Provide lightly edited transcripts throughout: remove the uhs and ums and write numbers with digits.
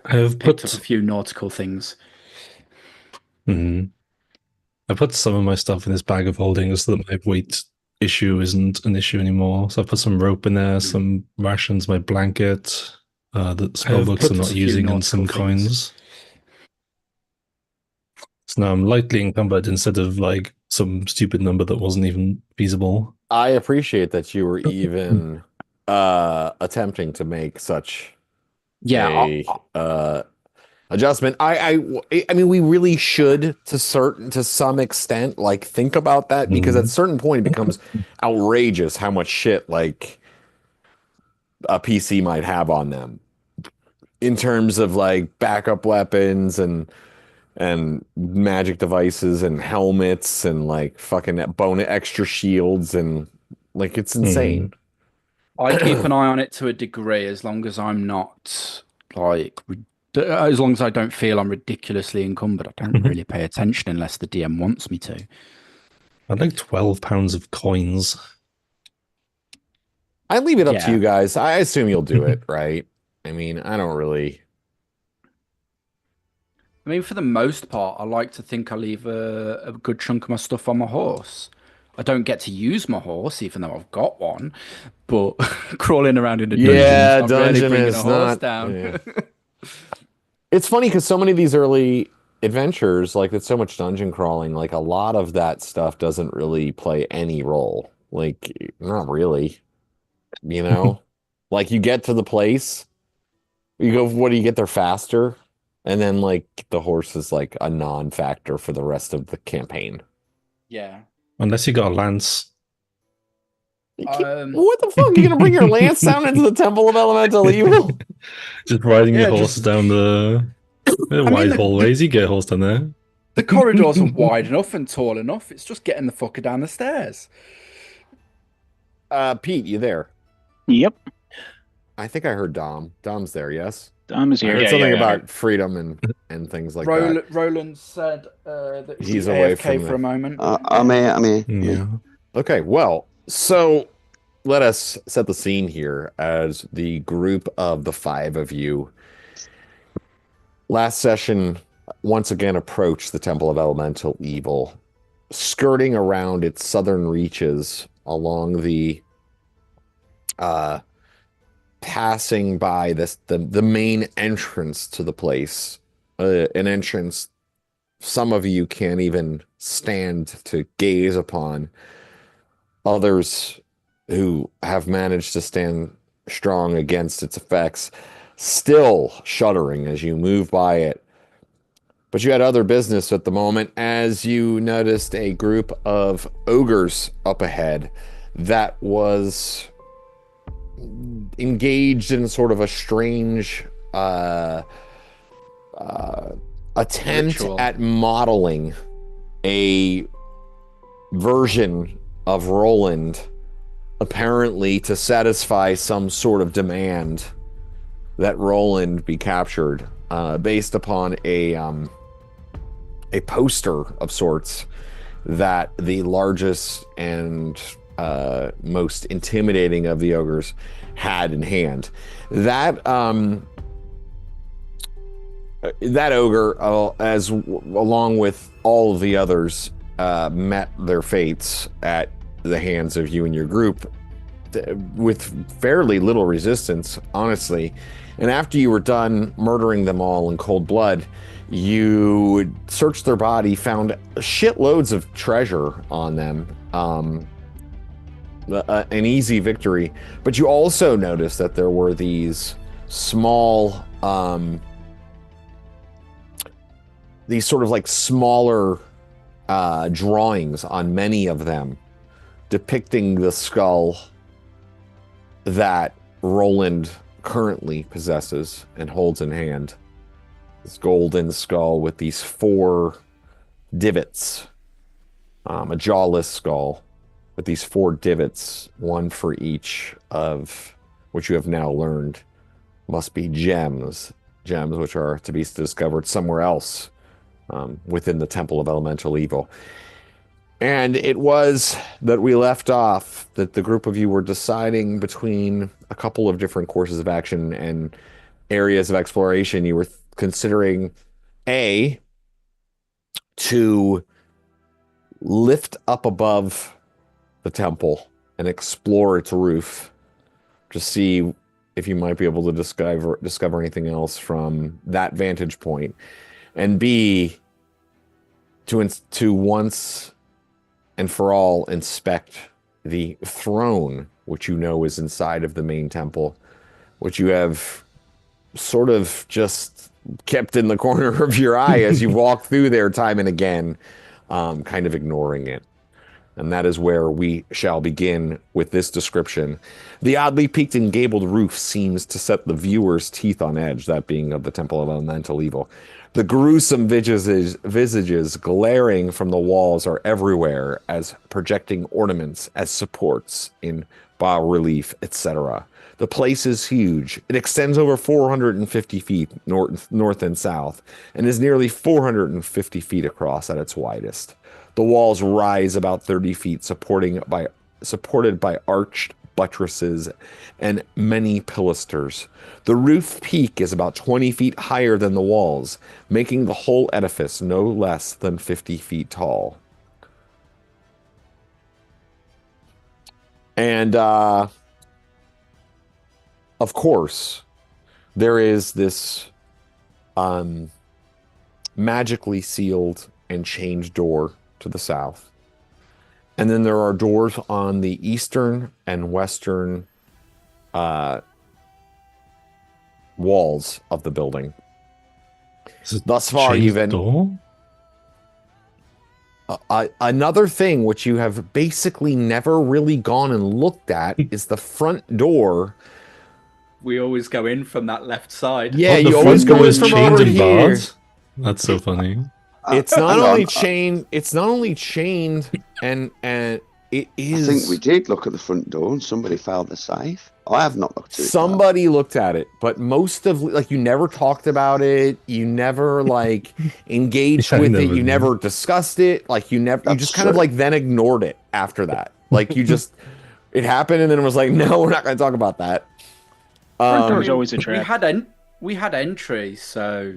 I have Picked up a put few nautical things. mhm. I put some of my stuff in this bag of holding so that my weight issue isn't an issue anymore. So I put some rope in there, Mm. some rations, my blanket, the I spell have books I'm put not a few using, and nautical some things. coins. So now I'm lightly encumbered instead of like some stupid number that wasn't even feasible. I appreciate that you were even attempting to make such Yeah, a adjustment. I mean, we really should to some extent like think about that because at a Mm. certain point it becomes outrageous how much shit like a PC might have on them in terms of like backup weapons and magic devices and helmets and like fucking bone extra shields and like it's insane. Mm. I keep an eye on it to a degree as long as I'm not like as long as I don't feel I'm ridiculously encumbered. I don't really pay attention unless the DM wants me to. I'd like 12 pounds of coins. I leave it up to Yeah. you guys. I assume you'll do it, right? I mean, I don't really. I mean, for the most part, I like to think I leave a good chunk of my stuff on my horse. I don't get to use my horse, even though I've got one, but crawling around in a dungeon's Yeah, not really dungeon bringing a is horse not. down. Yeah. It's funny because so many of these early adventures, like it's so much dungeon crawling, like a lot of that stuff doesn't really play any role. Like, not really, you know? Like you get to the place, you go, what do you get there faster? And then like the horse is like a non-factor for the rest of the campaign. Yeah. Unless you got a lance. Um, What the fuck? You gonna bring your lance down into the Temple of Elemental Evil? Just riding your yeah, horse just down the I mean wide hallways. You get a horse down there. the corridors are wide enough and tall enough. It's just getting the fucker down the stairs. Pete, you there? Yep. I think I heard Dom. Dom's there, yes? Dom is I here. heard Yeah, yeah, something yeah. about freedom and things like that. Roland said that He's he's away AFK from for the. a moment. I'm here. Yeah. Okay, well, so let us set the scene here as the group of the five of you last session once again approached the Temple of Elemental Evil, skirting around its southern reaches along the uh passing by the main entrance to the place, an entrance some of you can't even stand to gaze upon. Others who have managed to stand strong against its effects, still shuddering as you move by it. But you had other business at the moment as you noticed a group of ogres up ahead that was engaged in sort of a strange uh, attempt Ritual. at modeling a version of Roland, apparently to satisfy some sort of demand that Roland be captured, based upon a poster of sorts that the largest and most intimidating of the ogres had in hand. That that ogre, along with all of the others, met their fates at the hands of you and your group with fairly little resistance, honestly. And after you were done murdering them all in cold blood, you searched their body, found shitloads of treasure on them. An easy victory. But you also noticed that there were these sort of like smaller drawings on many of them depicting the skull that Roland currently possesses and holds in hand. This golden skull with these four divots, a jawless skull with these four divots, one for each of which you have now learned must be gems, gems which are to be discovered somewhere else within the Temple of Elemental Evil. And it was that we left off that the group of you were deciding between a couple of different courses of action, and areas of exploration, you were considering to lift up above the temple and explore its roof to see if you might be able to discover anything else from that vantage point, and B, to once and for all inspect the throne, which you know is inside of the main temple, which you have sort of just kept in the corner of your eye as you walk through there time and again, kind of ignoring it. And that is where we shall begin with this description. The oddly peaked and gabled roof seems to set the viewer's teeth on edge, that being of the Temple of Elemental Evil. The gruesome visages glaring from the walls are everywhere as projecting ornaments, as supports in bas-relief, etc. The place is huge. It extends over 450 feet north and south, and is nearly 450 feet across at its widest. The walls rise about 30 feet, supported by arched buttresses and many pilasters. The roof peak is about 20 feet higher than the walls, making the whole edifice no less than 50 feet tall. And, of course, there is this magically sealed and chained door to the south. And then there are doors on the eastern and western walls of the building. Thus far, you've been... door? Another thing which you have basically never really gone and looked at is the front door. We always go in from that left side. Yeah, the you always front go door in is from chained over and here. barred? That's so funny. It's not hang only on. chained. It's not only chained, and it is. I think we did look at the front door and somebody found the safe. I have not looked at it. Somebody looked at it, but most of you never talked about it. You never engaged Yeah, with it. never You did. never discussed it. You That's just kind of true. then ignored it after that. You just it happened and then it was like, no, we're not going to talk about that. Front door's always a trap. We had entry, so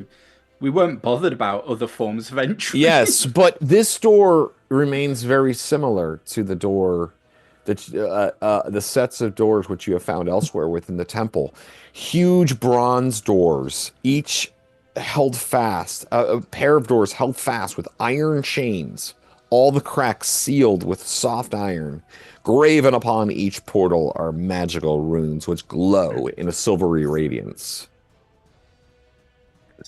we weren't bothered about other forms of entry. Yes, but this door remains very similar to the door that the sets of doors which you have found elsewhere within the temple. Huge bronze doors, each held fast, a pair of doors held fast with iron chains, all the cracks sealed with soft iron. Graven upon each portal are magical runes which glow in a silvery radiance.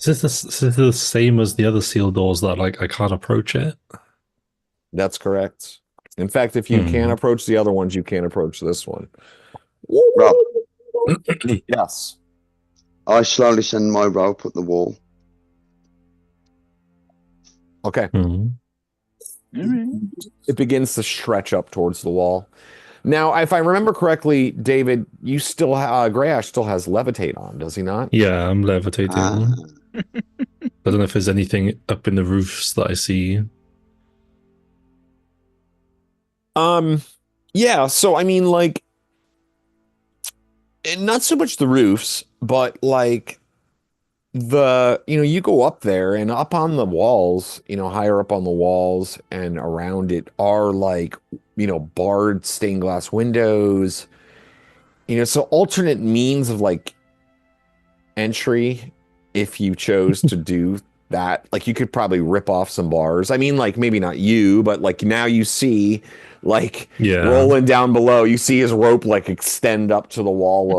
Is this the same as the other sealed doors that I can't approach it? That's correct. In fact, if you can't approach the other ones, you can't approach this one. Rob, Yes. I slowly send my rope up the wall. Okay. Mhm. All right. It begins to stretch up towards the wall. Now, if I remember correctly, David, you still Greyhawk still has levitate on, does he not? Yeah, I'm levitating. Ah, I don't know if there's anything up in the roofs that I see. Yeah, so I mean, not so much the roofs, but you go up there and up on the walls, higher up on the walls and around it are barred stained glass windows, so alternate means of entry if you chose to do that. You could probably rip off some bars. I mean, maybe not you, but now you see Yeah. rolling down below, you see his rope extend up to the wall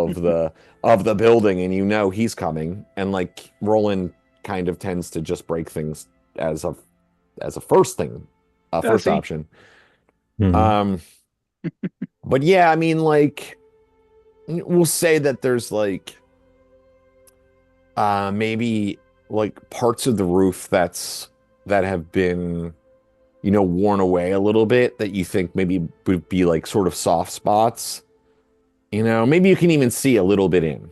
of the building, and he's coming, and Roland kind of tends to just break things as a first thing, first he? option. Mhm. But yeah, I mean, we'll say that there's maybe parts of the roof that have been worn away a little bit that you think maybe would be sort of soft spots. Maybe you can even see a little bit in,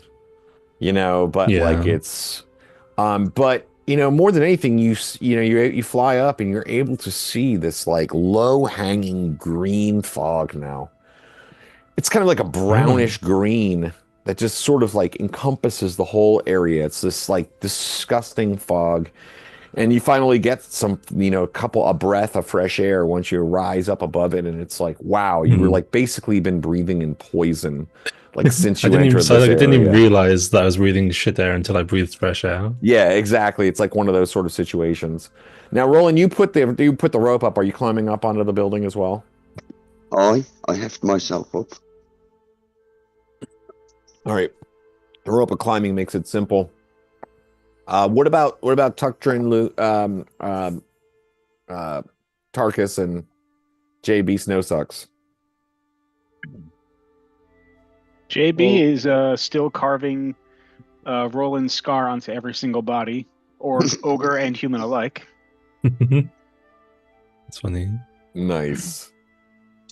but Yeah. it's but more than anything, you fly up and you're able to see this low hanging green fog now. It's kind of like a brownish green, that just sort of like encompasses the whole area. It's this like disgusting fog. And you finally get some, a breath of fresh air once you rise up above it. And it's like, wow, you were like basically been breathing in poison, like since you entered this I didn't even area. realize that I was breathing shit air until I breathed fresh air. Yeah, exactly. It's like one of those sort of situations. Now, Roland, you put the rope up. Are you climbing up onto the building as well? I heft myself up. All right. The rope of climbing makes it simple. What about Tucktrin, Tarkus, and JB Snowsucks? JB is still carving Roland's scar onto every single body, or ogre and human alike. That's funny. Nice.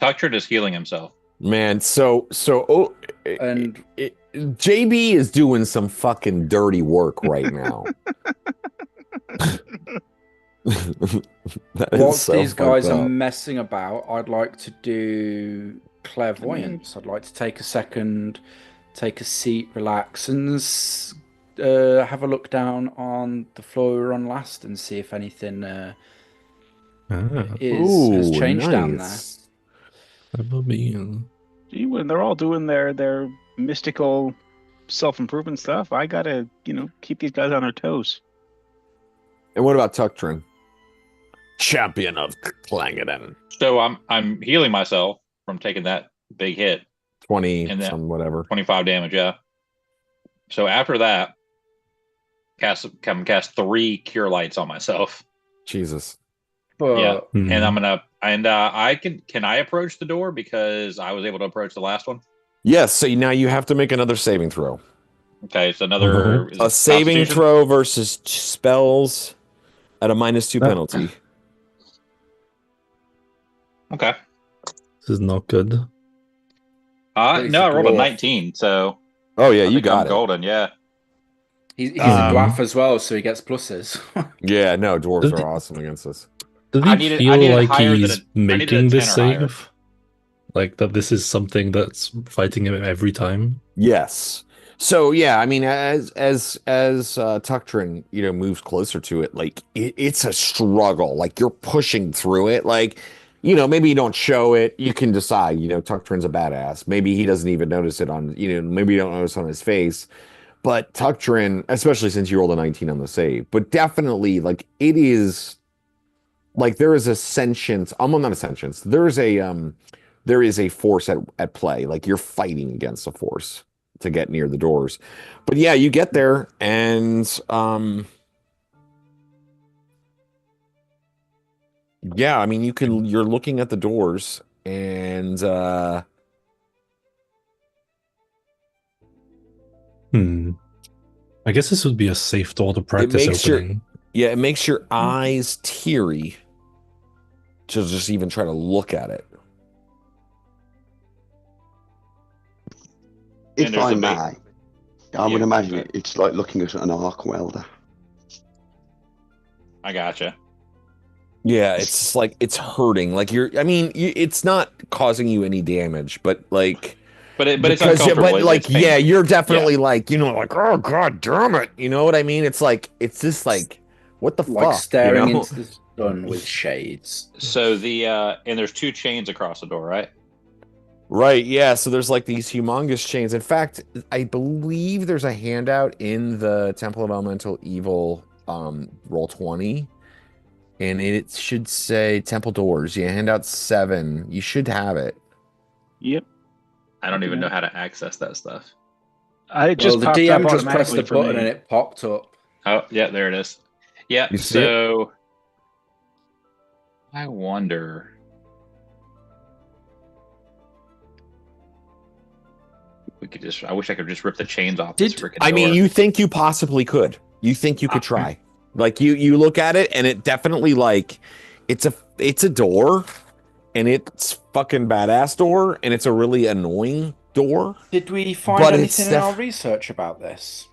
Tucktrin is healing himself. Man, And JB is doing some fucking dirty work right now. whilst these guys are messing about, I'd like to do clairvoyance. I'd like to take a second, take a seat, relax, and have a look down on the floor we were on last and see if anything has changed down there. Gee, when they're all doing their mystical self-improvement stuff, I gotta, keep these guys on their toes. And what about Tucktrin? Champion of Clangeddon. So I'm healing myself from taking that big hit. 20 and some whatever. 25 damage, yeah. So after that, cast 3 cure lights on myself. Jesus. Yeah. And I'm gonna can I approach the door because I was able to approach the last one? Yes, so now you have to make another saving throw. Okay, so another a saving throw versus spells at a -2 penalty. Okay. This is not good. No, I rolled a 19, so oh yeah, I you think got I'm it. golden, yeah. He's a dwarf as well, so he gets pluses. Yeah, no, dwarves are awesome against us. Does I he needed feel like higher than he's I needed making a this 10 or higher. save? Like that this is something that's fighting him every time? Yes. So yeah, I mean, as Tucktrin, moves closer to it, like it's a struggle. Like you're pushing through it. Like, maybe you don't show it. You can decide. Tucktrin's a badass. Maybe he doesn't even notice it on. Maybe you don't notice on his face. But Tucktrin, especially since you rolled a 19 on the save, but definitely like it is. Like there is a sentience. Well, not a sentience. There is a force at play. Like you're fighting against a force to get near the doors. But yeah, you get there and yeah, I mean you're looking at the doors and I guess this would be a safe door to practice opening. It makes your eyes teary to just even try to look at it. If I may, I would imagine it's like looking at an arc welder. I gotcha. Yeah, it's like it's hurting. Like it's not causing you any damage, but like, but it's uncomfortable. But like, yeah, you're definitely like, like, oh god damn it, you know what I mean? It's like, it's just like, what the like fuck? Staring into the sun with shades. So and there's 2 chains across the door, right? Right, yeah. So there's like these humongous chains. In fact, I believe there's a handout in the Temple of Elemental Evil roll 20, and it should say Temple Doors. Yeah, handout 7. You should have it. Yep. I don't even know how to access that stuff. The DM just pressed the button and it popped up. Oh, yeah, there it is. Yeah, so I wonder. I wish I could just rip the chains off this freaking door. I mean, you think you possibly could. You think you could try. Like you look at it and it definitely like it's a door and it's fucking badass door and it's a really annoying door. Did we find anything in our research about this?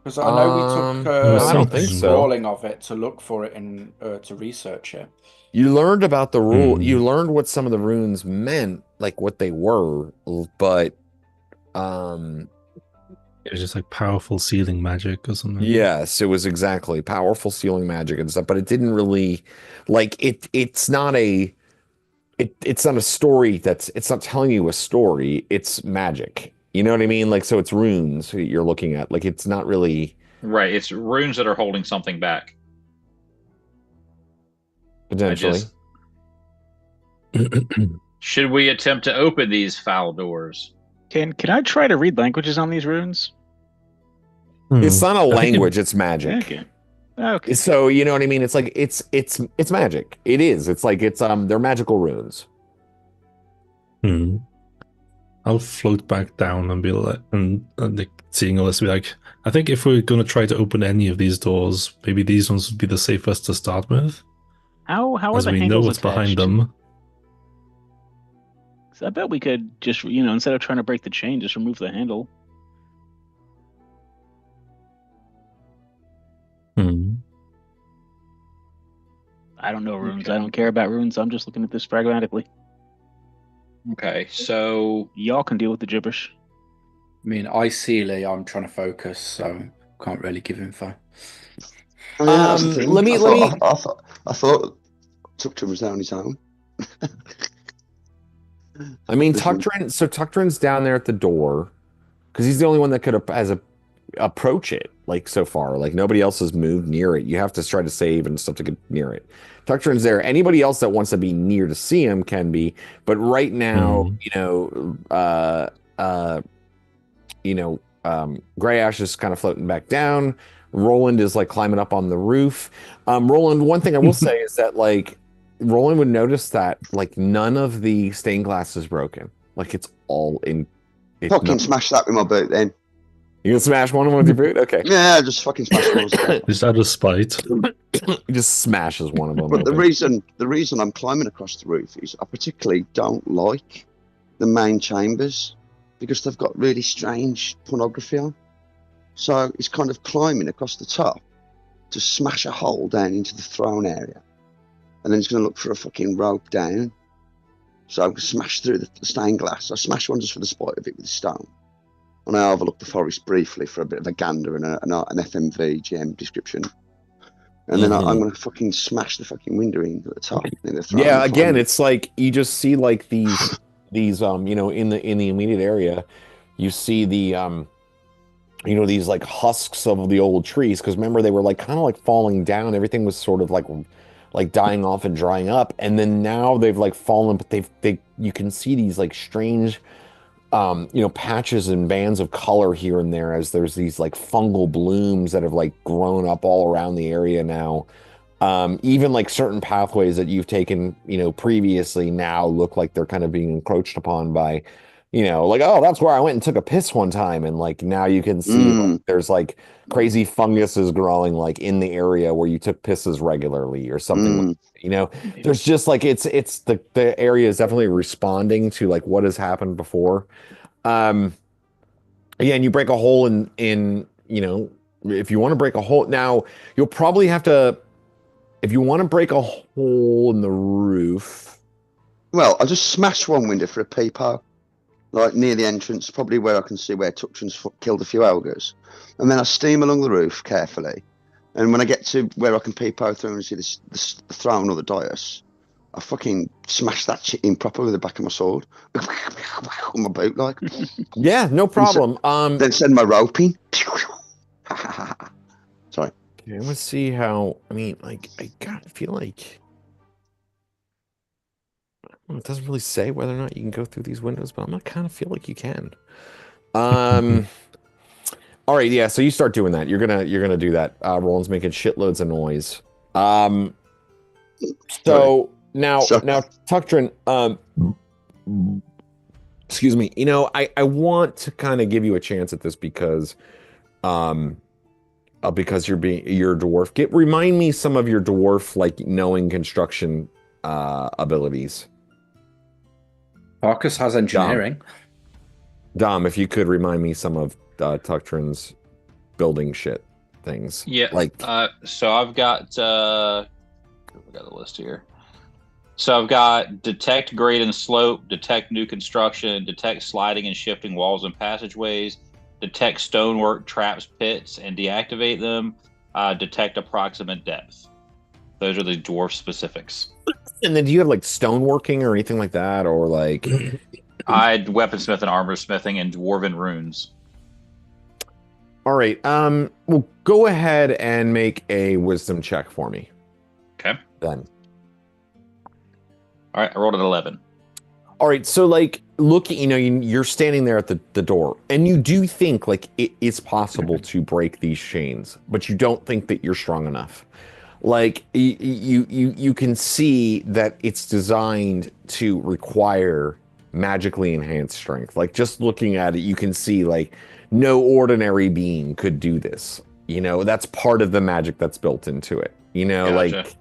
Because I know we took I don't think so. scrolling of it to look for it and to research it. You learned about the rule. You learned what some of the runes meant, like what they were, but It was just like powerful sealing magic or something. Yes, it was exactly powerful sealing magic and stuff, but it didn't really like it. It's not a story it's not telling you a story. It's magic. You know what I mean? Like, so it's runes you're looking at. Like, it's not really Right. It's runes that are holding something back. potentially. Should we attempt to open these foul doors? Can I try to read languages on these runes? It's not a I think language, it's magic. Okay. Okay. So, you know what I mean? It's like it's magic. It is. It's like they're magical runes. I'll float back down and be like, and like, seeing all this, be like, I think if we're gonna try to open any of these doors, maybe these ones would be the safest to start with, How are as the we know handles what's behind attached? them. I bet we could just, instead of trying to break the chain, just remove the handle. I don't know runes. I don't care about runes. I'm just looking at this pragmatically. Okay, so Y'all can deal with the gibberish. I mean, ideally, I'm trying to focus, so can't really give info. Oh, yeah, that's the thing. let me- I thought Tucton was down his own. I mean, This one- Tuctrin's down there at the door because he's the only one that could approach it, like, so far. Like, nobody else has moved near it. You have to try to save and stuff to get near it. Tuctrin's there. Anybody else that wants to be near to see him can be, but right now, Gray Ash is kind of floating back down. Roland is like climbing up on the roof. Roland, one thing I will say is that, like, Roland would notice that, like, none of the stained glass is broken. Like, it's all in. Fucking smash that with my boot then. You can smash one of them with your boot? Okay. Yeah, just fucking smash those. Just out of spite. He just smashes one of them. But the open. reason I'm climbing across the roof is I particularly don't like the main chambers because they've got really strange pornography on. So it's kind of climbing across the top to smash a hole down into the throne area. And then it's going to look for a fucking rope down. So I'm going to smash through the stained glass. I smash one just for the spite of it with a stone. And I overlooked the forest briefly for a bit of a gander and an FMV GM description. And then I'm going to fucking smash the fucking window in at the top. In the throne Yeah, and again, climb. it's like you just see like these in the immediate area, you see the these like husks of the old trees, because remember they were like kind of like falling down. Everything was sort of like dying off and drying up, and then now they've like fallen, but you can see these like strange patches and bands of color here and there as there's these like fungal blooms that have like grown up all around the area now. Even like certain pathways that you've taken, previously now look like they're kind of being encroached upon by, like, oh, that's where I went and took a piss one time. And like now you can see like, there's like crazy funguses growing like in the area where you took pisses regularly or something. There's just like it's the area is definitely responding to like what has happened before. Yeah, and you break a hole in if you want to break a hole now, you'll probably have to. If you want to break a hole in the roof. Well, I'll just smash one window for a peephole, like near the entrance, probably where I can see where Tuctron's killed a few ogres. And then I steam along the roof carefully. And when I get to where I can peephole through and see the throne or the dais, I fucking smash that shit in proper with the back of my sword. On my boot, like. Yeah, no problem. Then send my rope in. Sorry. Okay, let's see how. I mean, like, I gotta feel like it doesn't really say whether or not you can go through these windows, but I'm gonna kind of feel like you can. All right, yeah. So you start doing that. You're gonna do that. Roland's making shitloads of noise. So now Tuctrin, excuse me. I want to kind of give you a chance at this because you're dwarf. Remind me some of your dwarf like knowing construction abilities. Marcus has engineering. Dom, if you could remind me some of Tuctrin's building shit things. Yeah, like so I've got the list here. So I've got detect grade and slope, detect new construction, detect sliding and shifting walls and passageways, detect stonework, traps, pits, and deactivate them, detect approximate depth. Those are the dwarf specifics. And then do you have like stoneworking or anything like that, or like? I had weaponsmith and armor smithing and dwarven runes. All right. Well, go ahead and make a wisdom check for me. Okay. Then. All right, I rolled an 11. All right, so like looking, you're standing there at the door, and you do think like it's possible to break these chains, but you don't think that you're strong enough. Like you can see that it's designed to require magically enhanced strength. Like just looking at it, you can see like no ordinary being could do this. That's part of the magic that's built into it. Gotcha. Like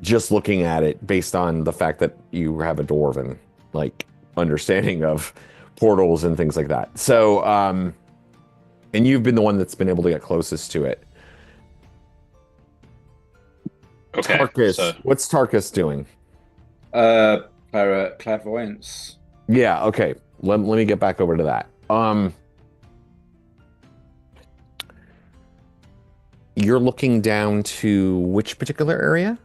just looking at it based on the fact that you have a dwarven like understanding of portals and things like that. So, and you've been the one that's been able to get closest to it. Okay. Tarkus, what's Tarkus doing? Clairvoyance. Yeah, okay. Let me get back over to that. You're looking down to which particular area?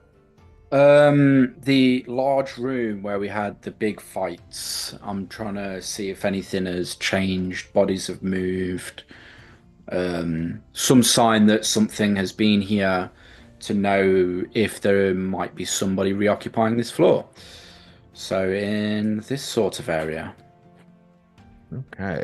The large room where we had the big fights. I'm trying to see if anything has changed, bodies have moved, some sign that something has been here, to know if there might be somebody reoccupying this floor. So in this sort of area. Okay.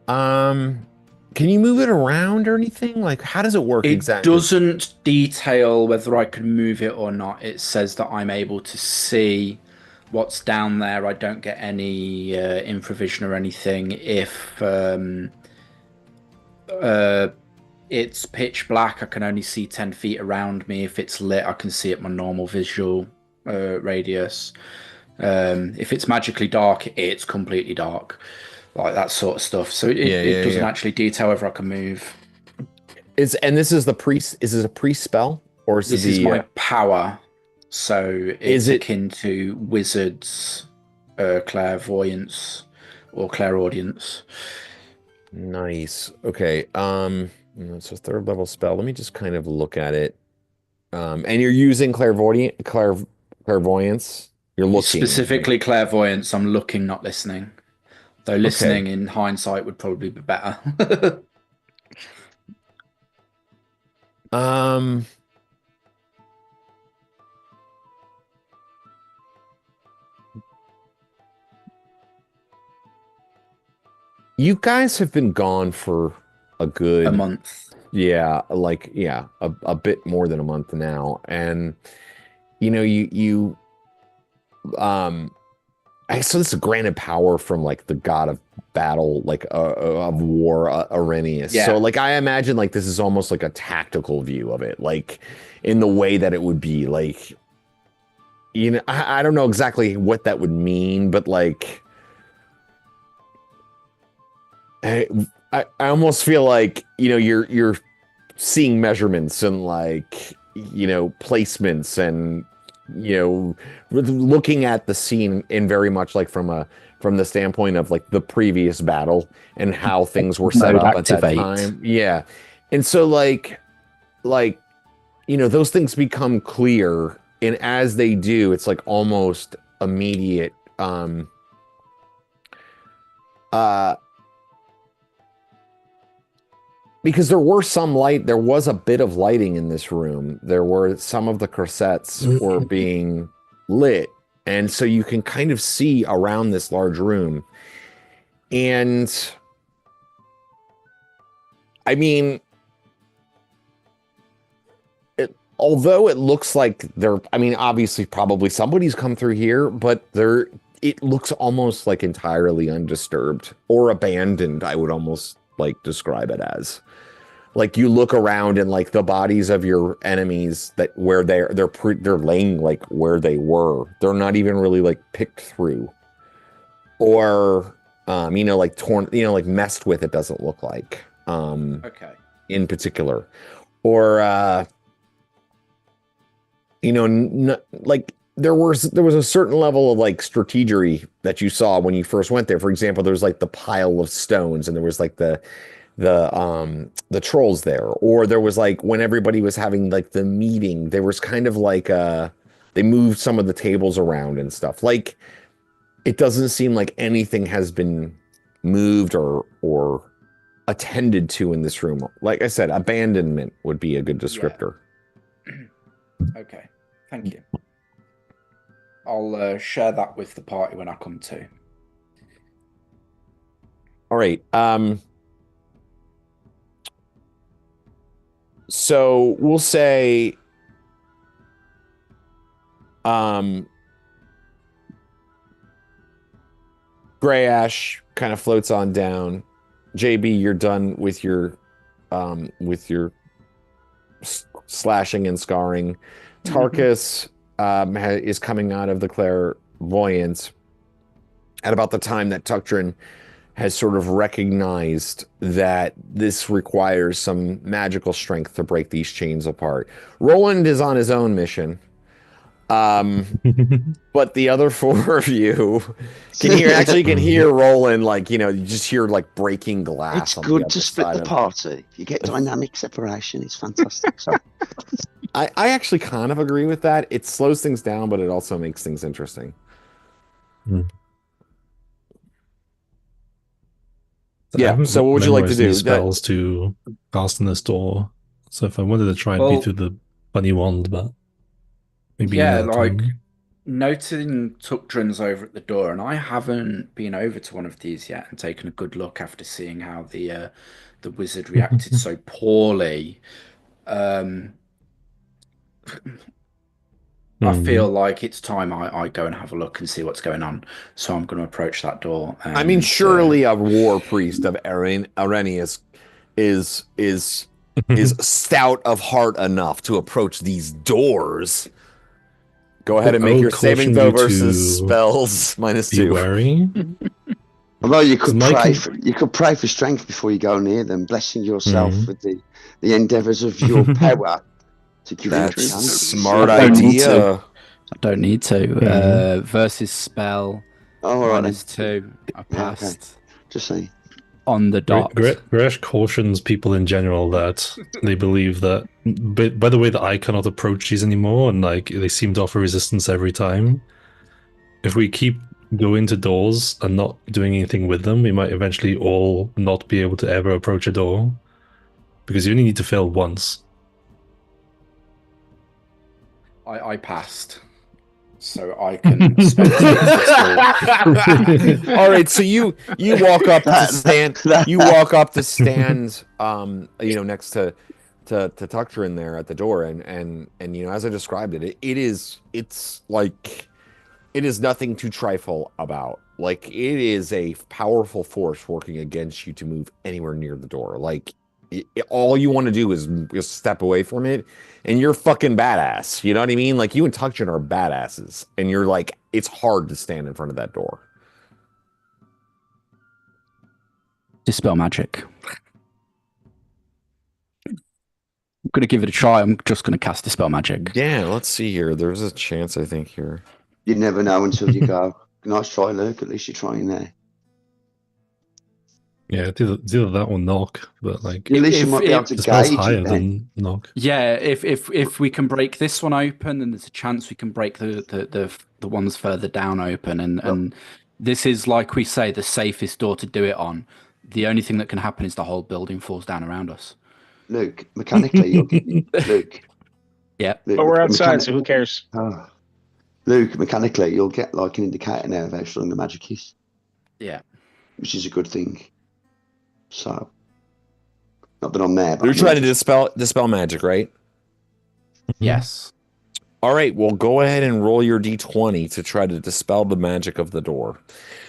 Can you move it around or anything? Like, how does it work exactly? It doesn't detail whether I can move it or not. It says that I'm able to see what's down there. I don't get any infravision or anything. If it's pitch black, I can only see 10 feet around me. If it's lit, I can see at my normal visual radius. If it's magically dark, it's completely dark. Like that sort of stuff. So it doesn't actually detail whether I can move. Is this a priest spell, or is this is my power? So it's akin to wizards, clairvoyance, or clairaudience. Nice. Okay. It's a 3rd level spell. Let me just kind of look at it. And you're using clairvoyance. You're looking specifically clairvoyance. I'm looking, not listening. Though listening in hindsight would probably be better. You guys have been gone for a month. Yeah, a bit more than a month now. And so this is granted power from like the god of battle, like of war, Arrhenius. Yeah. So like I imagine like this is almost like a tactical view of it, like in the way that it would be like, I don't know exactly what that would mean, but like I almost feel like you're seeing measurements and like placements and looking at the scene in very much like from the standpoint of like the previous battle and how things were set up at that time. Yeah. And so like those things become clear, and as they do, it's like almost immediate because there was a bit of lighting in this room. There were some of the corsettes were being lit. And so you can kind of see around this large room. And I mean, although it looks like obviously probably somebody's come through here, but it looks almost like entirely undisturbed or abandoned. I would almost like describe it as. Like you look around and like the bodies of your enemies where they're laying like where they were. They're not even really like picked through or like torn, like messed with. It doesn't look like in particular, you know, like there was a certain level of like strategery that you saw when you first went there. For example, there's like the pile of stones, and there was like the trolls there, or there was like when everybody was having like the meeting, there was kind of like they moved some of the tables around and stuff. Like it doesn't seem like anything has been moved or attended to in this room. Like I said, abandonment would be a good descriptor. Yeah. Okay, thank you. I'll share that with the party when I come to. All right. So we'll say Gray Ash kind of floats on down. JB, you're done with your slashing and scarring. Tarkus is coming out of the clairvoyance at about the time that Tuctrin has sort of recognized that this requires some magical strength to break these chains apart. Roland is on his own mission. But the other four of you can hear Roland, like, you know, you just hear like breaking glass. It's good to split the party. You get dynamic separation. It's fantastic. So I actually kind of agree with that. It slows things down, but it also makes things interesting. Yeah, so what would you like to do? Spells to cast in this door. So if I wanted to try and be through the bunny wand, but maybe like noting Tuctrin's over at the door, and I haven't been over to one of these yet and taken a good look after seeing how the wizard reacted so poorly. I feel like it's time I go and have a look and see what's going on. So I'm going to approach that door. And, I mean, surely a war priest of Arrhenius is stout of heart enough to approach these doors. Go ahead and make your saving throw versus spells -2. Wary. Although you could pray for strength before you go near them, blessing yourself with the endeavors of your power. That's a smart idea. I don't need to. Versus spell -2. I passed. Okay. Just saying. On the dot. Gresh cautions people in general that they believe that, by the way, that I cannot approach these anymore, and like they seem to offer resistance every time. If we keep going to doors and not doing anything with them, we might eventually all not be able to ever approach a door, because you only need to fail once. I passed, so I can spend All right, so you walk up to stand. You walk up to stand. You know, next to Tuctrin there at the door, and you know, as I described it, it's like it is nothing to trifle about. Like it is a powerful force working against you to move anywhere near the door. Like all you want to do is just step away from it, and you're fucking badass. You know what I mean? Like you and Tuctrin are badasses, and you're like, it's hard to stand in front of that door. Dispel magic. I'm gonna give it a try. I'm just gonna cast Dispel magic. Yeah, let's see here. There's a chance, I think, here. You never know until you go. Nice try, Luke. At least you're trying there. Yeah, it's either that or knock, but like at least you might be able to gauge higher it than knock. Yeah, if we can break this one open, then there's a chance we can break the ones further down open, and this is, like we say, the safest door to do it on. The only thing that can happen is the whole building falls down around us. Luke, mechanically, you'll get Luke. Yeah, Luke, but we're outside, so who cares? Luke, mechanically, you'll get like an indicator now of how strong the magic is. Yeah, which is a good thing. So, not that I'm there. But you're trying to dispel magic, right? Yes. All right. Well, go ahead and roll your d20 to try to dispel the magic of the door.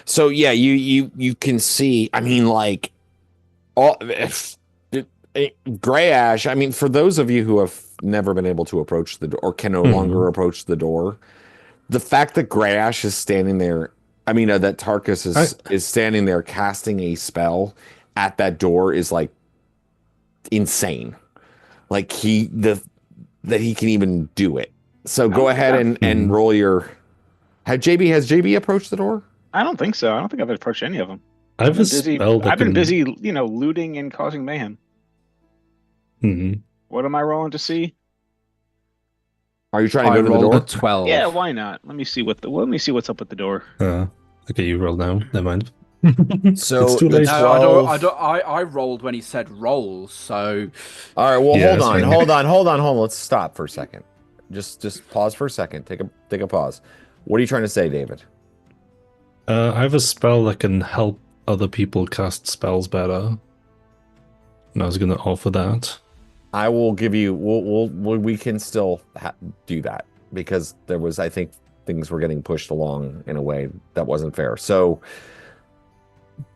So yeah, you can see. I mean, like, Gray Ash. I mean, for those of you who have never been able to approach the door or can no longer approach the door, the fact that Gray Ash is standing there. I mean, that Tarkus is standing there casting a spell at that door is like insane. like that he can even do it. So go ahead and roll your. Has JB approached the door? I don't think so. I don't think I've approached any of them. I've been busy, looting and causing mayhem. Mm-hmm. What am I rolling to see? Are you trying to go to the door? 12. Yeah, why not? Let me see what's up with the door. Okay, you roll now. Never mind. So it's too late. No, I rolled when he said roll. So, all right. Well, Yeah, hold on. Let's stop for a second. Just pause for a second. Take a pause. What are you trying to say, David? I have a spell that can help other people cast spells better, and I was going to offer that. I will give you. We can still do that because there was, I think, things were getting pushed along in a way that wasn't fair. So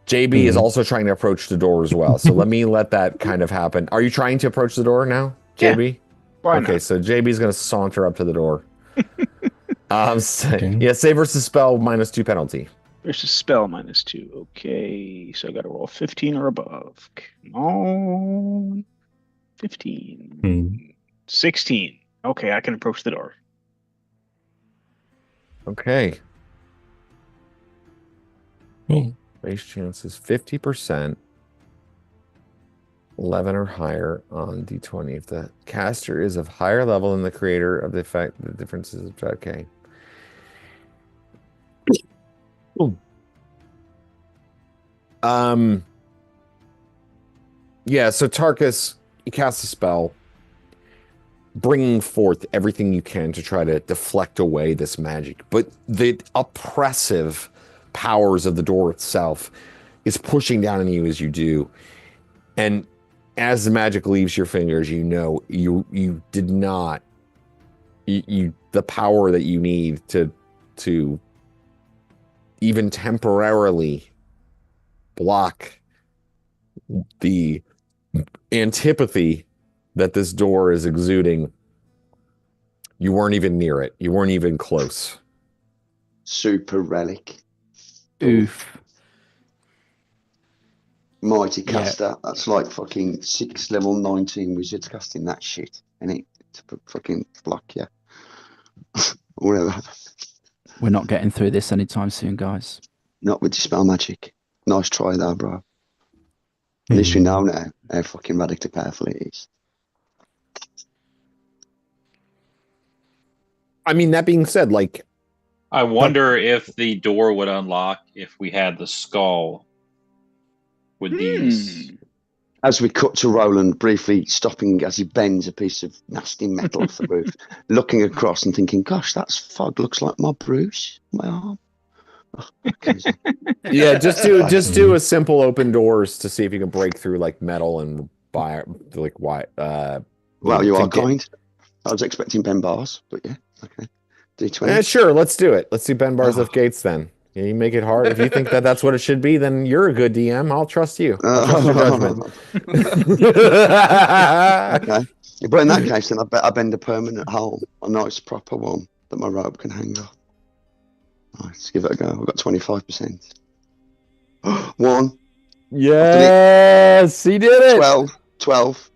JB is also trying to approach the door as well. So let that kind of happen. Are you trying to approach the door now, JB? Yeah. Why okay, not? so JB's going to saunter up to the door. Yeah, save versus spell -2 penalty. Versus spell -2. Okay, so I got to roll 15 or above. Come on. 15. 16. Okay, I can approach the door. Okay. Cool. Base chance is 50%. 11 or higher on D20. If the caster is of higher level than the creator of the effect, the difference is okay. Yeah, so Tarkus, you cast a spell, bringing forth everything you can to try to deflect away this magic. But the oppressive powers of the door itself is pushing down on you as you do. And as the magic leaves your fingers, you know you did not the power that you need to even temporarily block the antipathy that this door is exuding. You weren't even near it. You weren't even close. Super relic. Oof. Mighty caster. That's like fucking 6 level 19 wizards casting that shit. And it to fucking block you. Whatever. We're not getting through this anytime soon, guys. Not with dispel magic. Nice try there, bro. At least we know now how fucking radically powerful it is. I mean, that being said, like, I wonder if the door would unlock if we had the skull with these. As we cut to Roland briefly stopping as he bends a piece of nasty metal off the roof, looking across and thinking, gosh, that fog looks like my bruise, my arm. Oh, yeah, just do a simple open doors to see if you can break through like metal and buy like why. Well, you are kind. I was expecting Ben bars, but yeah, okay. D20. Yeah, sure, let's do it. Let's see Ben bars lift gates then. Yeah, you make it hard. If you think that that's what it should be, then you're a good DM. I'll trust you. I'll trust your judgment. Okay. But in that case, then I bend a permanent hole, a nice proper one that my rope can hang off. Let's give it a go. I've got 25%. 1. Yes, he did it. 12.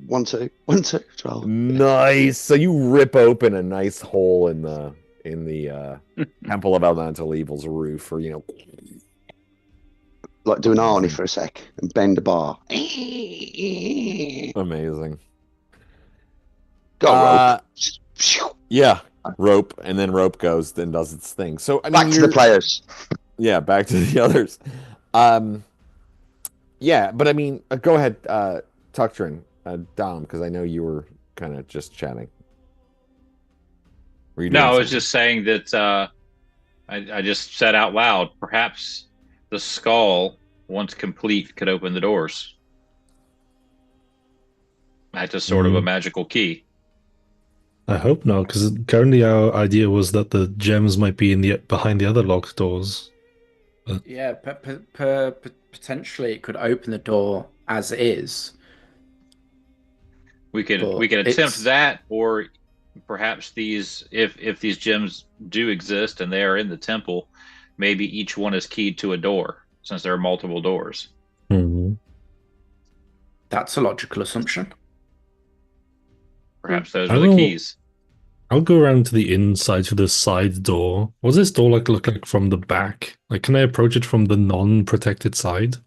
1, 2, 1, 2, 12. Nice. So you rip open a nice hole in the Temple of Elemental Evil's roof, or like do an Arnie for a sec and bend a bar. Amazing. Got rope. Yeah, rope, and then rope goes, then does its thing. So I mean, back to the players. Yeah, back to the others. Yeah, but I mean, go ahead, Tuctrin, Dom, because I know you were kind of just chatting. No, I was just saying that I just said out loud, perhaps the skull, once complete, could open the doors. That's just sort of a magical key. I hope not, because currently our idea was that the gems might be behind the other locked doors. Yeah, potentially it could open the door as is. We could attempt that, or perhaps these, if these gems do exist and they are in the temple, maybe each one is keyed to a door, since there are multiple doors. Mm-hmm. That's a logical assumption. Perhaps those are the keys. I'll go around to the inside to the side door. What does this door look like from the back? Like, can I approach it from the non-protected side?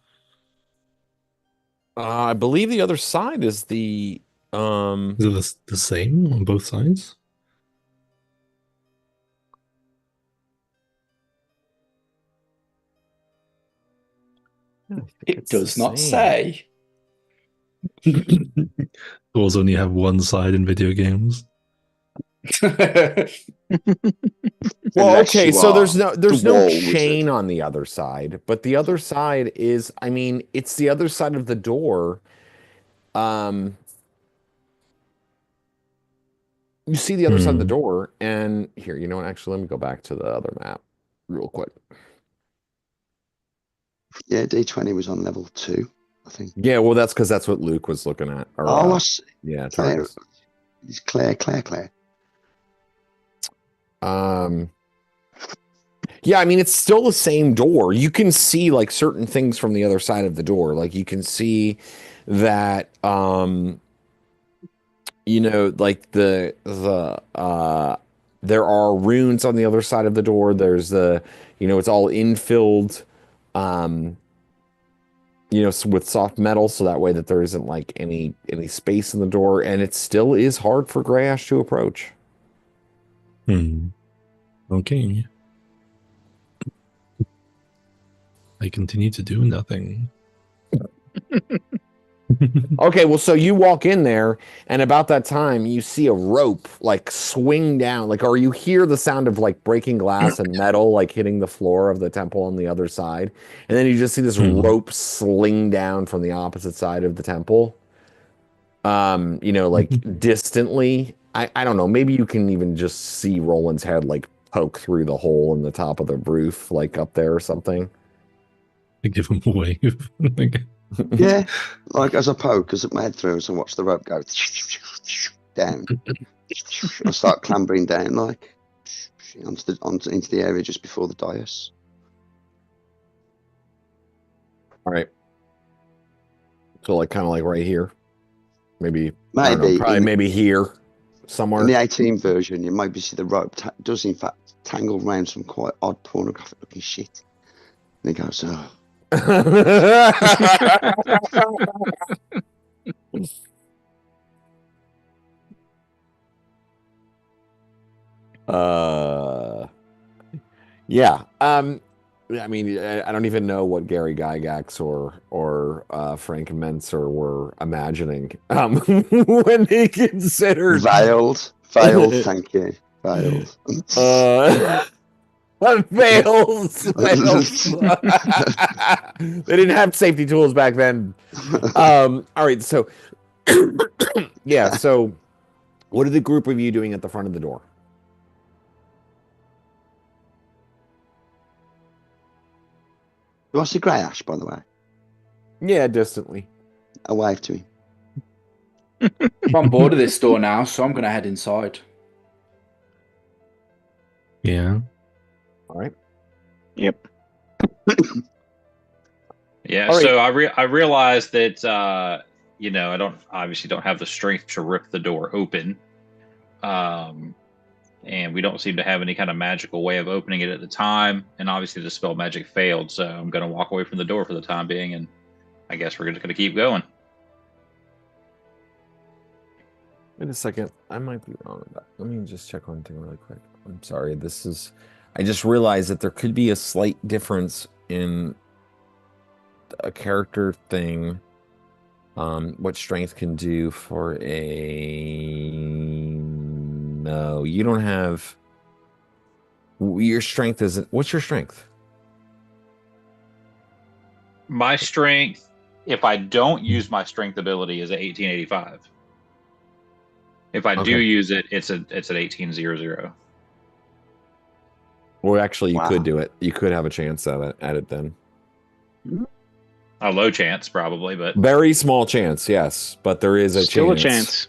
I believe the other side is the Is it the same on both sides? It does not say. Doors only have one side in video games. Well, okay, so there's no chain on the other side, but the other side is, I mean, it's the other side of the door. You see the other side of the door, and here, you know what? Actually, let me go back to the other map real quick. Yeah, D20 was on level 2, I think. Yeah, well, that's because that's what Luke was looking at. Or, I see. Yeah, Claire. It's Claire. Yeah, I mean, it's still the same door. You can see like certain things from the other side of the door. Like you can see that, you know, like there are runes on the other side of the door. There's you know, it's all infilled, you know, with soft metal, so that way that there isn't like any space in the door, and it still is hard for Greyash to approach. Okay. I continue to do nothing. Okay, well, so you walk in there, and about that time, you see a rope like swing down, like, or you hear the sound of like breaking glass and metal like hitting the floor of the temple on the other side, and then you just see this rope sling down from the opposite side of the temple. You know, like distantly. I don't know. Maybe you can even just see Roland's head like poke through the hole in the top of the roof, like up there or something. I give him a wave. Yeah, like as I poke, as my head through, as I watch the rope go down, I start clambering down like into the area just before the dais. All right. So like kind of like right here, maybe probably maybe here somewhere. In the 18 version, you maybe see the rope does in fact tangle around some quite odd pornographic looking shit, and he goes, oh. Yeah. I mean, I don't even know what Gary Gygax or Frank Mentzer were imagining when they considered veiled. Thank you, veiled. Veils. They didn't have safety tools back then. All right, so yeah, so what are the group of you doing at the front of the door? Do I see Greyash, by the way? Yeah, distantly. I wave to him. I'm on board of this door now, so I'm going to head inside. Yeah. All right. Yep. Yeah. All right. So I realized that you know, I obviously don't have the strength to rip the door open, and we don't seem to have any kind of magical way of opening it at the time. And obviously, the spell magic failed, so I'm going to walk away from the door for the time being, and I guess we're just going to keep going. Wait a second. I might be wrong about that. Let me just check one thing really quick. I'm sorry. I just realized that there could be a slight difference in a character thing. What strength can do for no, you don't have your strength isn't. What's your strength? My strength, if I don't use my strength ability, is at 1885. If I do use it, it's at 1800. Well, actually, you could do it. You could have a chance at it then. A low chance, probably, but very small chance, yes, but there is still a chance.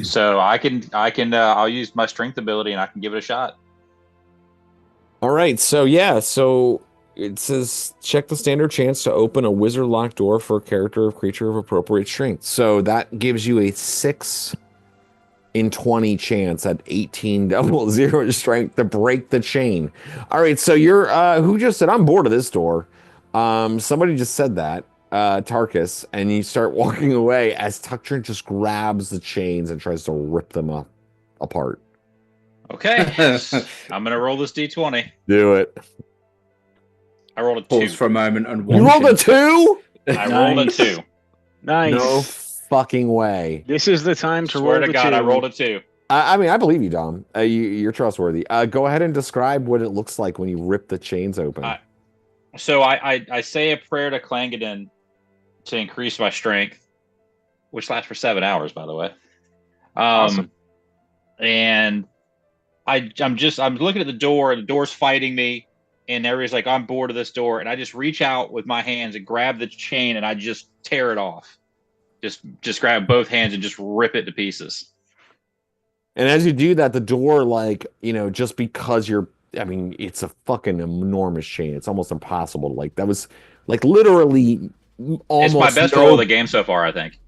So I'll use my strength ability and I can give it a shot. All right, so yeah, so It says check the standard chance to open a wizard locked door for a character or creature of appropriate strength. So that gives you a 6 in 20 chance at 1800 strength to break the chain. All right, so you're who just said I'm bored of this door? Somebody just said that, Tarkus, and you start walking away as Tucktrin just grabs the chains and tries to rip them apart. Okay, I'm gonna roll this d20. Do it. I rolled a 2. Pause for a moment and You rolled a 2? I rolled a Nice. 2. Nice. No fucking way. This is the time to Swear roll to the God, 2. I rolled a 2. I mean, I believe you, Dom. You're trustworthy. Go ahead and describe what it looks like when you rip the chains open. So I say a prayer to Clangadin to increase my strength, which lasts for 7 hours, by the way. Awesome. And I'm looking at the door, and the door's fighting me, and everybody's like, I'm bored of this door, and I just reach out with my hands and grab the chain, and I just tear it off. Just grab both hands and just rip it to pieces. And as you do that, the door, like, just because it's a fucking enormous chain. It's almost impossible to, that was, literally almost... It's my best roll of the game so far, I think.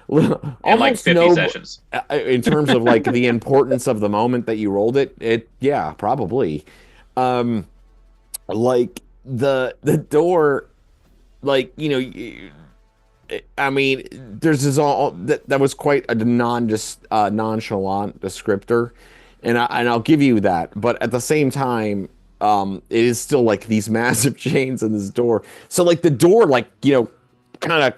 Almost 50 sessions. In terms of, the importance of the moment that you rolled it, yeah, probably. The door, there's this that was quite a nonchalant descriptor, and I'll give you that. But at the same time, it is still these massive chains in this door. So the door kind of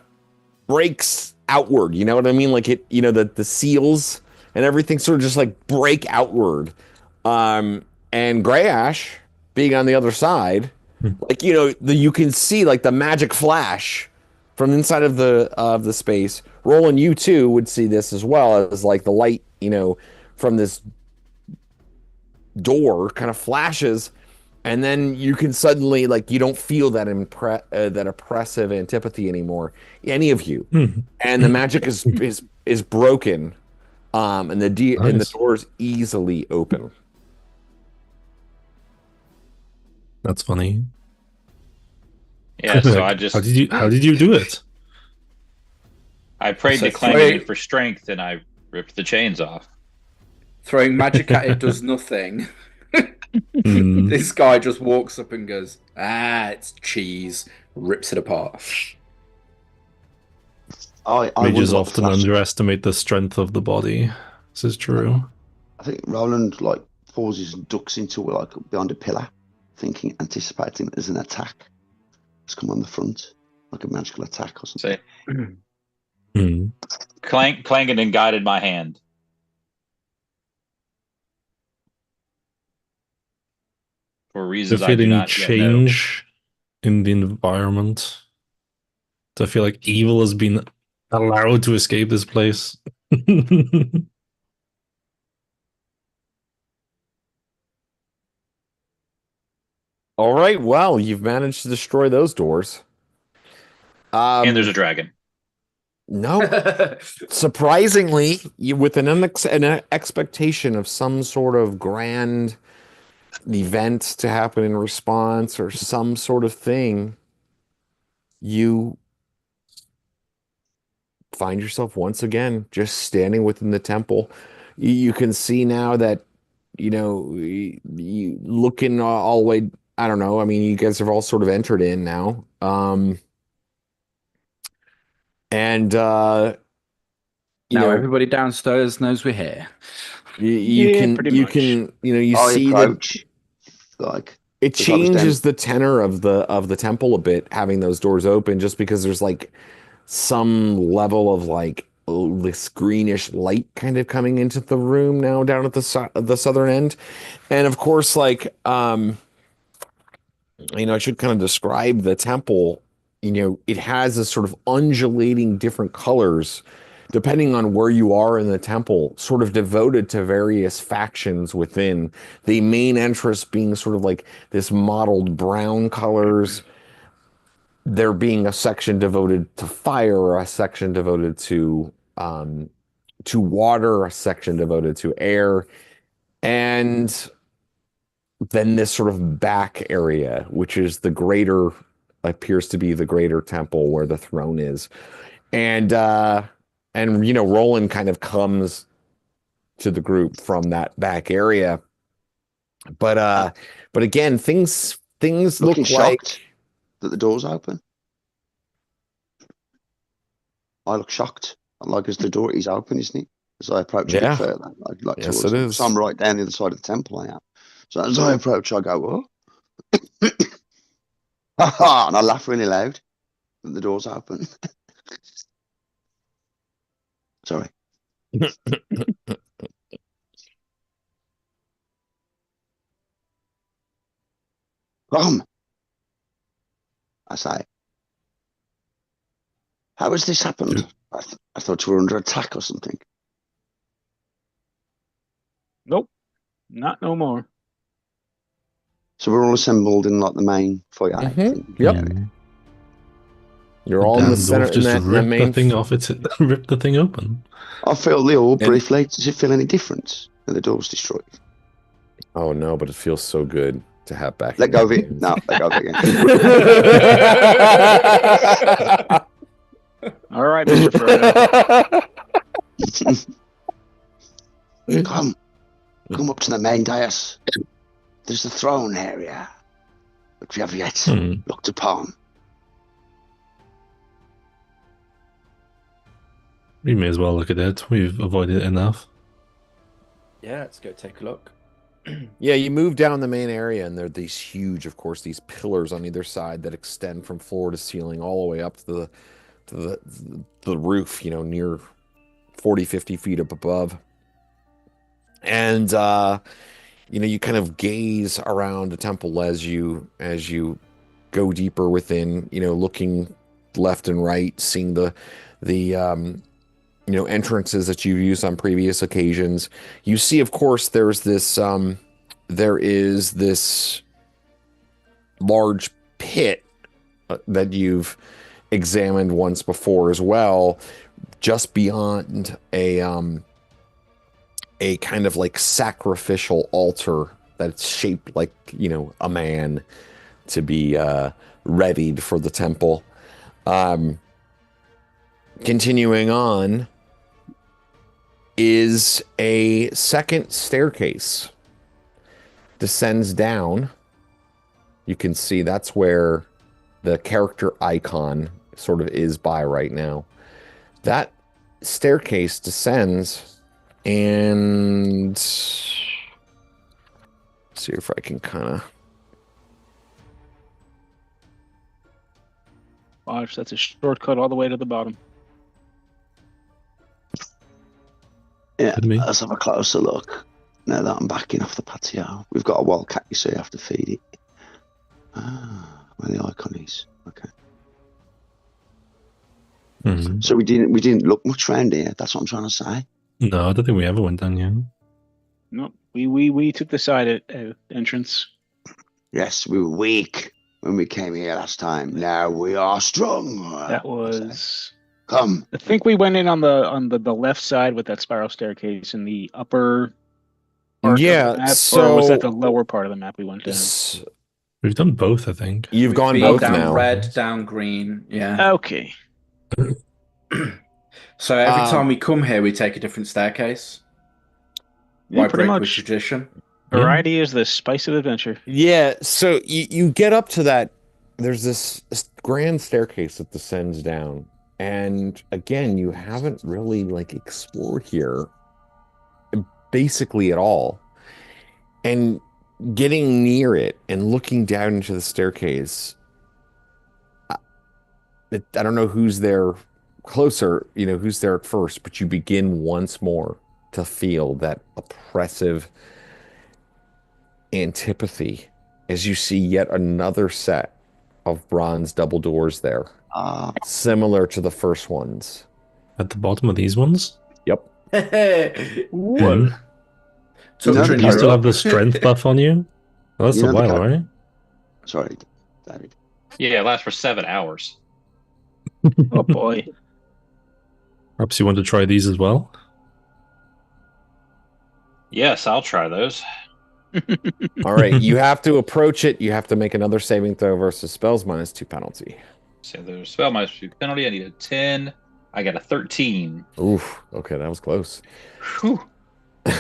breaks outward. You know what I mean? The seals and everything sort of just break outward. And Gray Ash being on the other side, you can see the magic flash from inside of the space. Roland, you too would see this as well as the light, from this door kind of flashes, and then you can suddenly you don't feel that that oppressive antipathy anymore, any of you, and the magic is broken, and the door is easily open. That's funny. Yeah, so I just... How did you do it? I prayed to Clangadin for strength, and I ripped the chains off. Throwing magic at it does nothing. This guy just walks up and goes, it's cheese, rips it apart. Mages often underestimate the strength of the body. This is true. I think Roland pauses and ducks into behind a pillar, anticipating that there's an attack. It's come on the front, like a magical attack or something. Clangadin guided my hand. For reasons I do not change in the environment. Do I feel like evil has been allowed to escape this place? All right, well, you've managed to destroy those doors. And there's a dragon. No. Surprisingly, with an expectation of some sort of grand event to happen in response or some sort of thing, you find yourself once again just standing within the temple. You can see now that, you looking all the way... I don't know. I mean, you guys have all sort of entered in now. Now everybody downstairs knows we're here. You see approach, it changes the tenor of the temple a bit, having those doors open, just because there's some level of this greenish light kind of coming into the room now down at the southern end. And of course, I should kind of describe the temple. It has a sort of undulating different colors depending on where you are in the temple, sort of devoted to various factions within. The main entrance being sort of this mottled brown colors. There being a section devoted to fire, a section devoted to water, a section devoted to air, and then this sort of back area, which is appears to be the greater temple where the throne is. And Roland kind of comes to the group from that back area. But again, things look Looking like shocked that the door's open. I look shocked. Like, as the door is open, isn't it? As I approach a bit further, Yes, towards it them. is. So I'm right down the other side of the temple. I am. So as I approach, I go, "Oh!" and I laugh really loud. And the door's open. Sorry. Come, I say. How has this happened? I thought you were under attack or something. Nope, not no more. So we're all assembled in like the main foyer. Mhm. Yep. Mm. You're all in the Damn center dwarf in just that ripped main the thing off. It's ripped the thing open. I felt the orb And- briefly. Does it feel any different when the door's destroyed? Oh no, but it feels so good to have back. Let go of it. No, let go of it again. All right, Mr. Frodo. Come up to the main dais. There's the throne area, which we have yet looked upon. We may as well look at it. We've avoided it enough. Yeah, let's go take a look. Yeah, you move down the main area, and there are these huge, of course, these pillars on either side that extend from floor to ceiling all the way up to the roof, near 40, 50 feet up above. And you kind of gaze around the temple as you go deeper within, looking left and right, seeing the entrances that you've used on previous occasions. You see, of course, there is this large pit that you've examined once before as well, just beyond a kind of like sacrificial altar that's shaped like, a man to be readied for the temple. Continuing on is a second staircase. Descends down. You can see that's where the character icon sort of is by right now. That staircase descends, and see if I can kind of... Watch, that's a shortcut all the way to the bottom. Yeah, Could be. let's have a closer look. Now that I'm backing off the patio, we've got a wildcat, you see, you have to feed it. Where the icon is. Okay. Mhm. So we didn't look much around here. That's what I'm trying to say. No, I don't think we ever went down yet. Nope, we took the side entrance. Yes, we were weak when we came here last time. Now we are strong. That was. Come. I think we went in on the left side with that spiral staircase in the upper part of the map, or was that the lower part of the map we went down? We've done both, I think. You've We've gone been both down now. red, down green. Yeah. Okay. So every time we come here, we take a different staircase. Yeah, Why pretty break with much. tradition? Variety is the spice of adventure. Yeah, so you get up to that. There's this grand staircase that descends down. And again, you haven't really explored here basically at all. And getting near it and looking down into the staircase, I don't know who's there closer, who's there at first, but you begin once more to feel that oppressive antipathy as you see yet another set of bronze double doors there. Similar to the first ones. At the bottom of these ones? Yep. Mm. So No, Do you still have the strength buff on you? Well, that's You a know the while, guy- right? Sorry, David. Yeah, it lasts for 7 hours. Oh boy. Perhaps you want to try these as well? Yes, I'll try those. All right, you have to approach it. You have to make another saving throw versus spells -2 penalty. So there's spell -2 penalty. I need a 10. I got a 13. Oof. Okay, that was close. Whew.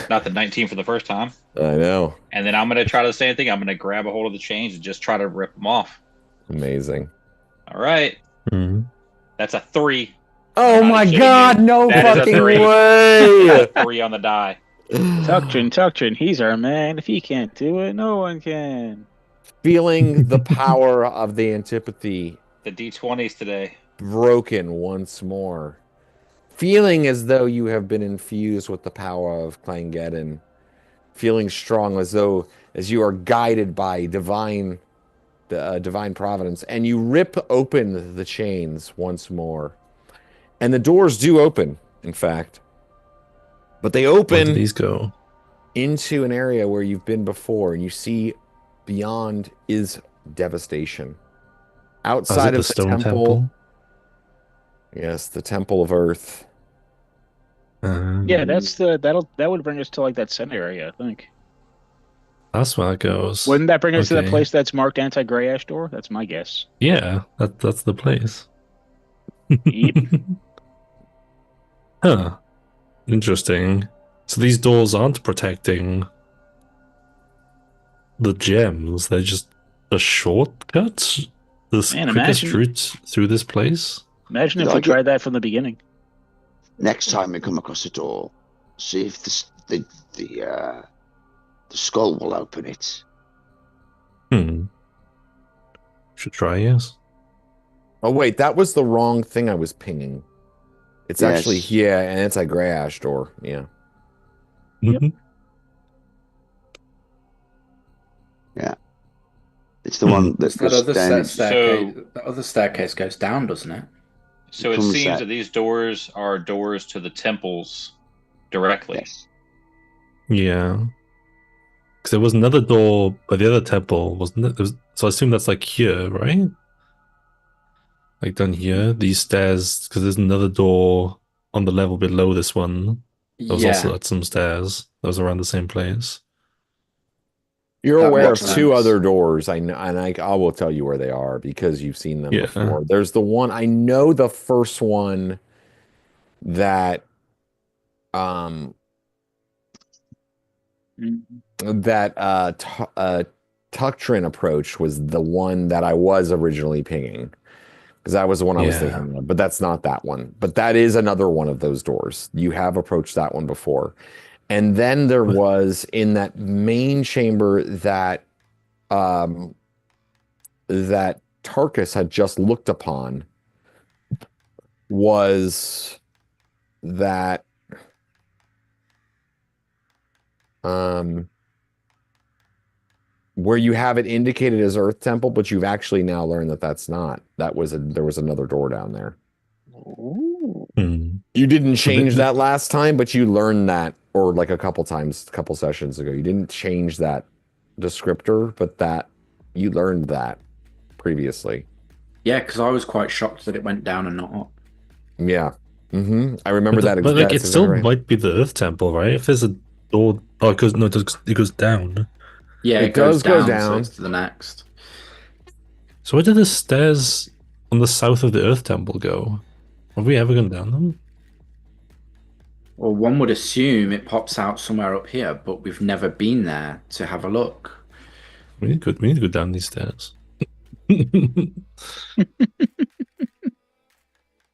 Not the 19 for the first time. I know. And then I'm going to try the same thing. I'm going to grab a hold of the chains and just try to rip them off. Amazing. All right. Mhm. That's a 3. Oh my God! No That is a fucking 3. way! 3 on the die. Tuctrin, he's our man. If he can't do it, no one can. Feeling the power of the antipathy The D20s today. broken once more. Feeling as though you have been infused with the power of Clangeddon. Feeling strong as you are guided by divine providence. And you rip open the chains once more. And the doors do open, in fact. But they Where open did these go? into an area where you've been before, and you see beyond is devastation. Outside of the stone temple? Yes, the Temple of Earth. Yeah, that would bring us to like that center area, I think. That's where it goes. Wouldn't that bring us to that Okay. place that's marked anti-gray ash door? That's my guess. Yeah, that's the place. Yep. Huh. Interesting. So these doors aren't protecting the gems. They're just a shortcut? The Man, quickest imagine- route through this place? Imagine if we Like it- tried that from the beginning. Next time we come across a door, see if the skull will open it. Should try, yes. Oh wait, that was the wrong thing I was pinging. It's Yes. actually and it's a gray ash door. Yeah. Yep. Mhm. It's the one that That other down. staircase. The other staircase goes down, doesn't it? So it From the seems side. that these doors are doors to the temples directly. Yes. Yeah. Because there was another door by the other temple, wasn't it? So I assume that's like here, right? Like down here, these stairs, because there's another door on the level below this one. That was also at some stairs. That was around the same place. You're That aware of makes two sense. other doors. I know, and I will tell you where they are because you've seen them Yeah. before. There's the one I know, the first one that Tuctrin approach was the one that I was originally pinging. Because that was the one I was Yeah. thinking of, but that's not that one. But that is another one of those doors. You have approached that one before. And then there was in that main chamber that that Tarkus had just looked upon was that where you have it indicated as Earth Temple, but you've actually now learned that that's not. There was another door down there. Hmm. You didn't change that last time, but you learned that, or like a couple sessions ago. You didn't change that descriptor, but that you learned that previously. Yeah, because I was quite shocked that it went down and not up. Yeah. I remember that. But like, that's it still exactly right. might be the Earth Temple, right? If there's a door, oh, it goes down. Yeah, It does go so down. it's to the next. So where did the stairs on the south of the Earth Temple go? Have we ever gone down them? Well, one would assume it pops out somewhere up here, but we've never been there to have a look. We need to go down these stairs.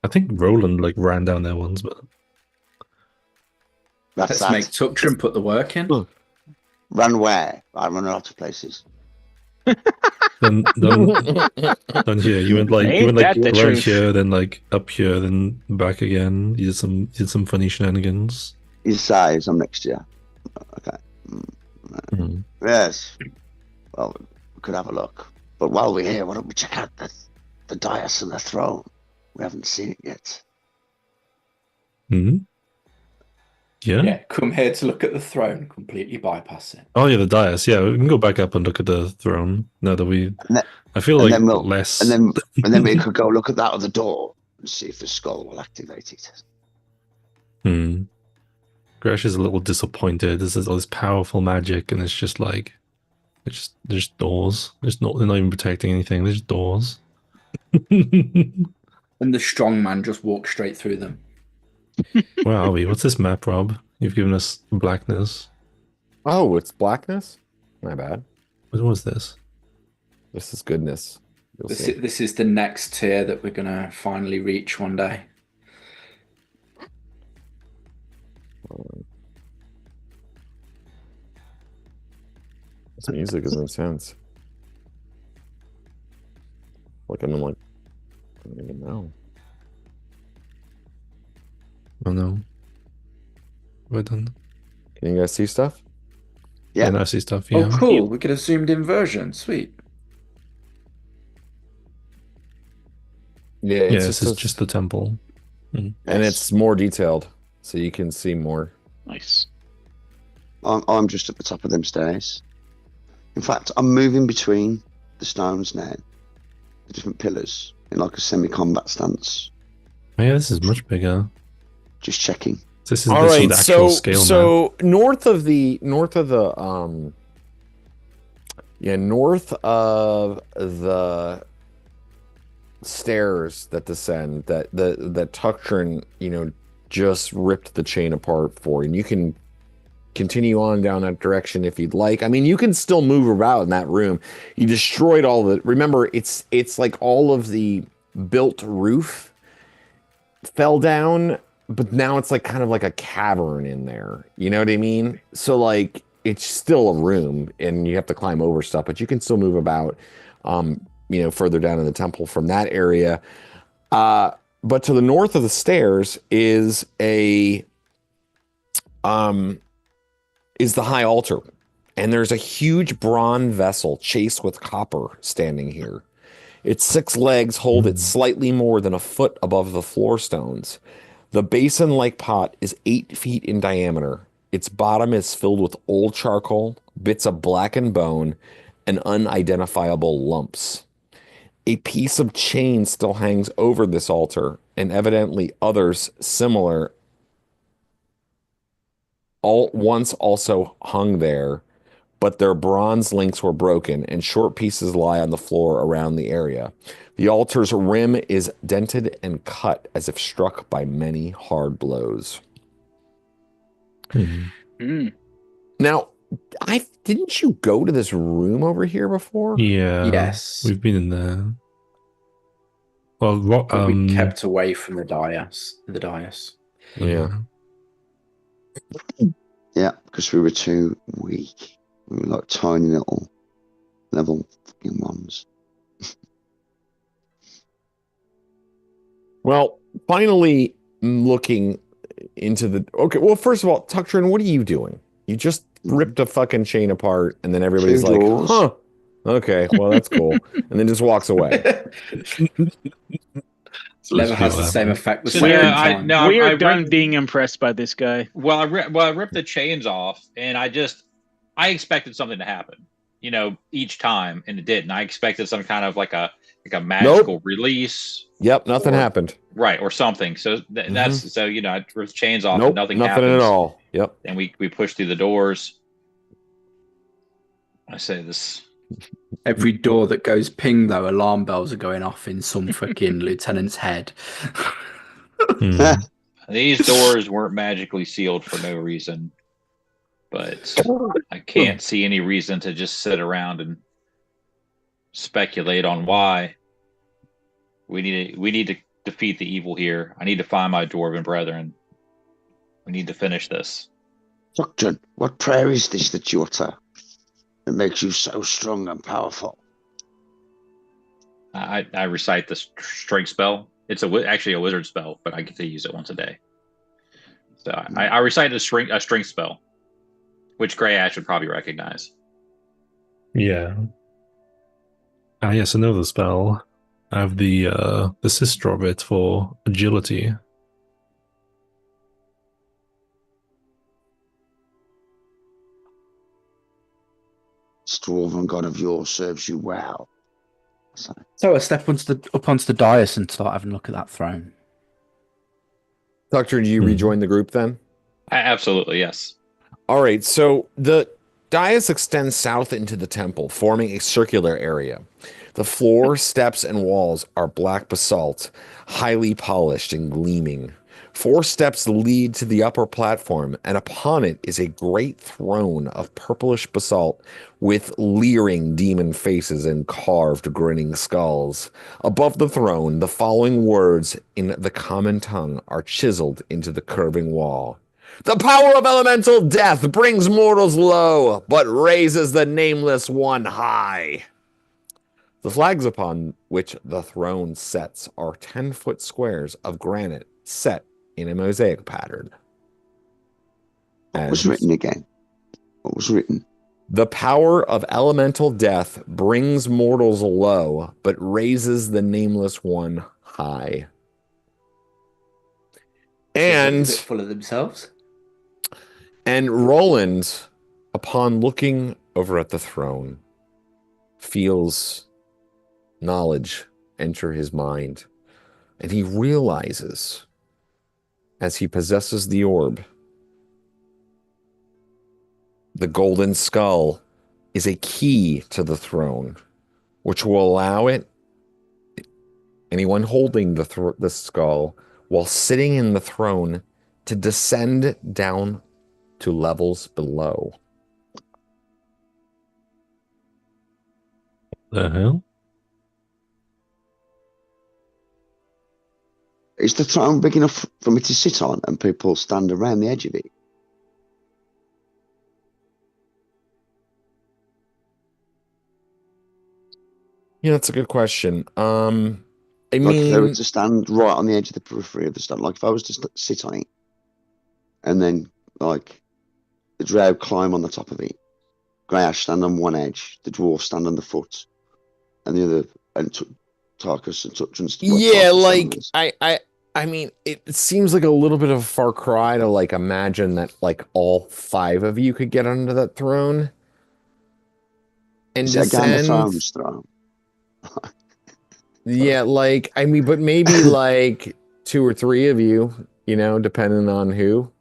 I think Roland like ran down there once, but That's Let's make Tuctrin put the work in. Run where? I run a lot of places. then here you went like Ain't that the around truth? here, then like up here, then back again. You did some funny shenanigans. His size, I'm next year. Okay. Hmm. Yes. Well, we could have a look. But while we're here, why don't we check out the dais and the throne? We haven't seen it yet. Hmm. Yeah. Yeah, come here to look at the throne, completely bypass it. Oh yeah, the dais. Yeah, we can go back up and look at the throne now that we. And then- I feel and like then we'll- less. And then we could go look at that other door and see if the skull will activate it. Hmm. Gresh is a little disappointed. This is all this powerful magic, and it's just like, they're just doors. They're not even protecting anything. They're just doors. And the strong man just walks straight through them. Where are we? What's this map, Rob? You've given us blackness. Oh, it's blackness? My bad. What was this? This is goodness. This is the next tier that we're going to finally reach one day. This music is intense. I don't even know. Oh no. We're done. Can you guys see stuff? Yeah. And I see stuff, yeah. Oh, cool. We get a zoomed in version. Sweet. Yeah, This is just the temple. And it's more detailed, so you can see more. Nice. I'm just at the top of them stairs. In fact, I'm moving between the stones now, the different pillars, in like a semi-combat stance. Oh, yeah, this is much bigger. Just checking. This is All this right, is the actual scale so north of the north of the stairs that descend, that Tuctrin, just ripped the chain apart for, and you can continue on down that direction if you'd like. I mean, you can still move about in that room. You destroyed all the. Remember, it's like all of the built roof fell down, but now it's like kind of like a cavern in there. You know what I mean? So like it's still a room, and you have to climb over stuff, but you can still move about. Further down in the temple from that area. But to the north of the stairs is the high altar. And there's a huge bronze vessel chased with copper standing here. Its 6 legs hold it slightly more than a foot above the floor stones. The basin-like pot is 8 feet in diameter. Its bottom is filled with old charcoal, bits of blackened bone, and unidentifiable lumps. A piece of chain still hangs over this altar, and evidently others similar once also hung there, but their bronze links were broken, and short pieces lie on the floor around the area. The altar's rim is dented and cut as if struck by many hard blows. Now, didn't you go to this room over here before? Yeah. Yes. We've been in there. Well, But we kept away from the dais. Yeah. Yeah, because we were too weak. We were like tiny little level fucking ones. Well, finally looking into the... Okay, well, first of all, Tuctrin, what are you doing? You just ripped a fucking chain apart, and then everybody's like, huh, okay, well, that's cool. And then just walks away. Never has the same effect. We are done being impressed by this guy. Well, I ripped the chains off, and I expected something to happen, each time, and it didn't. I expected some kind of like a magical release. Yep, nothing happened. Right, or something. So that's so I ripped the chains off, Nope, and nothing at happens. all. Yep. And we pushed through the doors. I say this. Every door that goes ping, though, alarm bells are going off in some freaking lieutenant's head. These doors weren't magically sealed for no reason, but I can't see any reason to just sit around and speculate on why. We need to defeat the evil here. I need to find my dwarven brethren. We need to finish this. Doctor, what prayer is this that you utter? It makes you so strong and powerful. I recite the strength spell. It's actually a wizard spell, but I get to use it once a day. So I recite a strength spell, which Grey Ash would probably recognize. Yeah. Yes, I know the spell. I have the sister of it for agility. This dwarven god of yours serves you well. So I step up onto the dais and start having a look at that throne. Doctor, do you rejoin the group then? Absolutely, yes. All right, so the dais extends south into the temple, forming a circular area. The floor, steps, and walls are black basalt, highly polished and gleaming. 4 steps lead to the upper platform, and upon it is a great throne of purplish basalt with leering demon faces and carved grinning skulls. Above the throne, the following words in the common tongue are chiseled into the curving wall. The power of elemental death brings mortals low, but raises the nameless one high. The flags upon which the throne sets are 10-foot squares of granite set in a mosaic pattern. What was written again? What was written? The power of elemental death brings mortals low, but raises the nameless one high. And a bit full of themselves. And Roland, upon looking over at the throne, feels knowledge enter his mind, and he realizes, as he possesses the orb, the golden skull is a key to the throne, which will allow anyone holding the skull while sitting in the throne to descend down to levels below. The hell? Is the throne big enough for me to sit on and people stand around the edge of it? Yeah, that's a good question. I Like if they were to stand right on the edge of the periphery of the stone, like if I was to sit on it, and then like the drow climb on the top of it, Greyash stand on one edge, the dwarf stand on the foot, and the other, and Tarkus and Tutran. Yeah, like I mean, it seems like a little bit of a far cry to like imagine that like all 5 of you could get onto that throne and descend. Throne's throne. Yeah, like I mean, but maybe like 2 or 3 of you, you know, depending on who.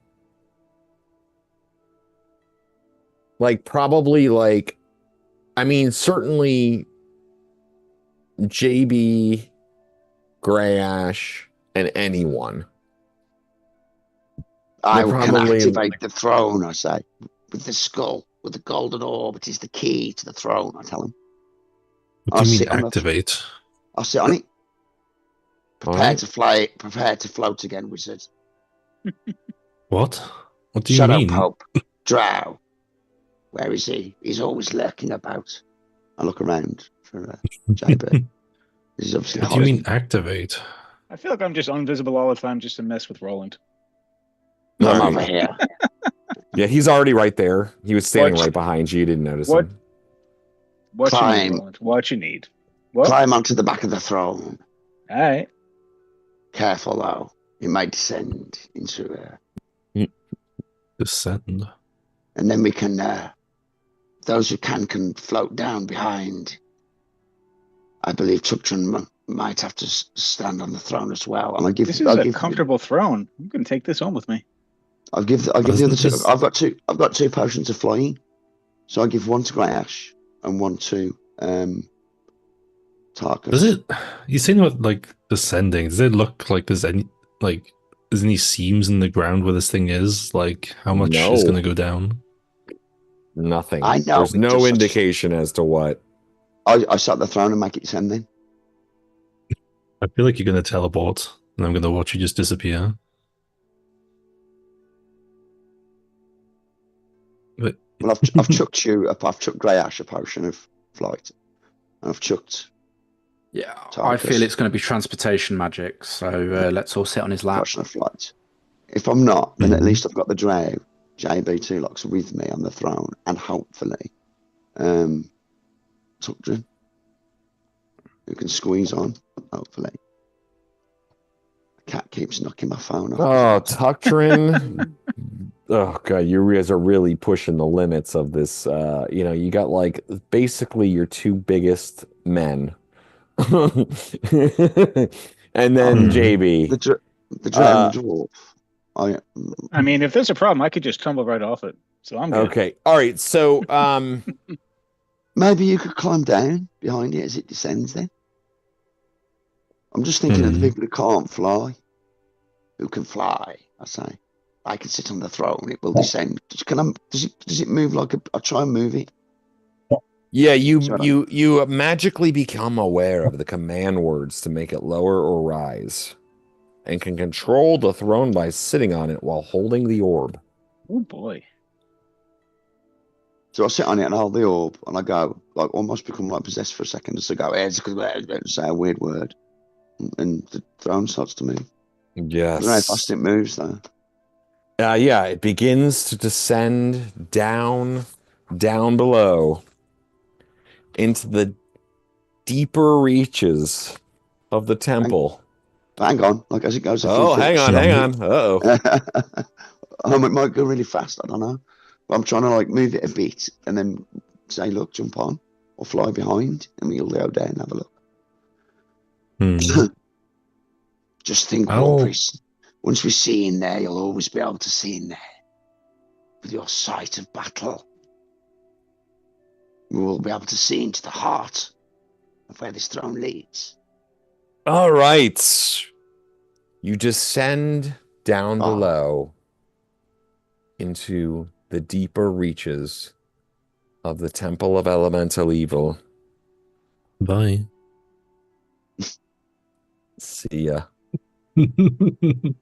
Like probably like, I mean, certainly JB, Greyash, and anyone. I can activate the throne, I say, with the skull, with the golden orb. It is the key to the throne, I tell him. What do you mean activate? I'll sit on it. Prepare to fly. Prepare to float again, wizard. What? What do you Shadow mean? Pope, Drow. Where is he? He's always lurking about. I look around for JB. This is obviously. What do you mean activate? I feel like I'm just invisible all the time just to mess with Roland. I'm over here. Yeah, he's already right there. He was standing right behind you. You didn't notice him. What you need, Roland? What you need? What? Climb onto the back of the throne. All right. Careful though, you might descend into descend, and then we can. Those who can float down behind. I believe Tutran might have to stand on the throne as well. And This is a comfortable throne. I'm going to take this home with me. I'll give the other 2. I've got 2 potions of flying, so I'll give one to Greyash and one to Tarkus. Does it? You saying about like descending? Does it look like there's any seams in the ground where this thing is? Like how much is going to go down? Nothing. I know. There's no indication as to what. I sat the throne and make it descend then. I feel like you're going to teleport, and I'm going to watch you just disappear. But well, I've chucked you. I've chucked Greyash a potion of flight, and I've chucked. Yeah, Tarkus. I feel it's going to be transportation magic. So let's all sit on his lap. Potion of flight. If I'm not, then at least I've got the drow JB Tulux with me on the throne, and hopefully, Tutran, who can squeeze on. Hopefully, the cat keeps knocking my phone off. Oh, Tutran. Oh god, you guys are really pushing the limits of this. You got like basically your 2 biggest men, and then JB, the dwarf. I mean, if there's a problem, I could just tumble right off it. So I'm good. Okay. All right. So, Maybe you could climb down behind it as it descends then. I'm just thinking of the people who can't fly. Who can fly, I say. I can sit on the throne, it will descend. Does it move like I'll try and move it. yeah, you magically become aware of the command words to make it lower or rise, and can control the throne by sitting on it while holding the orb. Oh boy. So I sit on it and hold the orb, and I go, like, almost become like possessed for a second, just to go, say a weird word, and the throne starts to move. Yes. I don't know how fast it moves, though. Yeah, it begins to descend down below into the deeper reaches of the temple. Hang on, like as it goes. Hang on. Uh-oh. It might go really fast. I don't know. But I'm trying to like move it a bit and then say, look, jump on or fly behind, and we'll go down and have a look. Just think, Warbrice, once we see in there, you'll always be able to see in there with your sight of battle. We will be able to see into the heart of where this throne leads. All right. You descend down below into the deeper reaches of the Temple of Elemental Evil. Bye. See ya. Literally,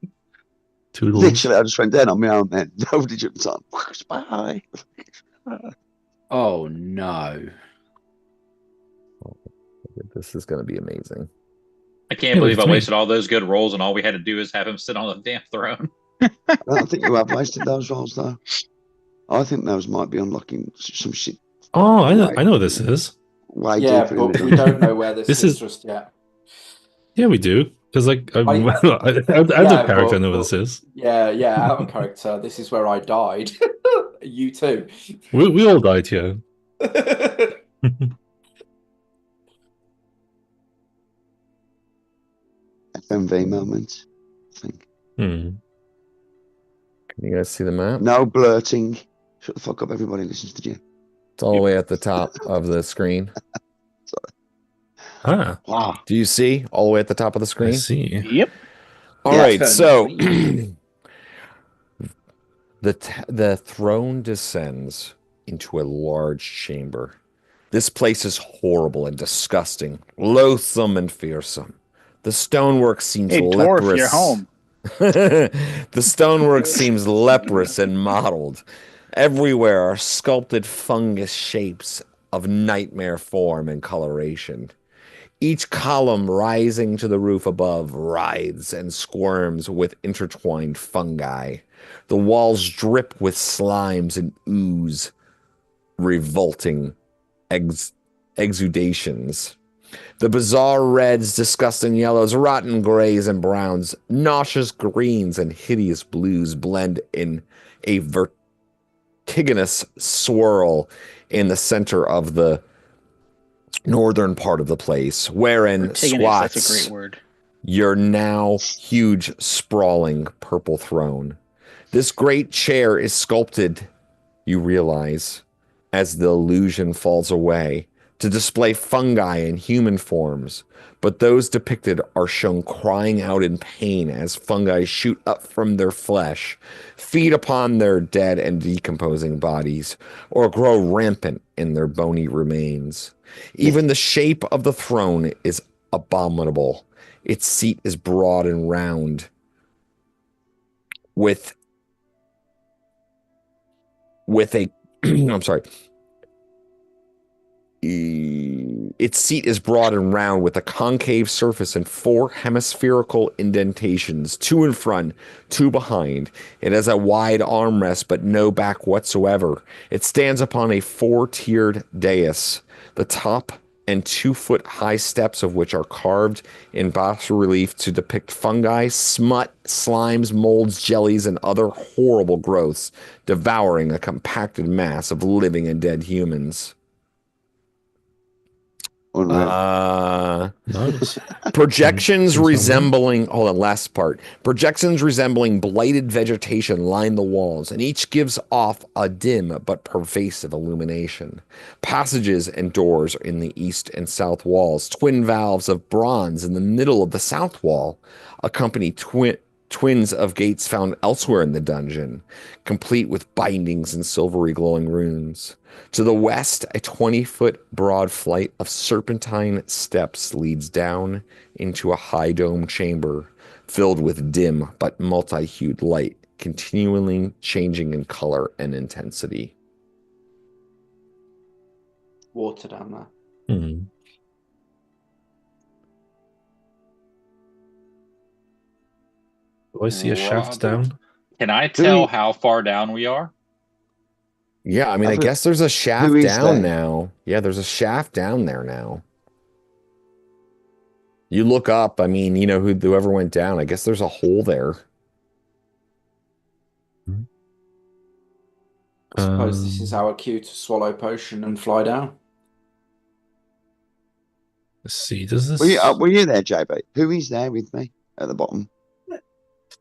I just went down on my own then. Nobody jumped on. Bye. Oh no. This is going to be amazing. I can't believe I wasted all those good rolls and all we had to do is have him sit on the damn throne. I don't think you have wasted those rolls, though. I think those might be unlocking some shit. Oh, I know what this is. Yeah, but we don't know where this is just yet. Yeah, we do. Because like, out of character, I know what this is. Yeah, out of character. This is where I died. You too. We all died here. FMV moment, I think. Can you guys see the map? No blurting. Shut the fuck up, everybody listens to you. It's all the way at the top of the screen. Sorry. Wow. Do you see all the way at the top of the screen? I see. Yep. All right, so the throne descends into a large chamber. This place is horrible and disgusting, loathsome and fearsome. The stonework seems leprous. Dwarf, you're home. The stonework seems leprous and mottled. Everywhere are sculpted fungus shapes of nightmare form and coloration. Each column rising to the roof above writhes and squirms with intertwined fungi. The walls drip with slimes and ooze, revolting exudations. The bizarre reds, disgusting yellows, rotten grays and browns, nauseous greens and hideous blues blend in a vertiginous swirl in the center of the northern part of the place, wherein squats that's a great word. Your now huge, sprawling purple throne. This great chair is sculpted, you realize, as the illusion falls away, to display fungi in human forms, but those depicted are shown crying out in pain as fungi shoot up from their flesh, feed upon their dead and decomposing bodies, or grow rampant in their bony remains. Even the shape of the throne is abominable. Its seat is broad and round, with a its seat is broad and round with a concave surface and 4 hemispherical indentations, 2 in front, 2 behind. It has a wide armrest but no back whatsoever. It stands upon a 4-tiered dais, the top and 2-foot-high steps of which are carved in bas-relief to depict fungi, smut, slimes, molds, jellies, and other horrible growths devouring a compacted mass of living and dead humans. Unreal. Nice. Projections Seems resembling, hold on, last part. Projections resembling blighted vegetation line the walls, and each gives off a dim but pervasive illumination. Passages and doors in the east and south walls, twin valves of bronze in the middle of the south wall, accompany twins of gates found elsewhere in the dungeon, complete with bindings and silvery glowing runes. To the west, a 20-foot broad flight of serpentine steps leads down into a high dome chamber filled with dim but multi-hued light, continually changing in color and intensity. Water down there. Hmm. Do I see a shaft down? Can I tell how far down we are? Yeah, I mean, I guess there's a shaft down now. Yeah, there's a shaft down there now. You look up, I mean, you know, whoever went down, I guess there's a hole there. I suppose this is our cue to swallow potion and fly down. Let's see, does this... Were you there, JB? Who is there with me at the bottom?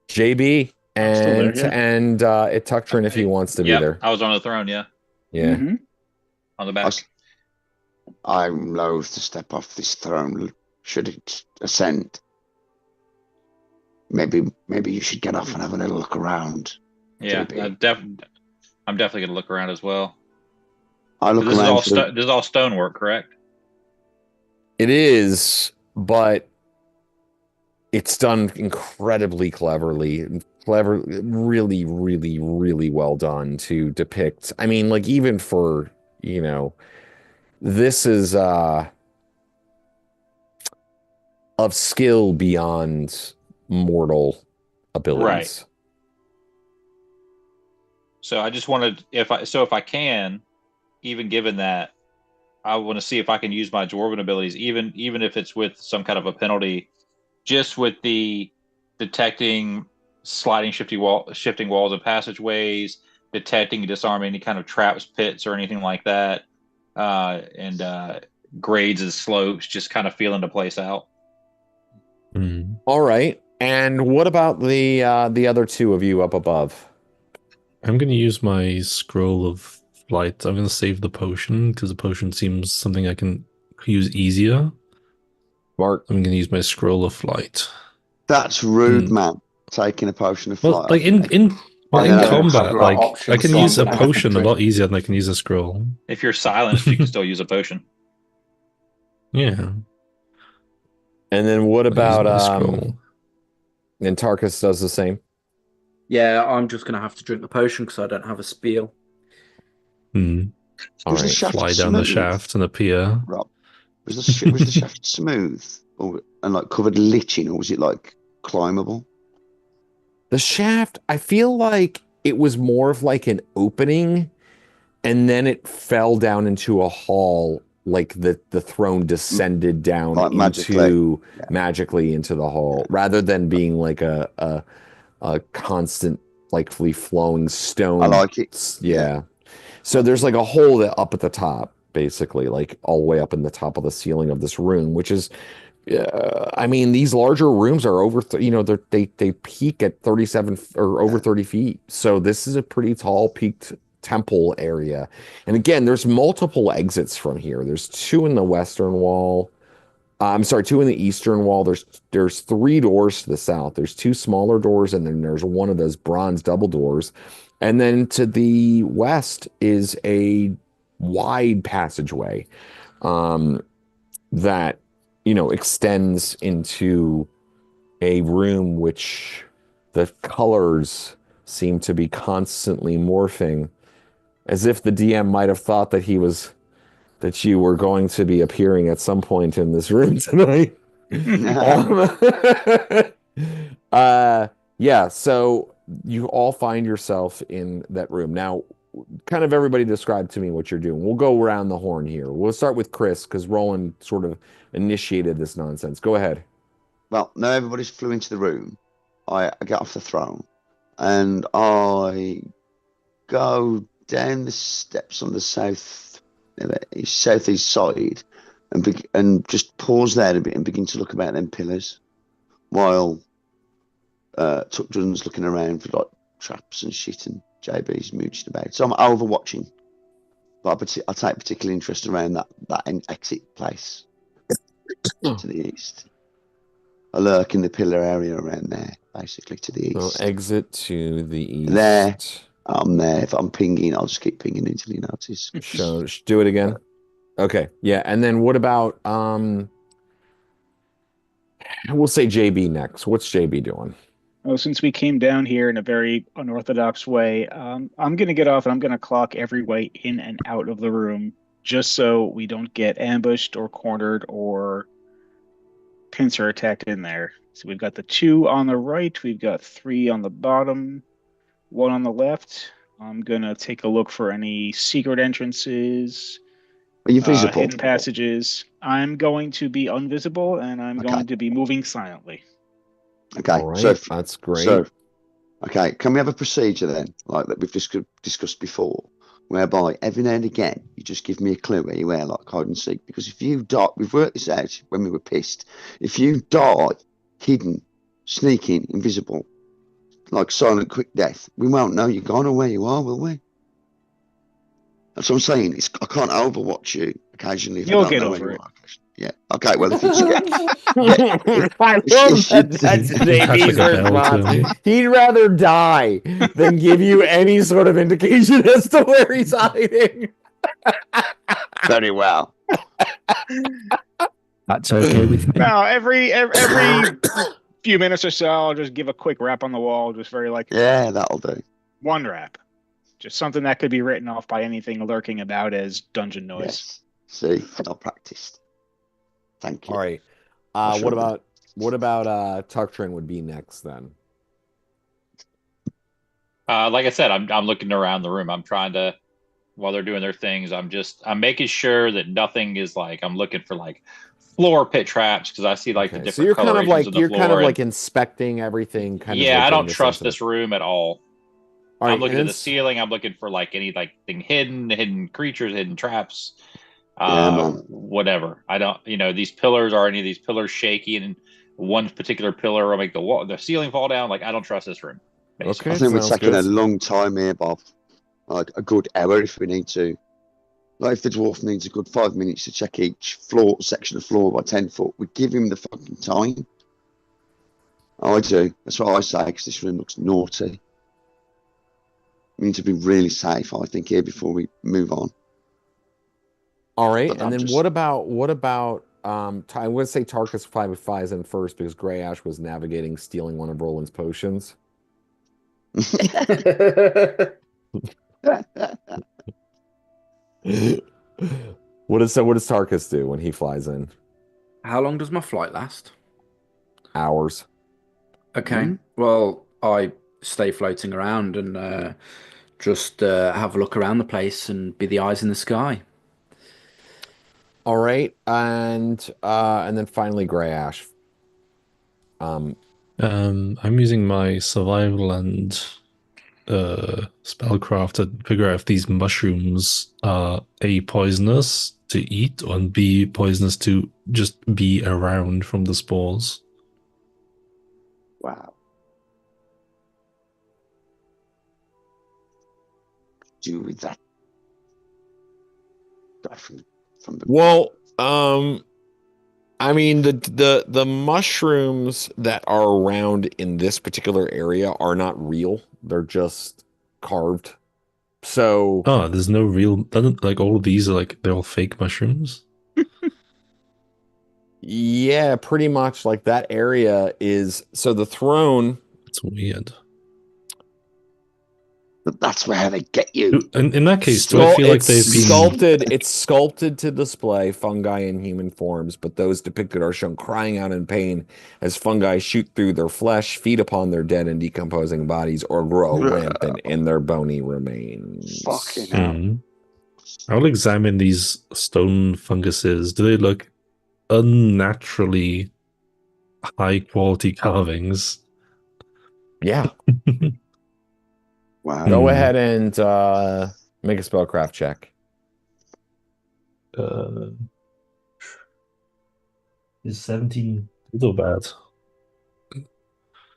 JB and there, yeah. and Ituktrin if he wants to be there. I was on the throne, yeah. Yeah. Mm-hmm. On the back. I'm loath to step off this throne. Should it ascend? Maybe you should get off and have a little look around. Yeah, I'm definitely gonna look around as well. I look This around. is all stonework, correct? It is, but it's done incredibly cleverly. Really, really, really well done to depict. I mean, like, even for, you know, this is of skill beyond mortal abilities. Right. So I just wanted, if I can, even given that, I want to see if I can use my dwarven abilities, even if it's with some kind of a penalty, just with the detecting sliding, shifting walls and passageways, detecting and disarming any kind of traps, pits, or anything like that, and grades and slopes, just kind of feeling the place out. Hmm. All right. And what about the other two of you up above? I'm going to use my scroll of flight. I'm going to save the potion because the potion seems something I can use easier. Mark, I'm going to use my scroll of flight. That's rude, man. Taking a potion of Well, flight. like in combat, like I can use a slot. potion a lot easier than I can use a scroll. If you're silenced, you can still use a potion. Yeah. and then what I'll use about my scroll? and Tarkus does the same? Yeah, I'm just going to have to drink the potion because I don't have a spiel. Hmm. All Was the right. shaft Fly down the smooth, shaft and appear. Rob? Was the shaft smooth and like covered lichen, or was it like climbable? The shaft, I feel like it was more of like an opening, and then it fell down into a hall, like the throne descended down Like magically into the hall, rather than being like a constant, like free flowing stone. I like it. Yeah. So there's like a hole that up at the top, basically, like all the way up in the top of the ceiling of this room, which is, I mean, these larger rooms are over, they peak at 37 or over 30 feet. So this is a pretty tall peaked temple area. And again, there's multiple exits from here. There's two in the western wall. I'm sorry, two in the eastern wall. There's three doors to the south. There's two smaller doors, and then there's one of those bronze double doors. And then to the west is a wide passageway that, extends into a room which the colors seem to be constantly morphing, as if the DM might have thought that you were going to be appearing at some point in this room tonight. Yeah, so you all find yourself in that room. Now, kind of everybody describe to me what you're doing. We'll go around the horn here. We'll start with Chris, because Roland sort of initiated this nonsense. Go ahead. Well, now everybody's flew into the room. I get off the throne, and I go down the steps on the southeast side and just pause there a bit and begin to look about them pillars, while Tuckdun's looking around for like traps and shit, and JB's mooching about. So I'm overwatching, but I take particular interest around that exit place to the east. I lurk in the pillar area around there, basically to the east. So exit to the east. There. I'm there. If I'm pinging, I'll just keep pinging until you notice. So do it again. Okay. Yeah. And then what about we'll say JB next. What's JB doing? Oh, since we came down here in a very unorthodox way, I'm going to get off and I'm going to clock every way in and out of the room just so we don't get ambushed or cornered or pincer attacked in there. So we've got the 2 on the right, we've got 3 on the bottom, 1 on the left. I'm going to take a look for any secret entrances. Are you visible? Hidden passages. I'm going to be invisible and I'm going to be moving silently. Okay, All right, so that's great. So, okay, can we have a procedure then, like that we've discussed before, whereby every now and again you just give me a clue where you are, like hide and seek? Because if you die, we've worked this out when we were pissed. If you die hidden, sneaking, invisible, like silent quick death, we won't know you're gone or where you are, will we? That's what I'm saying. I can't overwatch you occasionally. You'll get over it. Yeah. Okay. Well, if it's I love that's JB's response. He'd rather die than give you any sort of indication as to where he's hiding. Very well. That's okay with me. Now, every few minutes or so, I'll just give a quick rap on the wall, just very like that'll do. 1 rap. Just something that could be written off by anything lurking about as dungeon noise. Yes. See, I practiced. Thank you. All right. What about Tucktrin would be next then? Like I said, I'm looking around the room. I'm trying to, while they're doing their things, I'm making sure that nothing is like, I'm looking for like floor pit traps because I see like the different. So you're kind of like floor inspecting everything. I don't trust this room at all. Right, I'm looking at the ceiling. I'm looking for like any like thing hidden creatures, hidden traps, whatever. I don't, these pillars, are any of these pillars shaky, and one particular pillar will make the ceiling fall down. Like I don't trust this room. Basically. Okay, I think we're taking a long time here, Bob. Like a good hour if we need to. Like if the dwarf needs a good 5 minutes to check each section of floor by 10 foot, we give him the fucking time. I do. That's what I say because this room looks naughty. We need to be really safe, I think, here before we move on. All right, and then what about I would say Tarkus flies in first because Grey Ash was navigating stealing one of Roland's potions. What does Tarkus do when he flies in? How long does my flight last? Hours. Okay. Well, I stay floating around and just have a look around the place and be the eyes in the sky. All right, and then finally Grey Ash. I'm using my survival and spellcraft to figure out if these mushrooms are A, poisonous to eat, or B, poisonous to just be around from the spores. Wow. Do with that? From the Well, I mean the mushrooms that are around in this particular area are not real. They're just carved. So there's no real, like all of these are like they're all fake mushrooms. Yeah, pretty much like that area is. So the throne. It's weird. But that's where they get you. In that case, do I feel like they've been sculpted? It's sculpted to display fungi in human forms, but those depicted are shown crying out in pain as fungi shoot through their flesh, feed upon their dead and decomposing bodies, or grow rampant in their bony remains. Fucking hell. I'll examine these stone funguses. Do they look unnaturally high quality carvings? Yeah. Wow. Go ahead and make a spellcraft check. Is 17 so bad?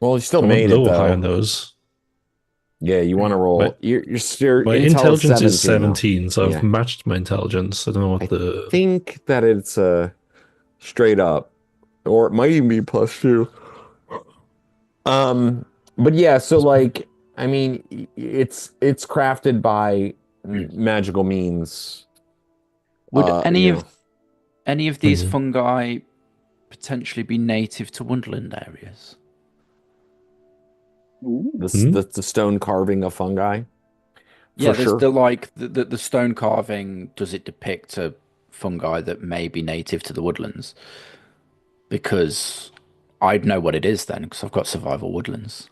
Well, you still I want made it low or high on though. those. Yeah, you want to roll. My- Your My intel intelligence is 17, 17, so Yeah. I've matched my intelligence. I don't know what I think that it's straight up, or it might even be +2. But yeah, so like, I mean, it's crafted by magical means. Would any you of these Mhm. fungi potentially be native to woodland areas? Ooh. the stone carving of fungi? Yeah, For there's sure. the stone carving. Does it depict a fungi that may be native to the woodlands? Because I'd know what it is then, because I've got survival woodlands.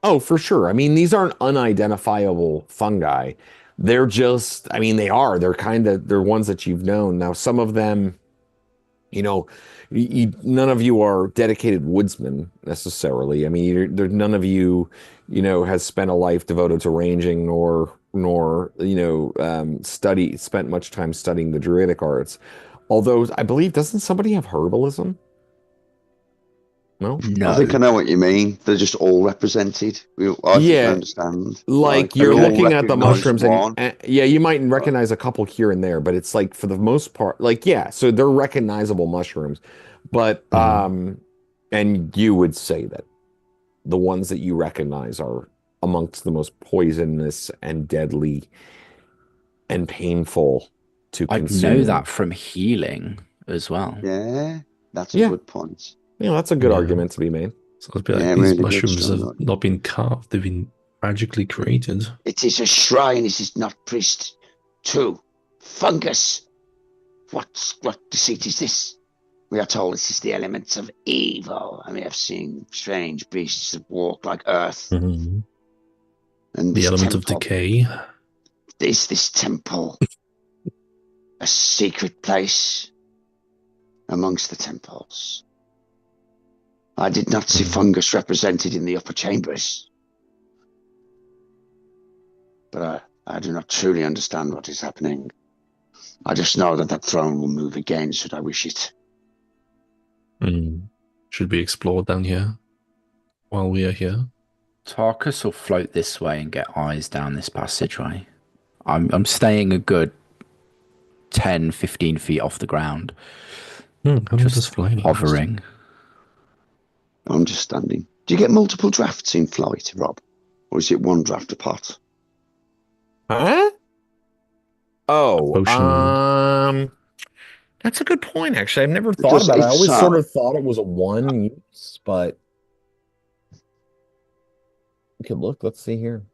Oh, for sure. I mean, these aren't unidentifiable fungi. They're just, I mean, they are. They're ones that you've known. Now, some of them, you know, none of you are dedicated woodsmen necessarily. I mean, none of you, has spent a life devoted to ranging nor spent much time studying the druidic arts. Although I believe, doesn't somebody have herbalism? No? No. I think I know what you mean. They're just all represented. I think I understand. Like they're you're all looking at the recognise mushrooms one. and yeah, you might recognize a couple here and there, but it's like for the most part, like yeah, so they're recognizable mushrooms. But and you would say that the ones that you recognize are amongst the most poisonous and deadly and painful to I'd consume. know that from healing as well. Yeah, that's a Yeah. good point. Yeah, that's a good Yeah. argument to be made. So it'd be like Yeah, these really good, mushrooms strong have argument. not been carved; they've been magically created. It is a shrine. It is not priest. 2. Fungus. What deceit is this? We are told this is the elements of evil, and we have seen strange beasts that walk like earth. Mhm. And The this element of temple, decay. is this temple a secret place amongst the temples? I did not see fungus represented in the upper chambers, but I do not truly understand what is happening. I just know that throne will move again should I wish it. Should be explored down here while we are here. Tarkus will float this way and get eyes down this passageway. I'm staying a good 10, 15 feet off the ground. Just flying hovering. I'm just standing. Do you get multiple drafts in flight, Rob? Or is it one draft a pot? Huh? Oh, Potion. that's a good point, actually. I've never thought about it. I always sort of thought it was a one use, but we could look. Let's see here.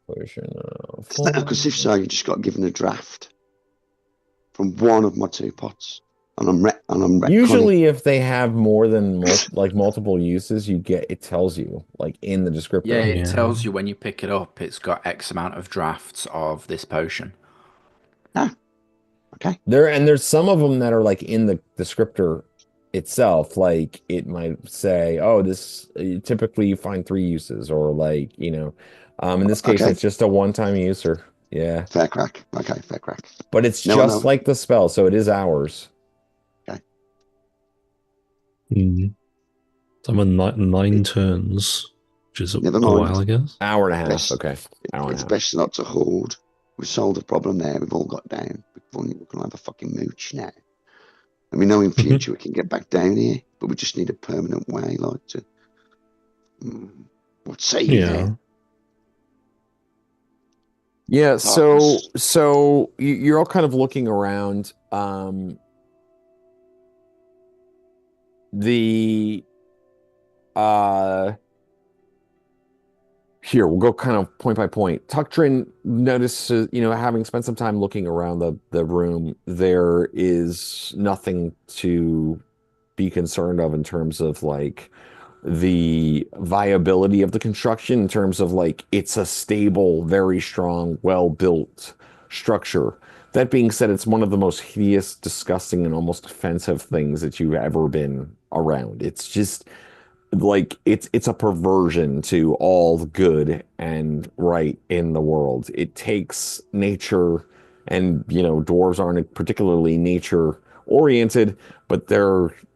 Potion. Because if so, you just got given a draft from one of my 2 pots. And I'm usually if they have more than multiple uses, it tells you like in the descriptor. Yeah, it tells you when you pick it up, it's got X amount of drafts of this potion. Ah, okay. There's some of them that are like in the descriptor itself. Like it might say, "Oh, this typically you find 3 uses," or like in this case, it's just a one-time user. Yeah. Fair crack. Okay, fair crack. But it's just like the spell, so it is hours. So I'm on 9 turns, which is a while, I guess. Hour and a half. Okay. It's best not to hoard. We've solved the problem there. We've all got down. We can have a fucking mooch now. And we know in future we can get back down here, but we just need a permanent way, like to. What say you there? Yeah. So you're all kind of looking around. Here we'll go kind of point by point. Tuktrin notices, having spent some time looking around the room, there is nothing to be concerned of in terms of like the viability of the construction, in terms of like it's a stable, very strong, well-built structure. That being said, it's one of the most hideous, disgusting, and almost offensive things that you've ever been around. It's just like it's a perversion to all the good and right in the world. It takes nature, and dwarves aren't particularly nature oriented, but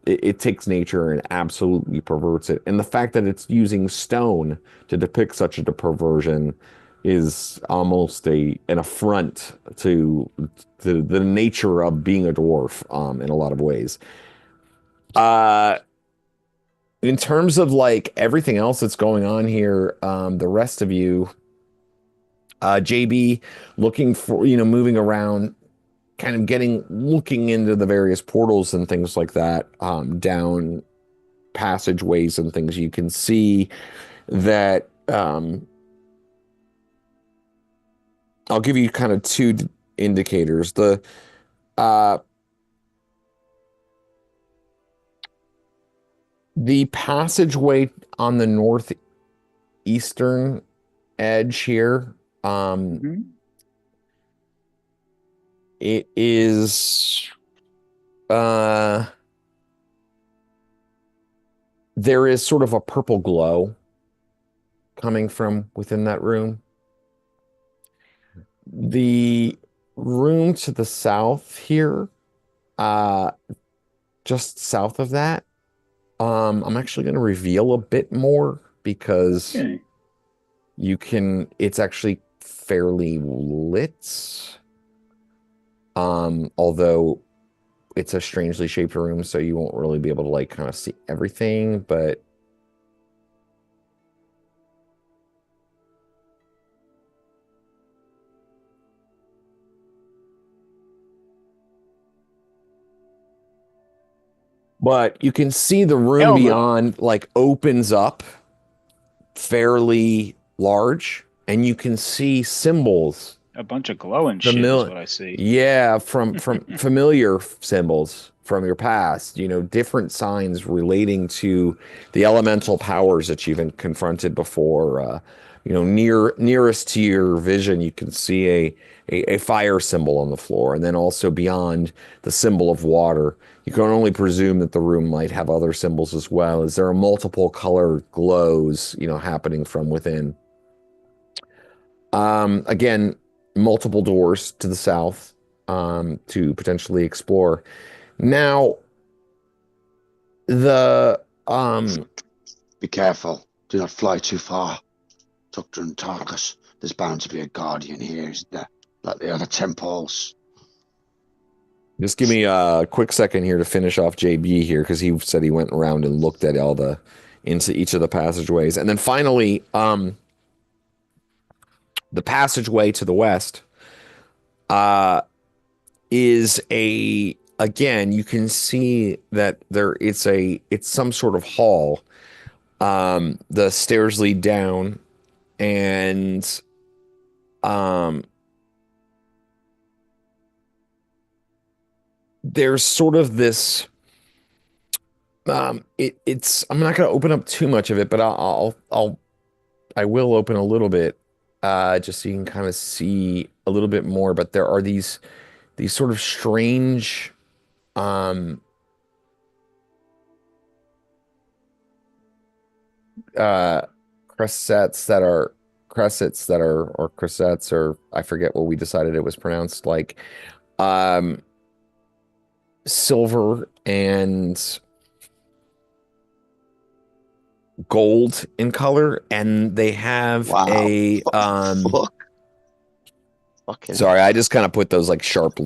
it takes nature and absolutely perverts it. And the fact that it's using stone to depict such a perversion is almost an affront to the nature of being a dwarf in a lot of ways. In terms of like everything else that's going on here, the rest of you, JB looking for, moving around, kind of looking into the various portals and things like that, down passageways and things, you can see that, I'll give you kind of two indicators. The passageway on the northeastern edge here, it is, there is sort of a purple glow coming from within that room. The room to the south here, just south of that, I'm actually going to reveal a bit more because it's actually fairly lit. Although it's a strangely shaped room, so you won't really be able to like kind of see everything, but you can see the room beyond like opens up fairly large, and you can see symbols. A bunch of glowing shit is what I see. Yeah, from familiar symbols from your past, different signs relating to the elemental powers that you've been confronted before. Nearest to your vision, you can see a fire symbol on the floor, and then also beyond the symbol of water. You can only presume that the room might have other symbols as well, as there are multiple color glows, happening from within. Again, multiple doors to the south, to potentially explore. Now, be careful. Do not fly too far. Doctor and Tarkus, there's bound to be a guardian here, isn't there? Like the other temples. Just give me a quick second here to finish off JB here, because he said he went around and looked at into each of the passageways. And then finally, the passageway to the west is again, you can see that it's some sort of hall. The stairs lead down, and there's sort of this, I'm not going to open up too much of it, but I will open a little bit, just so you can kind of see a little bit more. But there are these sort of strange, cressets that are, or cressets, or I forget what we decided it was pronounced, like, silver and gold in color, and they have sorry, I just kind of put those like sharp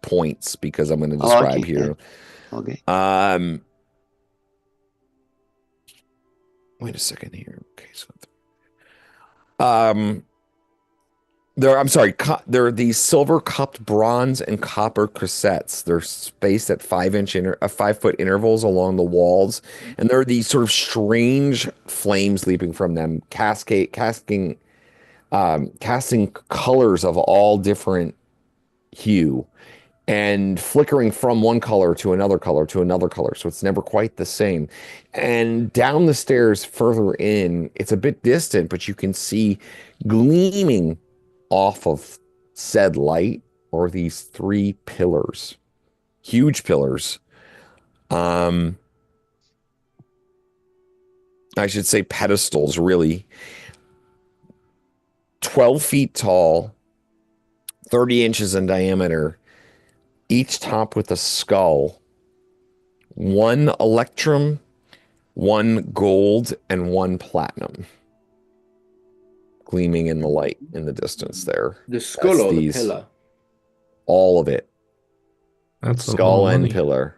points because I'm going to describe here. Okay. Wait a second here. Okay, so there are these silver cupped bronze and copper cressets. They're spaced at 5-foot intervals along the walls, and there are these sort of strange flames leaping from them, casting colors of all different hue, and flickering from one color to another color to another color, so it's never quite the same. And down the stairs further in, it's a bit distant, but you can see gleaming off of said light are these 3 pillars, huge pillars. I should say pedestals, really. 12 feet tall, 30 inches in diameter, each topped with a skull, 1 electrum, 1 gold, and 1 platinum. Gleaming in the light in the distance there. The skull or these, the pillar? All of it. That's skull a lot of and money. pillar.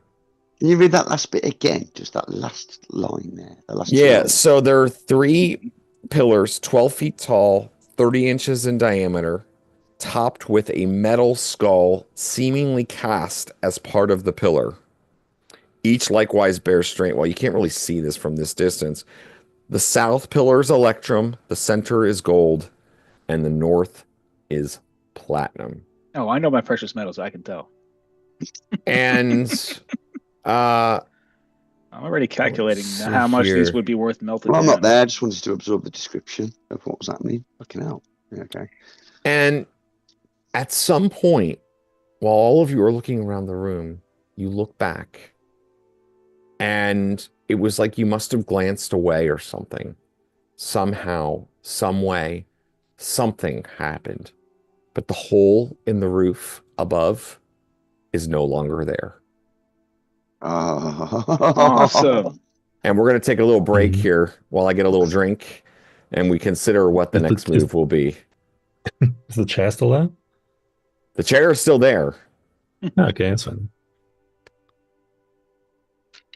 Can you read that last bit again? Just that last line there. The last Yeah, two so there are 3 pillars, 12 feet tall, 30 inches in diameter, topped with a metal skull seemingly cast as part of the pillar. Each likewise bears strange. Well, you can't really see this from this distance. The south pillar is electrum, the center is gold, and the north is platinum. Oh, I know my precious metals. I can tell. And I'm already calculating see how much here. these would be worth melted Well, I'm down. not there. I just wanted to absorb the description of what was happening. Fucking hell. Yeah, okay. And at some point, while all of you are looking around the room, you look back, and it was like you must have glanced away or something. Somehow, some way, something happened. But the hole in the roof above is no longer there. Awesome. And we're going to take a little break here while I get a little drink, and we consider what the next move will be. Is the chair still there? The chair is still there. Okay, that's fine.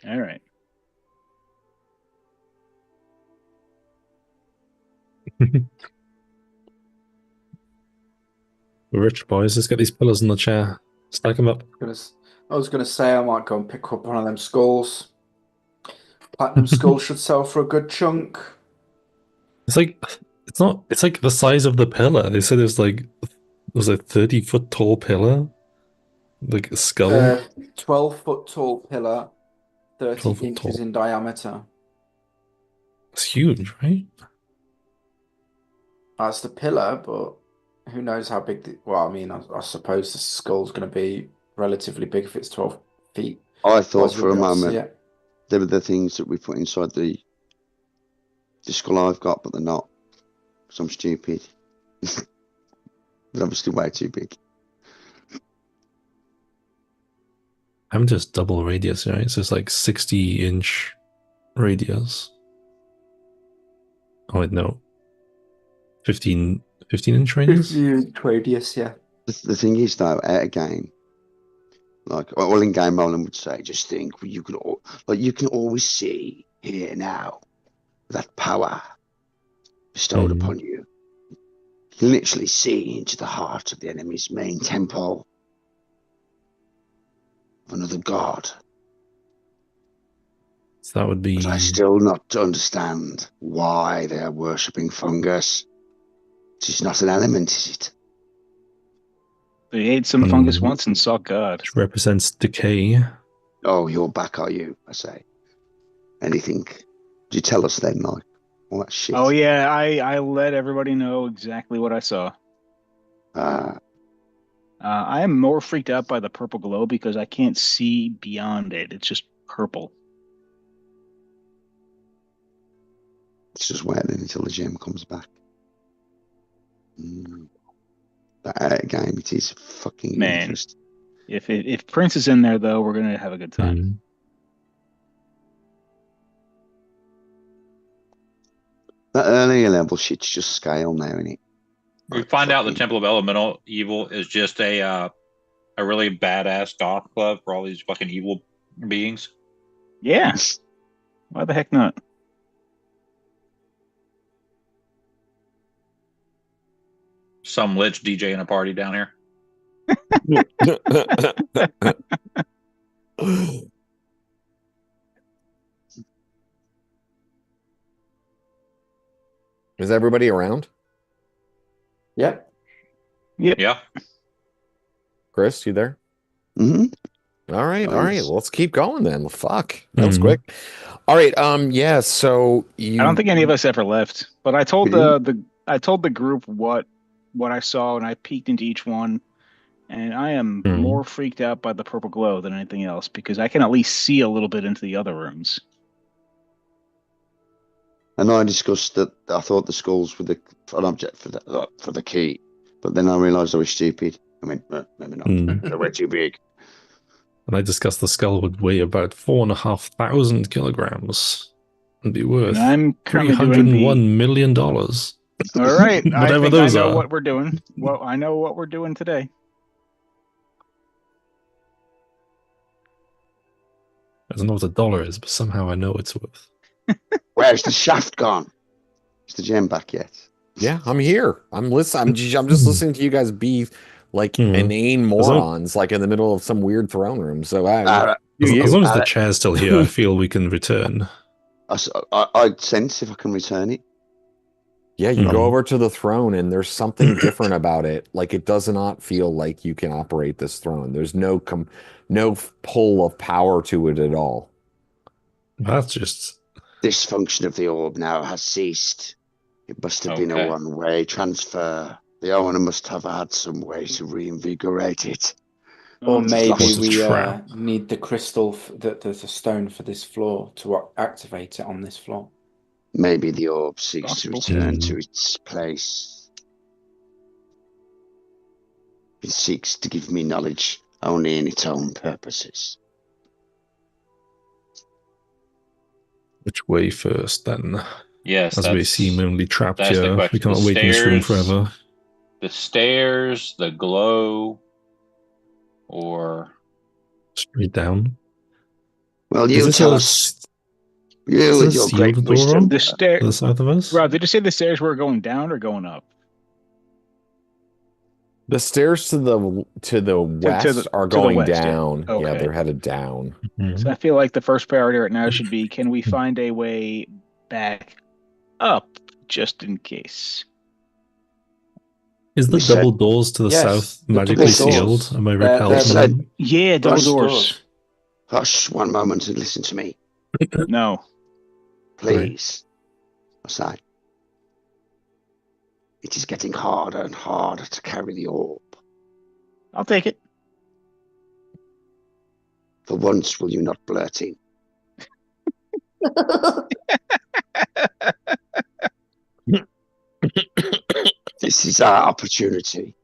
All right. We're rich boys. Let's get these pillars in the chair. Stack them up. I was going to say I might go and pick up one of them skulls. Platinum skull should sell for a good chunk. It's like it's like the size of the pillar. They said it was a 30-foot tall pillar. Like a skull. 12-foot tall pillar, 30 12-foot inches tall. in diameter. It's huge, right? That's the pillar, but who knows how big well, I mean, I suppose the skull's going to be relatively big if it's 12 feet. I thought Otherwise for a we'll be able to see moment it. they were the things that we put inside the skull I've got, but they're not. Because I'm stupid. They're obviously way too big. I'm just double radius, right? So it's like 60-inch radius. Oh wait, no. 15-inch radius? 50-inch radius, yeah. The thing is, though, at a game, like, well, in game, Roland would say, just think, you can always see here now that power bestowed upon you. You can literally see into the heart of the enemy's main temple of another god. So that would be. But I still not understand why they are worshipping fungus. It's not an element, is it? They ate some fungus once and saw God. Which represents decay. Oh, you're back, are you? I say. Anything? Do you tell us then, like, all that shit? Oh yeah, I let everybody know exactly what I saw. I am more freaked out by the purple glow because I can't see beyond it. It's just purple. It's just waiting until the gem comes back. That game, it is fucking interesting. If Prince is in there though, we're gonna have a good time. That earlier level shit's just scale now, isn't it? We find out the Temple of Elemental Evil is just a really badass goth club for all these fucking evil beings. Yeah. Why the heck not? Some lich DJ in a party down here. Is everybody around? Yep. Yeah. Chris, you there? Mm-hmm. All right. Well, let's keep going then. Fuck. That was quick. All right. Yeah, so you I don't think any of us ever left, but I told the group what I saw, and I peeked into each one, and I am more freaked out by the purple glow than anything else because I can at least see a little bit into the other rooms. And I discussed that I thought the skulls were an object for the key, but then I realised I was stupid. I mean, maybe not. They're way too big. And I discussed the skull would weigh about 4,500 kilograms and be worth And I'm currently doing $301 million. All right, I Whatever think I those know are. what we're doing. Well, I know what we're doing today. I don't know what a dollar is, but somehow I know it's worth. Where's the shaft gone? Is the gem back yet? Yeah, I'm here. I'm listening. I'm just listening to you guys be like inane morons, like in the middle of some weird throne room. So as long as the chair's still here, I feel we can return. I'd sense if I can return it. Yeah, you go over to the throne and there's something different about it. Like it does not feel like you can operate this throne. There's no pull of power to it at all. That's just... This function of the orb now has ceased. It must have been a one-way transfer. The owner must have had some way to reinvigorate it. Or maybe we trap. need the crystal, there's a stone for this floor to activate it on this floor. Maybe the orb seeks to return to its place. It seeks to give me knowledge only in its own purposes. Which way first, then? Yes, as we seem only trapped that's the here. question. We cannot The wait in this room stairs- forever. The stairs, the glow, or Straight down. Well, Is you this tell a us. You is with this your a great sealed door wisdom. The to stair. the south of us? Rob, did you say the stairs were going down or going up? The stairs to the west are to the going west, yeah. down. Yeah, Okay. they're headed down. Mhm. So I feel like the first priority right now should be: can we find a way back up, just in case? Is the We said- double doors to the Yes, south the magically double doors. sealed? Am I They're- repelled they're from like- them? Yeah, double Those doors. Hush, one moment and listen to me, No. please. Aside. It is getting harder and harder to carry the orb. I'll take it. For once, will you not blurt in? This is our opportunity.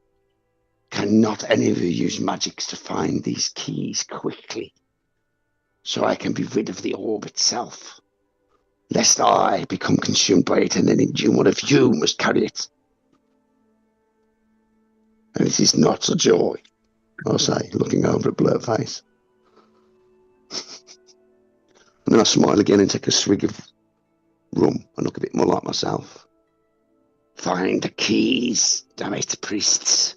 Cannot any of you use magics to find these keys quickly, so I can be rid of the orb itself, lest I become consumed by it and then in June one of you must carry it. And it is not a joy, I'll say, looking over at Blurt Face. And then I smile again and take a swig of rum and look a bit more like myself. Find the keys, damn it, priests.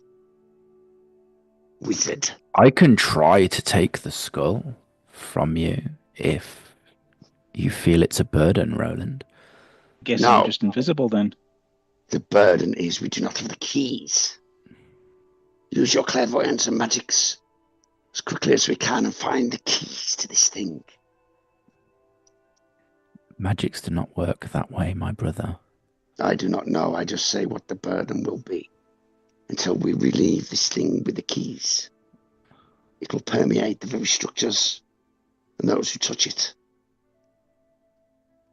Wizard. I can try to take the skull from you if you feel it's a burden, Roland. Guess No. I'm just invisible then. The burden is we do not have the keys. Use your clairvoyance and magics as quickly as we can and find the keys to this thing. Magics do not work that way, my brother. I do not know. I just say what the burden will be until we relieve this thing with the keys. It will permeate the very structures and those who touch it.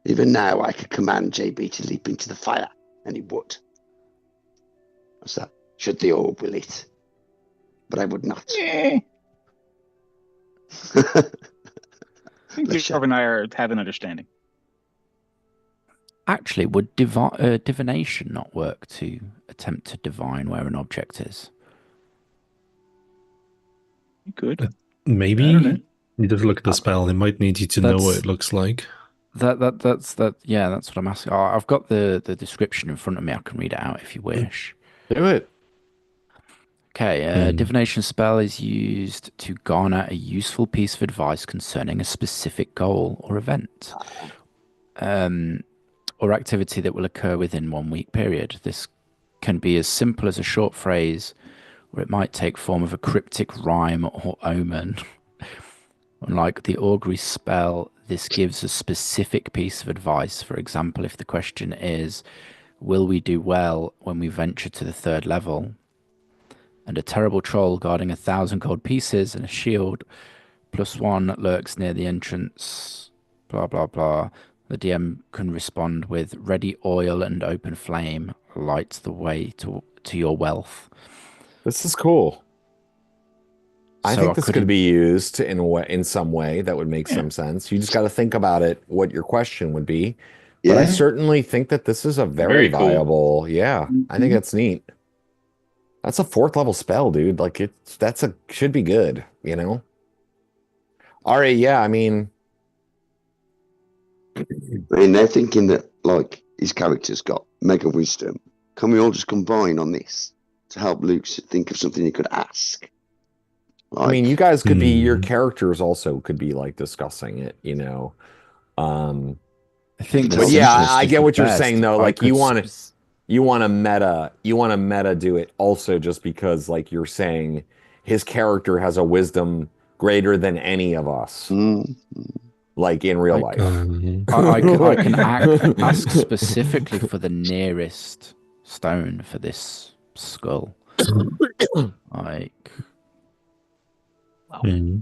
Even now, I could command JB to leap into the fire, and he would. What's that? Should the orb will it? But I would not. Eh, I think Bless you. Jarv and I have an understanding. Actually, would divination not work to attempt to divine where an object is? You could. Maybe. I don't know. You have to look at the spell. They might need you to know what That's- it looks like. Yeah, that's what I'm asking. I've got the description in front of me. I can read it out if you wish. Do it. Okay, divination spell is used to garner a useful piece of advice concerning a specific goal or event, or activity that will occur within 1 week period. This can be as simple as a short phrase, or it might take form of a cryptic rhyme or omen. Unlike the augury spell, this gives a specific piece of advice. For example, if the question is, will we do well when we venture to the 3rd level? And a terrible troll guarding 1,000 gold pieces and a shield +1 lurks near the entrance, blah, blah, blah. The DM can respond with ready oil and open flame lights the way to your wealth. This is cool. I So think I this could couldn't- be used in some way that would make some sense. You just got to think about it, what your question would be. But I Yeah. certainly think that this is a very Very cool. viable. Yeah, I think Mhm. that's neat. That's a 4th level spell, dude. Like should be good, you know? All right, yeah, I mean, They're thinking that, like, his character's got mega wisdom. Can we all just combine on this to help Luke think of something he could ask? I mean, you guys could be your Hmm. characters also could be like discussing it, you know. I think the But yeah, simplest I is get the what you're best. saying though. I Like could you want spec- to meta do it also just because like you're saying his character has a wisdom greater than any of us, Mm. like in real Like, life. I can ask specifically for the nearest stone for this skull. Like, Hmm.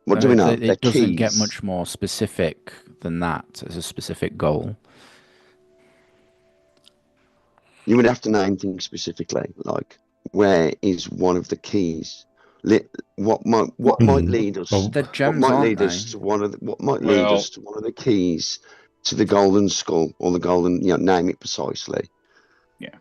What do we know? It They're doesn't get keys. much more specific than that as a specific goal. You would have to name things specifically, like where is one of the keys? What might lead us? Well, They're What gems, might aren't lead they? us to what might lead Well- us to one of the keys to the golden skull or the golden, name it precisely. Yeah.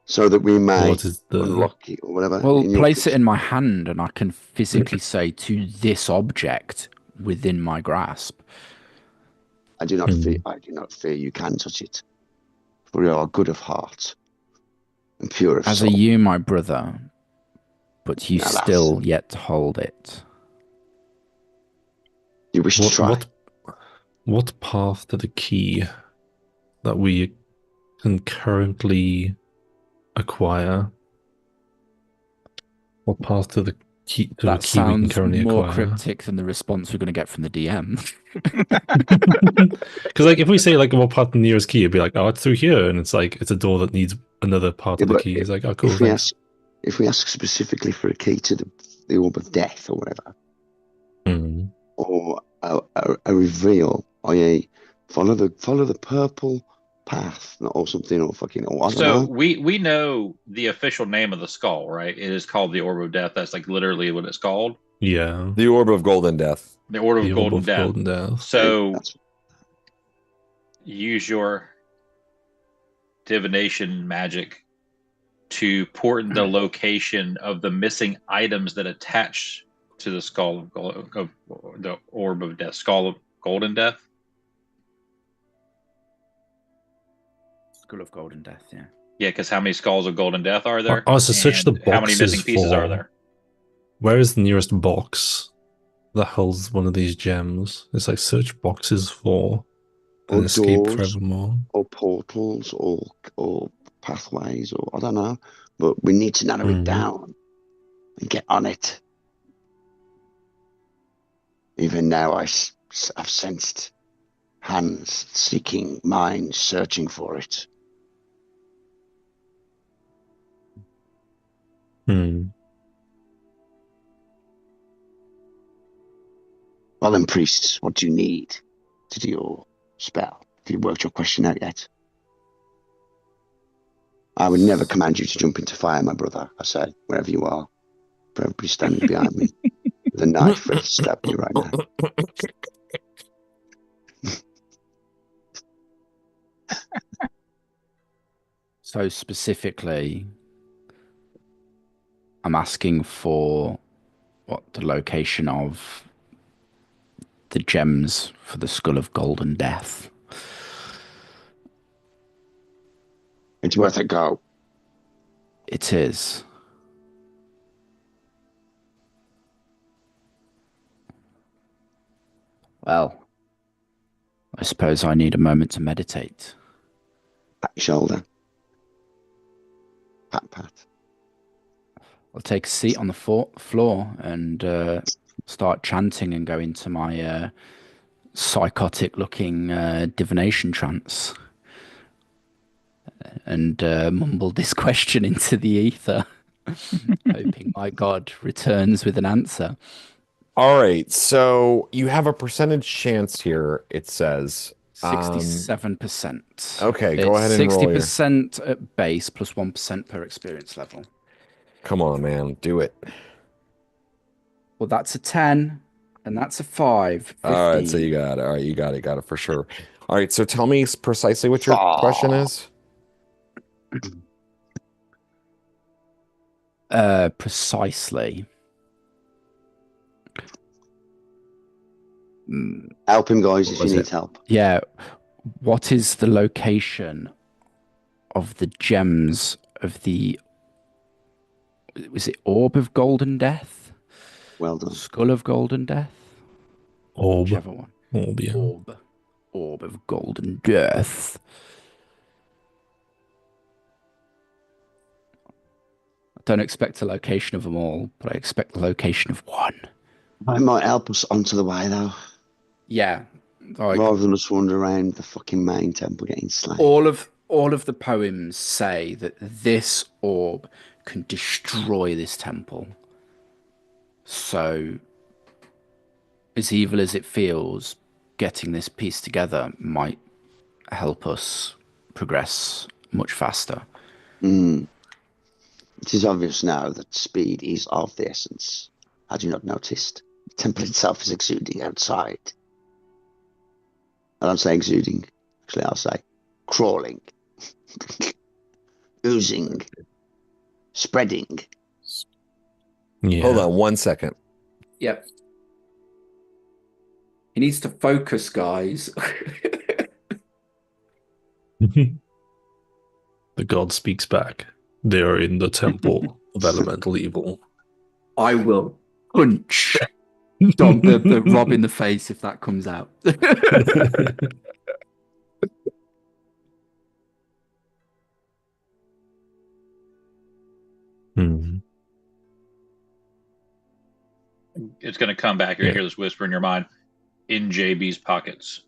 So that we may what is the unlock it or whatever. Well, in your place it case. in my hand and I can physically say to this object within my grasp. I do not Hmm. fear you can touch it. For you are good of heart and pure of As soul. are you, my brother, but you Now that's- still yet to hold it. You wish to try. what path to the key that we can currently acquire? What path to the key That we can sounds currently more acquire? cryptic than the response we're going to get from the DM. Because like if we say like what part the nearest key, it'd be like, oh, it's through here, and it's like it's a door that needs another part of the but key. It's like, oh, cool, if we thanks. ask specifically for a key to the orb of death or whatever, Hmm. or a reveal, i.e., follow the purple path, or something, or fucking, or I don't So know. we know the official name of the skull, right? It is called the Orb of Death. That's like literally what it's called. Yeah. The Orb of Golden Death. The Orb of The Orb Golden of Death. Golden Death. So That's- use your divination magic to port the location of the missing items that attach to the skull of the Orb of Death, skull of Golden Death. Skull of Golden Death, yeah. Yeah, because how many skulls of Golden Death are there? Oh, so search the And how many missing boxes pieces are for- there? Where is the nearest box that holds one of these gems? It's like search boxes for Or an escape doors. forevermore. or portals, or pathways, or I don't know. But we need to narrow it down and get on it. Even now, I've sensed hands seeking, minds searching for it. Hmm. Well then, priests, what do you need to do your spell? Have you worked your question out yet? I would never command you to jump into fire, my brother. I say, wherever you are, for everybody standing behind me with a knife ready to stab you right now. So specifically, I'm asking for the location of the gems for the Skull of Golden Death. It's worth a go. It is. Well, I suppose I need a moment to meditate. Pat your shoulder. Pat, pat. I'll take a seat on the floor and start chanting and go into my psychotic-looking divination trance and mumble this question into the ether, hoping my god returns with an answer. All right, so you have a percentage chance here, it says. 67%. Okay, go ahead and roll your- 60% at base plus 1% per experience level. Come on, man, do it. Well, that's a 10, and that's a 5. 15. All right, so you got it. All right, you got it for sure. All right, so tell me precisely what your question is. Precisely. Help him, guys, if you need help. Yeah. What is the location of the gems of the... Was it Orb of Golden Death? Well done. Skull of Golden Death? Orb. Whichever one. Orb, yeah. Orb of Golden Death. I don't expect a location of them all, but I expect the location of one. It might help us onto the way, though. Yeah. Like, rather than us wander around the fucking main temple getting slain. All of the poems say that this orb can destroy this temple. So, as evil as it feels, getting this piece together might help us progress much faster. It is obvious now that speed is of the essence. Had you not noticed? The temple itself is exuding outside. I don't say exuding. Actually, I'll say crawling, oozing, spreading. Yeah. Hold on 1 second. Yep. He needs to focus, guys. The god speaks back. They are in the temple of elemental evil. I will punch Dom the Rob in the face if that comes out. It's going to come back. You're going to hear this whisper in your mind. In JB's pockets.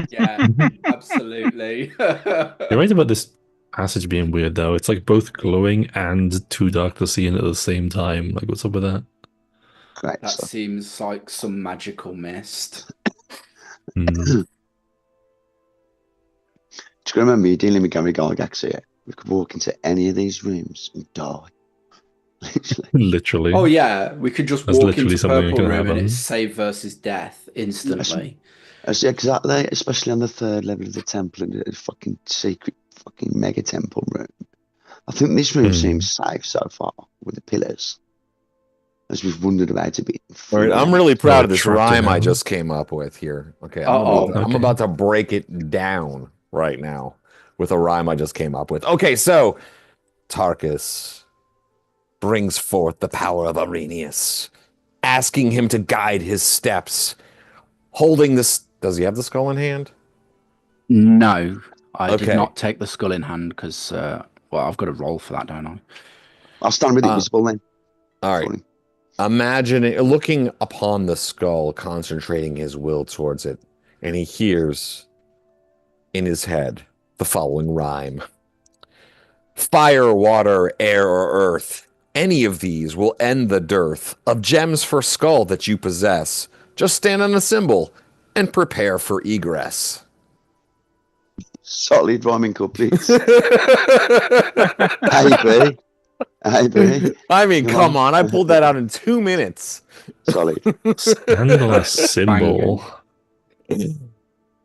Yeah, absolutely. You're right about this passage being weird, though. It's like both glowing and too dark to see in at the same time. Like, what's up with that? Correct. That seems like some magical mist. Just remember, you're dealing with Gary Gygax here. We could walk into any of these rooms and die. Literally. Oh yeah, we could just That's walk literally into something that Purple can Room and happen. it's save versus death instantly. That's exactly, especially on the third level of the temple in the fucking secret fucking mega temple room. I think this room seems safe so far with the pillars. As we've wondered about a bit. All right, I'm really proud of this rhyme I just came up with here. Okay, I'm about to break it down right now with a rhyme I just came up with. Okay, so Tarkus brings forth the power of Arrhenius, asking him to guide his steps, holding this. Does he have the skull in hand? No, I did not take the skull in hand because, well, I've got a roll for that, don't I? I'll stand with it visible then. All right. Sorry. Imagining, looking upon the skull, concentrating his will towards it, and he hears in his head the following rhyme. Fire, water, air, or earth, any of these will end the dearth of gems for skull that you possess. Just stand on a symbol and prepare for egress. Solid rhyming couplets. AB. I mean, come on. I pulled that out in 2 minutes. Solid. Stand on a symbol.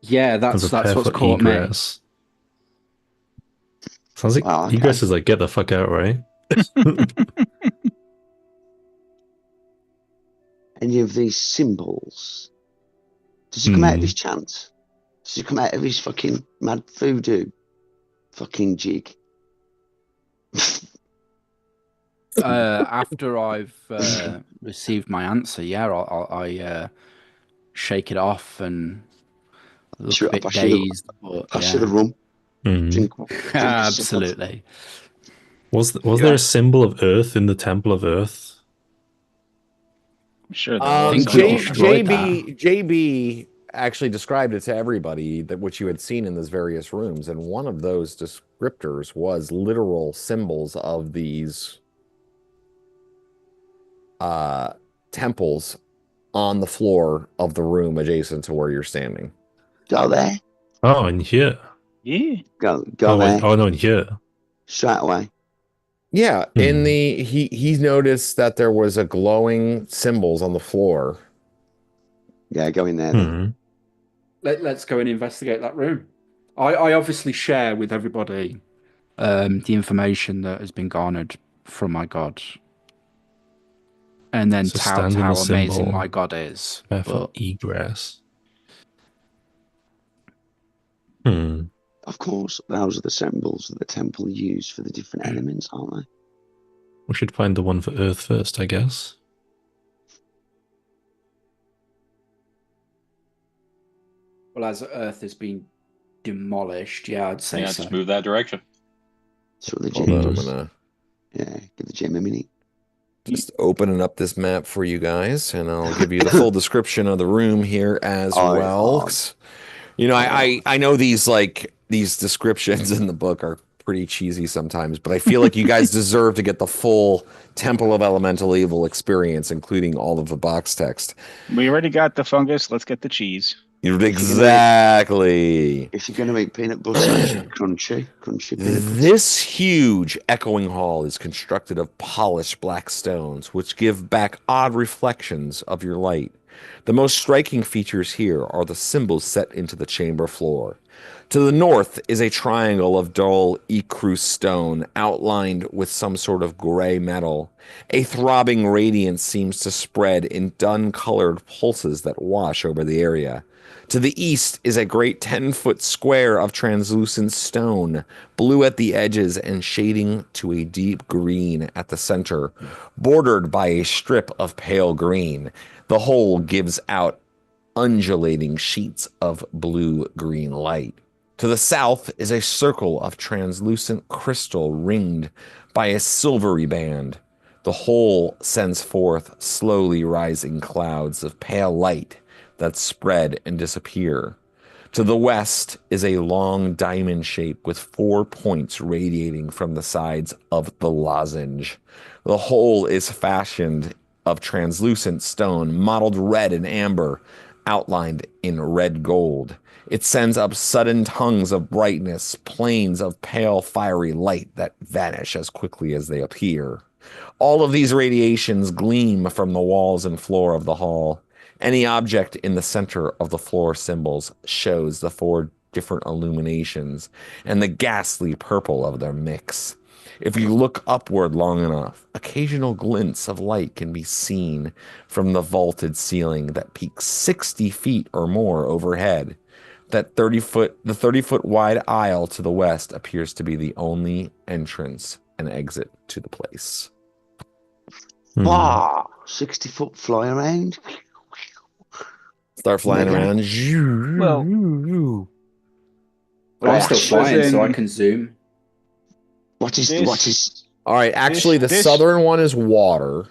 Yeah, that's what's caught me. Sounds like egress is like, get the fuck out, right? Any of these symbols. Does he come out of his chant? Does he come out of his fucking mad voodoo fucking jig? After I've received my answer, yeah, I shake it off and look a bit dazed. I should have rum. Drink absolutely. Was there a symbol of Earth in the Temple of Earth? I'm sure. JB actually described it to everybody that which you had seen in those various rooms, and one of those descriptors was literal symbols of these temples on the floor of the room adjacent to where you're standing. Go there. Oh, in here. Yeah. Go oh, there. Oh no, in here. Straight away. Yeah, in the he's noticed that there was a glowing symbols on the floor. Yeah, go in there then. Let's go and investigate that room. I obviously share with everybody the information that has been garnered from my god. And then So tout stand in how the amazing symbol. my god is. For egress. Of course, those are the symbols that the temple use for the different elements, aren't they? We should find the one for Earth first, I guess. Well, as Earth has been demolished, yeah, I'd say so. Let's move that direction. So the Hold on, I'm gems. gonna give the gem a minute. just opening up this map for you guys, and I'll give you the full description of the room here as well. You know, I know these descriptions in the book are pretty cheesy sometimes, but I feel like you guys deserve to get the full Temple of Elemental Evil experience, including all of the box text. We already got the fungus. Let's get the cheese. Exactly. If you're going to eat peanut butter, crunchy peanut butter. This huge echoing hall is constructed of polished black stones, which give back odd reflections of your light. The most striking features here are the symbols set into the chamber floor. To the north is a triangle of dull ecru stone outlined with some sort of gray metal. A throbbing radiance seems to spread in dun-colored pulses that wash over the area. To the east is a great 10-foot square of translucent stone, blue at the edges and shading to a deep green at the center, bordered by a strip of pale green. The whole gives out undulating sheets of blue-green light. To the south is a circle of translucent crystal ringed by a silvery band. The whole sends forth slowly rising clouds of pale light that spread and disappear. To the west is a long diamond shape with 4 points radiating from the sides of the lozenge. The whole is fashioned of translucent stone, mottled red and amber, outlined in red gold. It sends up sudden tongues of brightness, planes of pale fiery light that vanish as quickly as they appear. All of these radiations gleam from the walls and floor of the hall. Any object in the center of the floor symbols shows the 4 different illuminations and the ghastly purple of their mix. If you look upward long enough, occasional glints of light can be seen from the vaulted ceiling that peaks 60 feet or more overhead. That 30-foot wide aisle to the west appears to be the only entrance and exit to the place. 60-foot fly around. Start flying around. Well, I'm still flying, so I can zoom. What is? All right, actually, the southern one is water.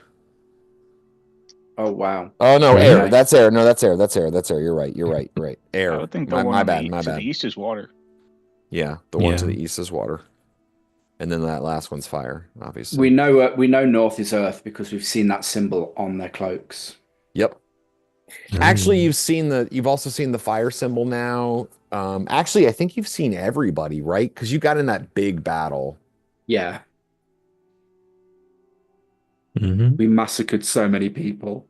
Oh wow! Oh no, air. That's air. No, that's air. That's air. That's air. You're right. Air. I would think my bad. To the east is water. Yeah, the one to the east is water, and then that last one's fire. Obviously, we know north is earth because we've seen that symbol on their cloaks. Yep. Actually, you've also seen the fire symbol now. Actually, I think you've seen everybody, right? Because you got in that big battle. Yeah. We massacred so many people.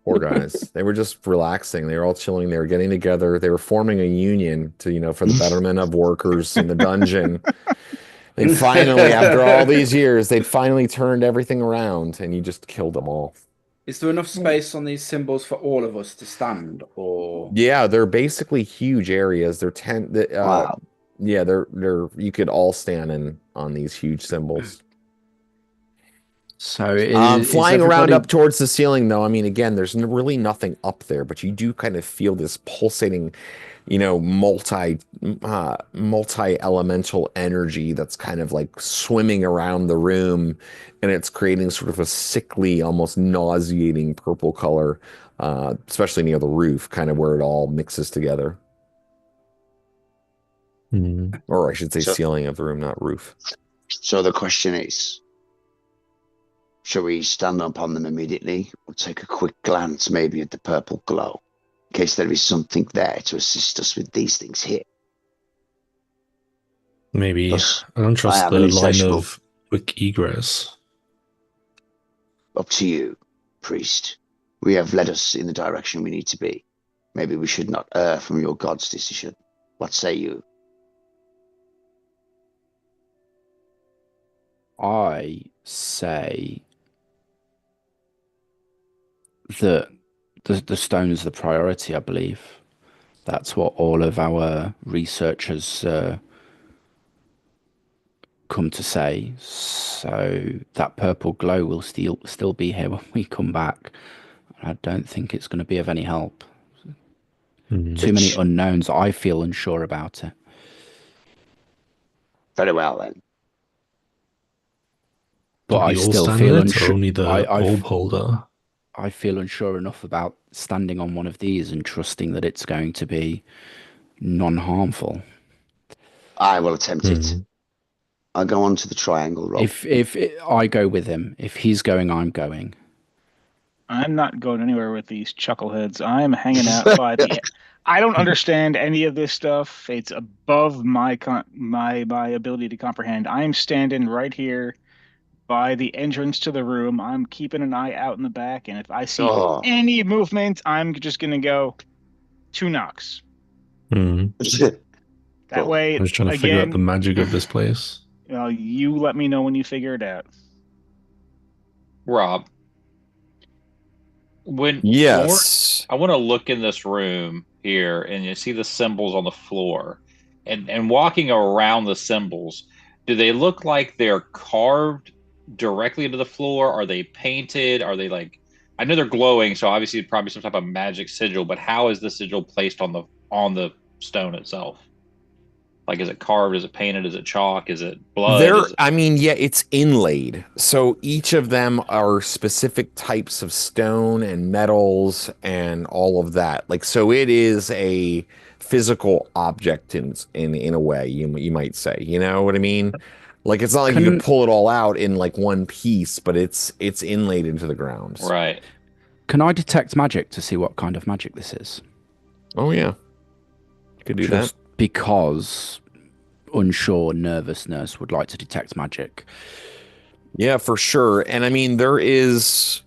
Poor guys. They were just relaxing. They were all chilling. They were getting together. They were forming a union to, for the betterment of workers in the dungeon. They finally, after all these years, they'd finally turned everything around, and you just killed them all. Is there enough space on these symbols for all of us to stand, or? Yeah, they're basically huge areas. They're wow. Yeah, they're you could all stand on these huge symbols. So flying around up towards the ceiling, though, I mean, again, there's really nothing up there, but you do kind of feel this pulsating, multi-elemental energy that's kind of like swimming around the room, and it's creating sort of a sickly, almost nauseating purple color, especially near the roof, kind of where it all mixes together. Or I should say ceiling of the room, not roof. So the question is, shall we stand up on them immediately or take a quick glance maybe at the purple glow in case there is something there to assist us with these things here? Maybe. I don't trust the line of quick egress? Up to you, priest. We have led us in the direction we need to be. Maybe we should not err from your god's decision. What say you? I say that the stone is the priority, I believe. That's what all of our researchers come to say. So that purple glow will still be here when we come back. I don't think it's going to be of any help. Too many unknowns. I feel unsure about it. Very well, then. But I we all still stand feel on it, or unsure. only the orb holder? I feel unsure enough about standing on one of these and trusting that it's going to be non-harmful. I will attempt it. I'll go on to the triangle roll. If I go with him, if he's going, I'm going. I'm not going anywhere with these chuckleheads. I'm hanging out by the. I don't understand any of this stuff. It's above my ability to comprehend. I'm standing right here by the entrance to the room. I'm keeping an eye out in the back, and if I see any movement, I'm just gonna go 2 knocks. That way, I'm just trying to figure out the magic of this place. You let me know when you figure it out. Rob, Yes, I want to look in this room here, and you see the symbols on the floor, and walking around the symbols. Do they look like they're carved directly into the floor? Are they painted? Are they like? I know they're glowing, so obviously probably some type of magic sigil. But how is the sigil placed on the stone itself? Like, is it carved? Is it painted? Is it chalk? Is it blood? It's inlaid. So each of them are specific types of stone and metals and all of that. Like, so it is a physical object in a way, you might say. You know what I mean? Like, it's not like you can pull it all out in like one piece, but it's inlaid into the ground. Right. Can I detect magic to see what kind of magic this is? Oh yeah, you could do that. Because unsure nervousness would like to detect magic. Yeah, for sure. And I mean, there is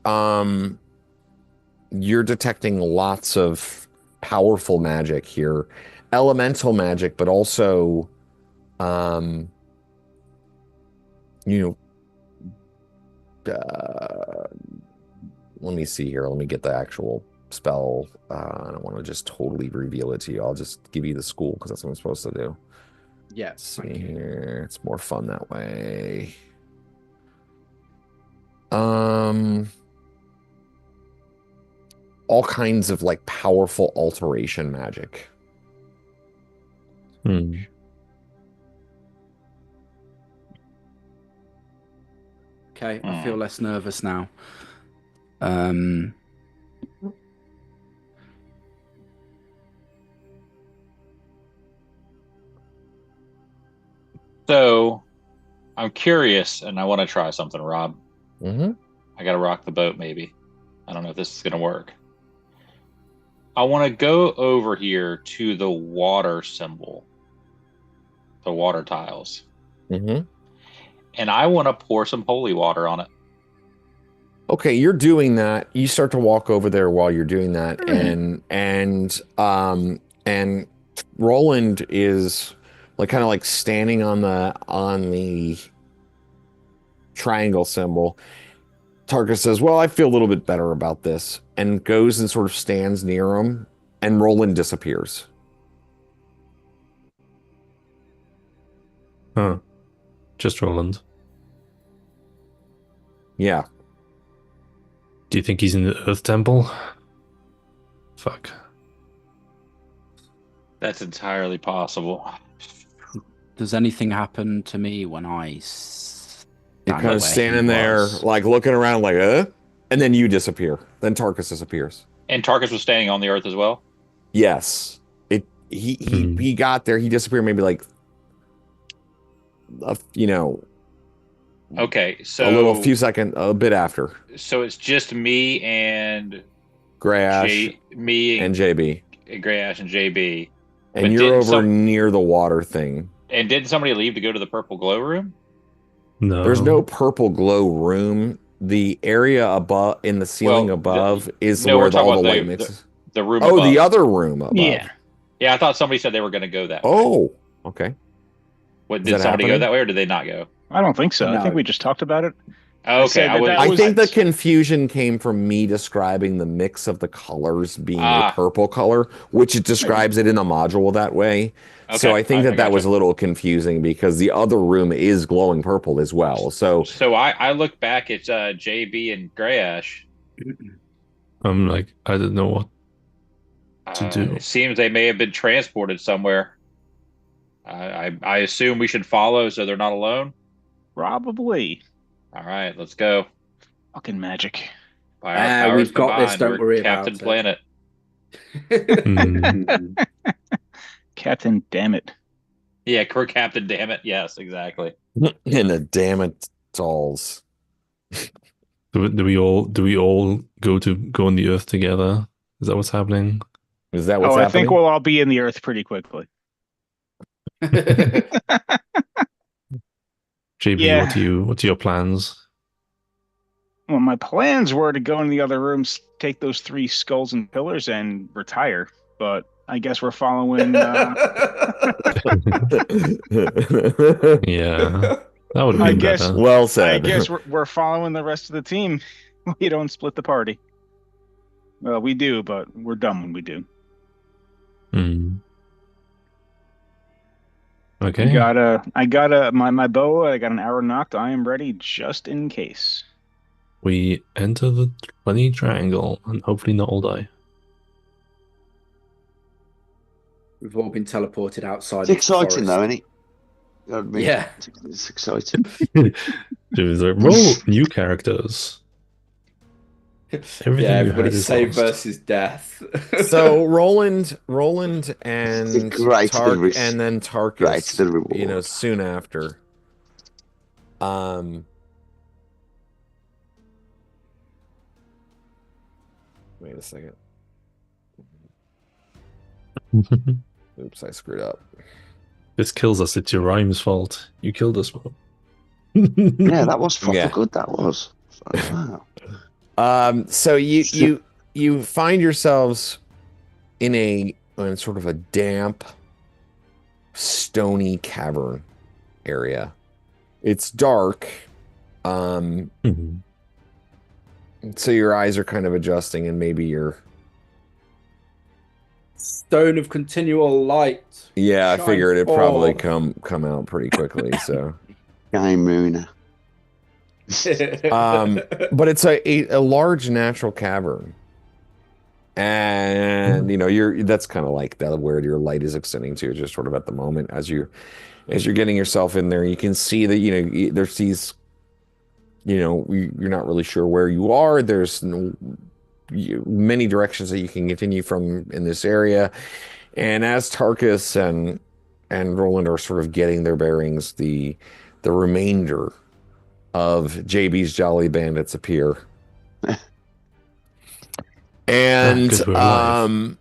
you're detecting lots of powerful magic here, elemental magic, but also let me see here. Let me get the actual spell. I don't want to just totally reveal it to you. I'll just give you the school because that's what I'm supposed to do. Yes. See here. It's more fun that way. All kinds of like powerful alteration magic. Okay, I feel less nervous now. So, I'm curious, and I want to try something, Rob. Mm-hmm. I got to rock the boat, maybe. I don't know if this is going to work. I want to go over here to the water symbol, the water tiles. Mm-hmm. And I want to pour some holy water on it. Okay, you're doing that. You start to walk over there while you're doing that, and Roland is like kind of like standing on the triangle symbol. Tarkus says, "Well, I feel a little bit better about this," and goes and sort of stands near him, and Roland disappears. Huh. Just Roland. Yeah. Do you think he's in the Earth Temple? Fuck. That's entirely possible. Does anything happen to me when I You're kind of standing there, like looking around, like, and then you disappear. Then Tarkus disappears. And Tarkus was standing on the Earth as well? Yes. He got there. He disappeared maybe like, Okay, so a bit after. So it's just me and Greyash, and JB. Greyash and JB. And you're over near the water thing. And didn't somebody leave to go to the purple glow room? No. There's no purple glow room. The area above in the ceiling above is no, where we're talking all the about light mixes. the room Oh, above. the other room above. Yeah. Yeah, I thought somebody said they were going to go that way. Oh, okay. What, Is did that somebody go happening? that way, or did they not go? I don't think so. I No. think we just talked about it. Oh, okay, said that I was- think the confusion came from me describing the mix of the colors being a purple color, which it describes it in the module that way. Okay, So I think that gotcha. was a little confusing because the other room is glowing purple as well. So I look back at JB and Greyash. I'm like, I didn't know what to do. It seems they may have been transported somewhere. I assume we should follow so they're not alone. Probably. All right, let's go. Fucking magic. By our powers we've got this, combined, don't we're worry Captain about Planet. Mm. Captain, damn it. Yeah, we're Captain. Damn it! Yes, exactly. and the damn it dolls. Do we all go on the Earth together? Is that what's happening? Is that what's I happening? think we'll all be in the Earth pretty quickly. JB, Yeah. what are your plans? Well, my plans were to go in the other rooms, take those 3 skulls and pillars, and retire. But I guess we're following. Yeah, that would have I been guess- better. Well I said. guess we're following the rest of the team. We don't split the party. Well, we do, but we're dumb when we do. Mm. Okay. I got my bow. I got an arrow knocked. I am ready just in case. We enter the 20 triangle and hopefully not all die. We've all been teleported outside. It's exciting though, isn't it? You know what I mean? Yeah. It's exciting. Dude, like, roll new characters. Everything Yeah, you had everybody is save lost. versus death. So Roland and The greater the Tark risk, and then greater Tarkus, the reward. soon after. Wait a second. Oops, I screwed up. This kills us. It's your rhyme's fault. You killed us, bro. Yeah, that was proper Yeah. good. That was. Wow. So you find yourselves in sort of a damp, stony cavern area. It's dark. Mhm. So your eyes are kind of adjusting, and maybe you're. Stone of continual light. Yeah, I Shine figured it'd probably forth. come out pretty quickly. So, Game ruiner. but it's a large natural cavern, and that's kind of like that where your light is extending to, just sort of at the moment as you're getting yourself in there. You can see that there's these. You're not really sure where you are. There's many directions that you can continue from in this area. And as Tarkus and Roland are sort of getting their bearings, the remainder of JB's Jolly Bandits appear. And Because we're alive.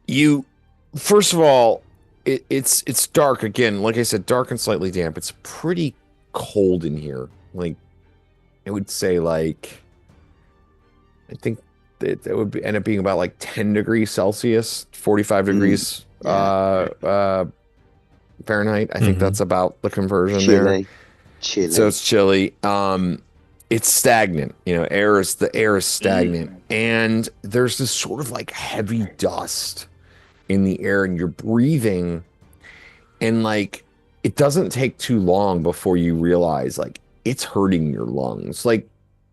you first of all, it's dark again. Like I said, dark and slightly damp. It's pretty cold in here. Like I would say, I think that would end up being about like 10 degrees Celsius, 45 degrees Fahrenheit. I think that's about the conversion there. Chilly. So it's chilly. It's stagnant. The air is stagnant, and there's this sort of like heavy dust in the air, and you're breathing, and like it doesn't take too long before you realize like it's hurting your lungs. Like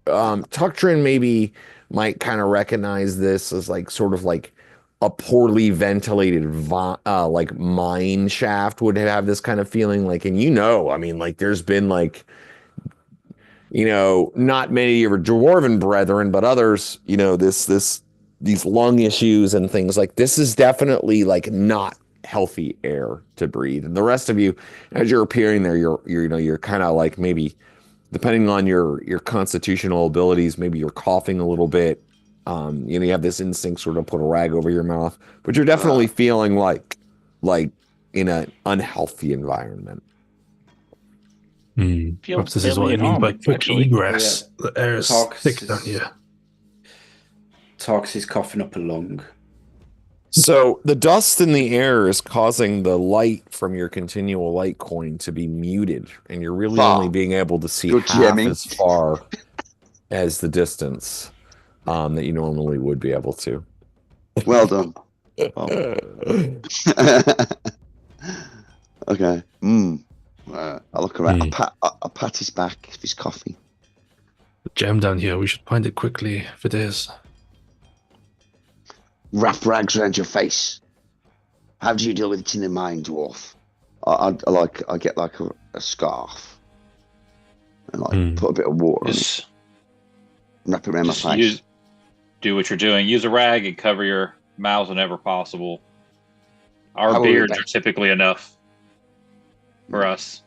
Tuctrin maybe might kind of recognize this as like sort of like a poorly ventilated like mine shaft would have this kind of feeling. Like, and I mean, like there's been like not many of your dwarven brethren, but others, these lung issues and things like this is definitely like not healthy air to breathe. And the rest of you, as you're appearing there, you're kind of like maybe depending on your constitutional abilities, maybe you're coughing a little bit. You have this instinct sort of put a rag over your mouth, but you're definitely feeling like in an unhealthy environment. Feel Perhaps this is what fairly it at means home, by quick actually. egress. The air is thick down here. Tarkus is coughing up a lung. So the dust in the air is causing the light from your continual light coin to be muted, and you're really only being able to see half as far as the distance that you normally would be able to. Well done. Well. Okay. I look around. I pat his back if he's coughing. The gem down here. We should find it quickly if it is. Wrap rags around your face. How do you deal with it in the mine, dwarf? I get like a scarf and put a bit of water on it. Wrap it around my face. Do what you're doing. Use a rag and cover your mouths whenever possible. Our beards are typically enough for us.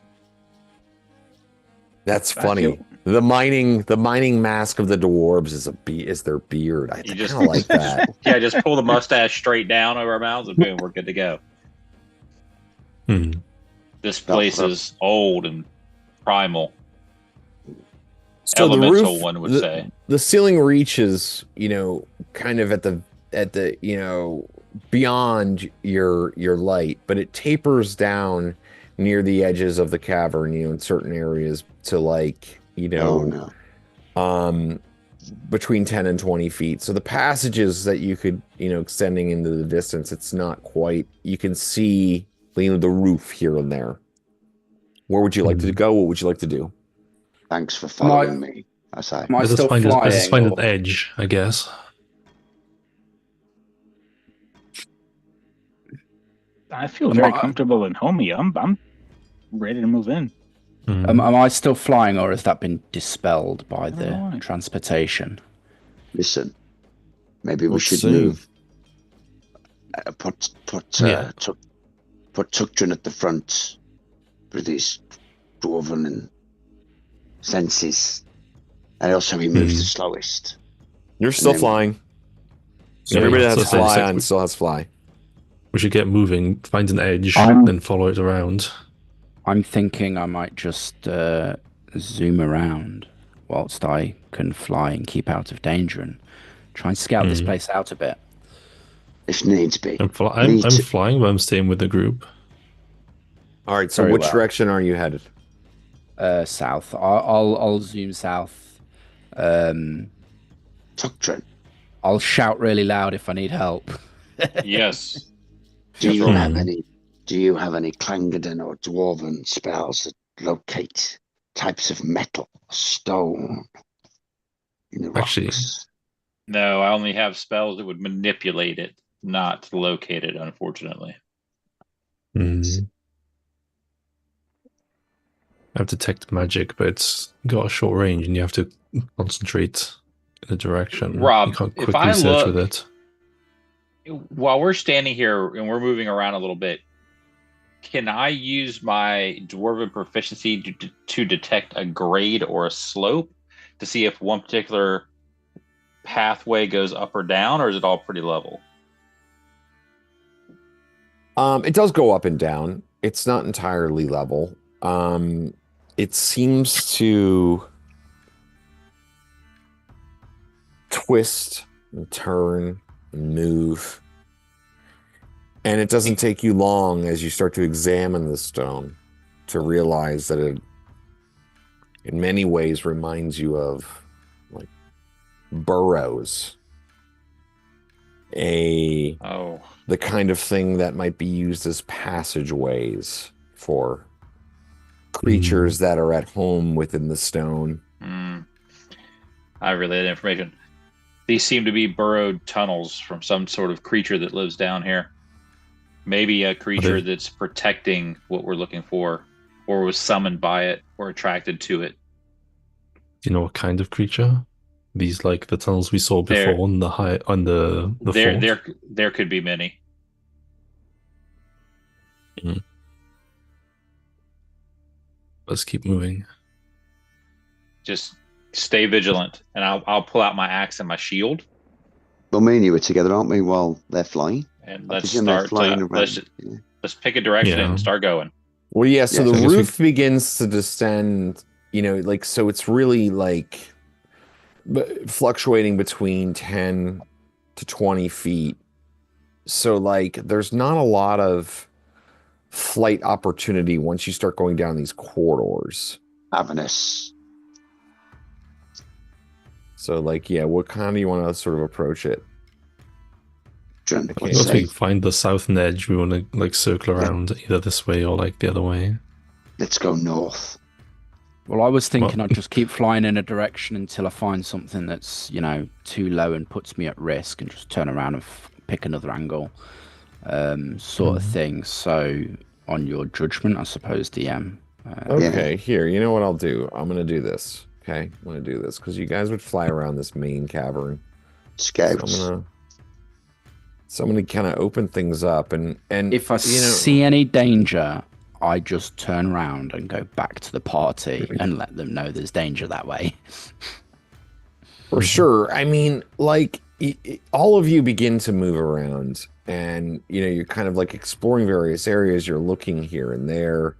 That's funny. The mining mask of the dwarves is their beard. I kind of like that. Yeah, just pull the mustache straight down over our mouths and boom, we're good to go. This place is old and primal. So Elemental, the roof, one would say. The ceiling reaches, kind of at the beyond your light, but it tapers down near the edges of the cavern, in certain areas to between 10 and 20 feet. So the passages that you could, extending into the distance, it's not quite, you can see the roof here and there. Where would you like to go? What would you like to do? Thanks for following me, I say. Let's just find an edge, I guess. I feel very comfortable and homey. I'm ready to move in. Am I still flying, or has that been dispelled by the transportation? Listen, maybe we should move. Put Tuktrin at the front with his dwarven and senses, and also he moves the slowest. You're still flying. Everybody that has fly on still has fly. We should get moving, find an edge, then follow it around. I'm thinking I might just zoom around whilst I can fly and keep out of danger and try and scout this place out a bit. If needs be. I'm flying, but I'm staying with the group. All right, so which direction are you headed? South. I'll zoom south. Tuktrin. I'll shout really loud if I need help. Yes. Do you have any Clangaden or Dwarven spells that locate types of metal, stone in the rocks? Actually, no, I only have spells that would manipulate it, not locate it, unfortunately. I have detect magic, but it's got a short range, and you have to concentrate in a direction. Rob, you can't quickly search with it. While we're standing here and we're moving around a little bit, can I use my dwarven proficiency to detect a grade or a slope to see if one particular pathway goes up or down, or is it all pretty level? It does go up and down. It's not entirely level. It seems to twist and turn and move. And it doesn't take you long as you start to examine the stone to realize that it, in many ways, reminds you of like burrows. The kind of thing that might be used as passageways for creatures that are at home within the stone. I relay that information. These seem to be burrowed tunnels from some sort of creature that lives down here. Maybe a creature that's protecting what we're looking for, or was summoned by it, or attracted to it. Do you know what kind of creature? These like the tunnels we saw before on the fort? There could be many. Let's keep moving. Just stay vigilant, and I'll pull out my axe and my shield. Well, me and you were together, aren't we? While they're flying, and let's pick a direction and start going. Well, yeah, so Yeah, the so I guess roof begins to descend, like, so it's really like fluctuating between 10 to 20 feet. So, like, there's not a lot of flight opportunity once you start going down these corridors. Ravenous. So, like, yeah, what kind do you want to sort of approach it? Drunk, Okay. I'd once we say. find the southern edge, we want to like circle around either this way or like the other way. Let's go north. Well, I was thinking Well- I'd just keep flying in a direction until I find something that's, too low and puts me at risk, and just turn around and pick another angle, sort of thing. So, on your judgment, I suppose, DM. Okay, here, you know what I'll do? I'm going to do this. Okay, I'm going to do this because you guys would fly around this main cavern. Scouts. So I'm gonna kind of open things up, and If I see any danger, I just turn around and go back to the party and let them know there's danger that way. For sure. I mean, like, all of you begin to move around, and you're kind of like exploring various areas. You're looking here and there.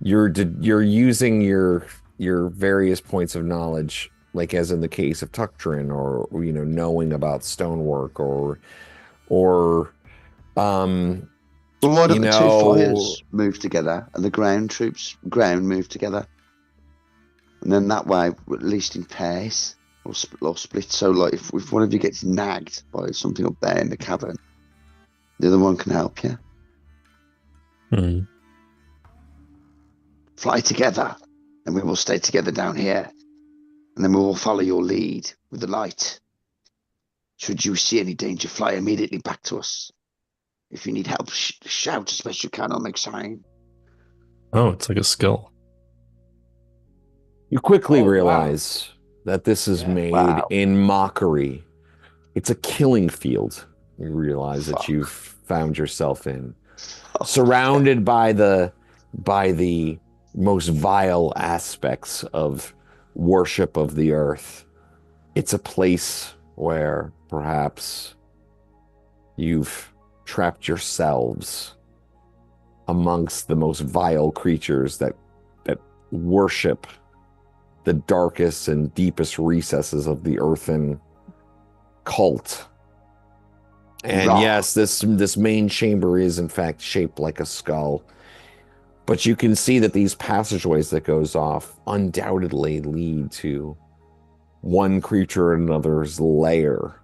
You're using your various points of knowledge, like as in the case of Tuctrin, or knowing about stonework, or Well, why don't the two fires move together and the ground move together? And then that way, at least in pairs or split. So, like, if one of you gets nagged by something up there in the cavern, the other one can help you. Hmm. Fly together, and we will stay together down here. And then we will follow your lead with the light. Should you see any danger, fly immediately back to us. If you need help, shout as best you can. I'll make sign. Oh, it's like a skill. You quickly Oh, wow. realize that this is made in mockery. It's a killing field. You realize that you've found yourself in, surrounded by the most vile aspects of worship of the earth. It's a place where perhaps you've trapped yourselves amongst the most vile creatures that worship the darkest and deepest recesses of the earthen cult. And yes, this main chamber is in fact shaped like a skull. But you can see that these passageways that goes off undoubtedly lead to one creature or another's lair.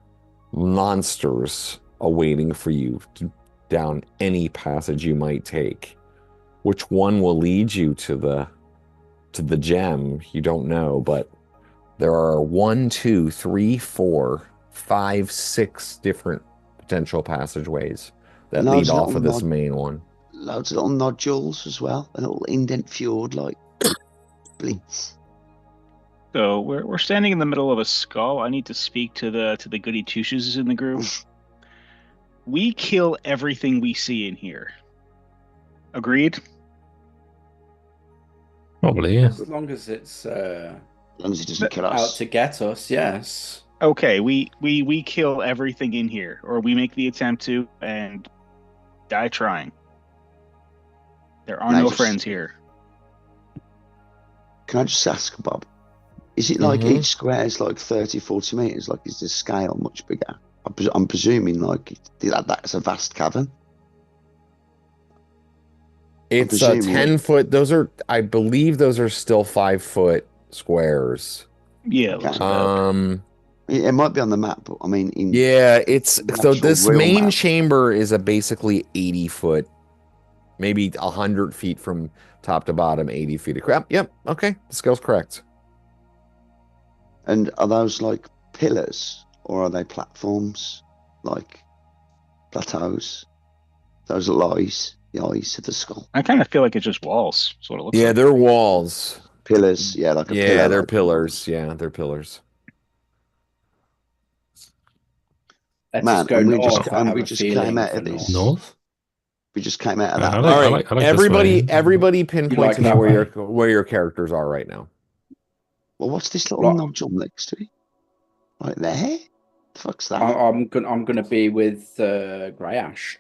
Monsters awaiting for you down any passage you might take. Which one will lead you to the gem, you don't know, but there are 1, 2, 3, 4, 5, 6 different potential passageways that lead off of this main one. Loads of little nodules as well, a little indent fjord like blitz. So we're standing in the middle of a skull. I need to speak to the goody two-shoes in the group. We kill everything we see in here. Agreed? Probably, yeah. As long as it's As long as it doesn't kill out us. to get us, yes. Okay, we kill everything in here, or we make the attempt to and die trying. There are no friends here. Can I just ask, Bob? Is it like each square is like 30, 40 meters? Like, is the scale much bigger? I'm presuming like that's a vast cavern. It's a 10-foot. Those are, I believe, those are still 5-foot squares. Yeah. Okay. It might be on the map, but I mean, it's so this main chamber is basically 80-foot, maybe 100 feet from top to bottom, 80 feet across. Yep. Okay, the scale's correct. And are those like pillars or are they platforms, like plateaus? Those are the eyes of the skull. I kind of feel like it's just walls. That's what it looks like. Yeah, they're walls. Pillars, yeah, like a pillar. Yeah, they're like pillars. Yeah, they're pillars. Let's go north. We just came out of this. North? We just came out of that. All right, I like everybody pinpoint like to me that where your characters are right now. Well, what's this little nodule next to it? Right there? The fuck's that? I'm gonna be with Grey Ash.